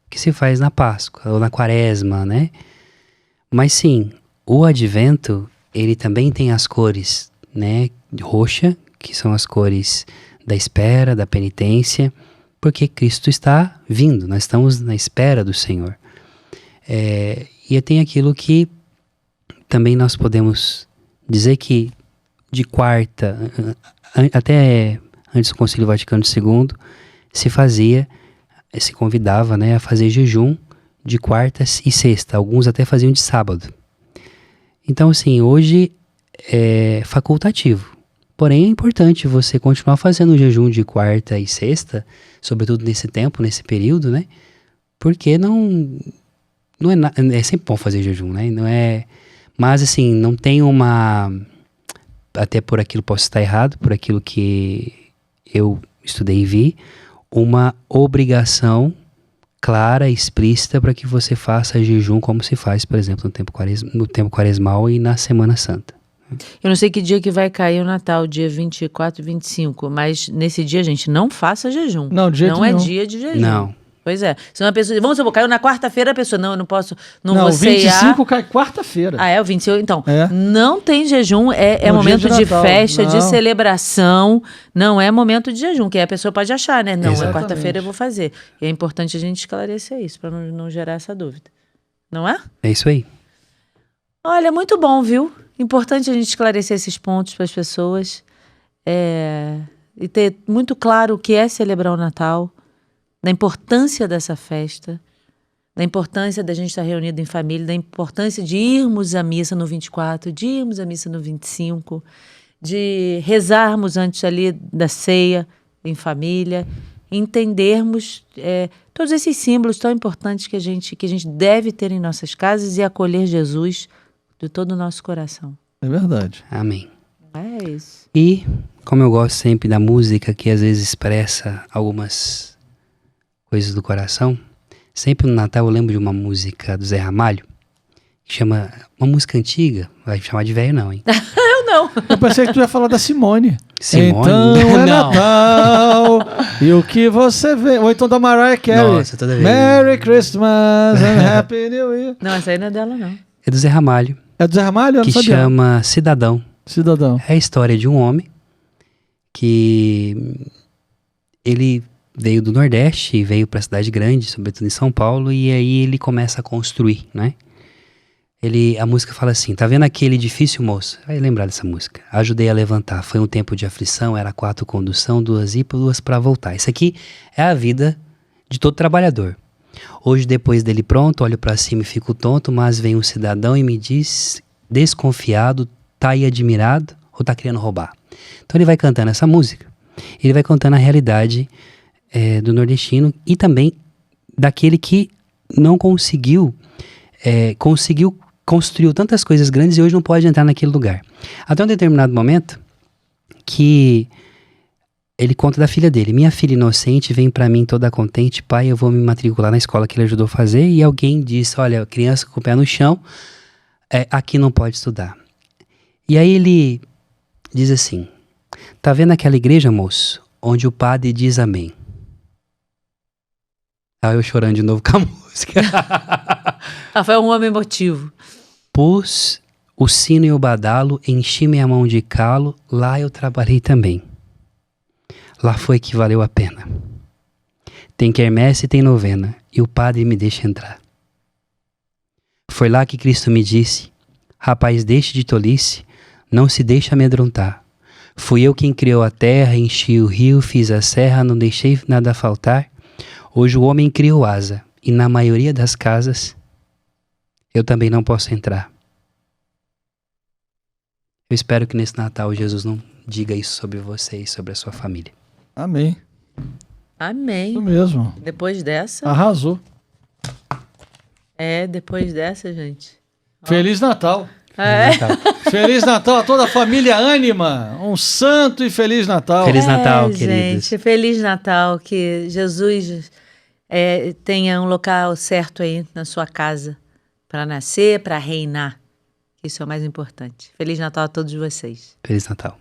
que se faz na Páscoa ou na Quaresma, né? Mas sim, o Advento, ele também tem as cores, né? Roxa, que são as cores da espera, da penitência, porque Cristo está vindo, nós estamos na espera do Senhor. E tem aquilo que também nós podemos dizer que de quarta, até antes do Concílio Vaticano II, se convidava, né, a fazer jejum de quarta e sexta. Alguns até faziam de sábado. Então, assim, hoje é facultativo. Porém, é importante você continuar fazendo o jejum de quarta e sexta, sobretudo nesse tempo, nesse período, né? Porque é sempre bom fazer jejum, né? Não é, mas, assim, não tem uma... Até por aquilo posso estar errado, por aquilo que eu estudei e vi, uma obrigação clara e explícita para que você faça jejum como se faz, por exemplo, no tempo quaresmal e na Semana Santa. Eu não sei que dia que vai cair o Natal, dia 24, 25, mas nesse dia, gente, não faça jejum. Não, de jeito não é nenhum. dia de jejum. Não. Pois é. Se uma pessoa, vamos supor, caiu na quarta-feira, a pessoa, não, eu não posso, não vou o 25 ceiar. cai quarta-feira. Ah, é o 25. Então, É. não tem jejum, é No momento dia de de Natal, festa, de não. celebração, não é momento de jejum, que aí a pessoa pode achar, né? Não, é Exatamente. quarta-feira eu vou fazer. E é importante a gente esclarecer isso, para não gerar essa dúvida. Não é? É isso aí. Olha, muito bom, viu? Importante a gente esclarecer esses pontos para as pessoas. E ter muito claro o que é celebrar o Natal, da importância dessa festa, da importância da gente estar reunido em família, da importância de irmos à missa no 24, de irmos à missa no 25, de rezarmos antes ali da ceia em família, entendermos todos esses símbolos tão importantes que a gente deve ter em nossas casas e acolher Jesus de todo o nosso coração. É verdade. Amém. É isso. E, como eu gosto sempre da música, que às vezes expressa algumas coisas do coração, sempre no Natal eu lembro de uma música do Zé Ramalho, que chama, uma música antiga, vai chamar de velho não, hein? Eu não. Eu pensei que tu ia falar da Simone. Simone? Então é Não. Natal, e o que você vê... Ou então da Mariah Carey. Nossa, toda vez. Merry Christmas and Happy New Year. Não, essa aí não é dela, não. É do Zé Ramalho, É do Zé Ramalho? Eu que não sabia. chama Cidadão. Cidadão. É a história de um homem que ele veio do Nordeste e veio para a cidade grande, sobretudo em São Paulo, e aí ele começa a construir, né? A música fala assim: tá vendo aquele edifício, moço? Vai lembrar dessa música. Ajudei a levantar, foi um tempo de aflição, era 4 condução, 2 ir, 2 para voltar. Isso aqui é a vida de todo trabalhador. Hoje, depois dele pronto, olho para cima e fico tonto, mas vem um cidadão e me diz, desconfiado, tá aí admirado ou tá querendo roubar? Então ele vai cantando essa música, ele vai contando a realidade do nordestino e também daquele que não conseguiu, construiu tantas coisas grandes e hoje não pode entrar naquele lugar. Até um determinado momento que ele conta da filha dele. Minha filha inocente vem pra mim toda contente, pai, eu vou me matricular na escola que ele ajudou a fazer, e alguém disse, olha, criança com o pé no chão, aqui não pode estudar. E aí ele diz assim, tá vendo aquela igreja, moço, onde o padre diz amém? Aí eu chorando de novo com a música. Foi um homem emotivo. Pus o sino e o badalo, enchi minha mão de calo, lá eu trabalhei também. Lá foi que valeu a pena. Tem quermesse e tem novena, e o padre me deixa entrar. Foi lá que Cristo me disse, rapaz, deixe de tolice, não se deixe amedrontar. Fui eu quem criou a terra, enchi o rio, fiz a serra, não deixei nada faltar. Hoje o homem criou asa, e na maioria das casas, eu também não posso entrar. Eu espero que nesse Natal Jesus não diga isso sobre você e sobre a sua família. Amém. Amém. Isso mesmo. Depois dessa... Arrasou. Depois dessa, gente. Feliz Natal. Natal. Feliz Natal a toda a família Ânima. Um santo e Feliz Natal. Feliz Natal, queridos. Gente, Feliz Natal. Que Jesus tenha um local certo aí na sua casa para nascer, para reinar. Isso é o mais importante. Feliz Natal a todos vocês. Feliz Natal.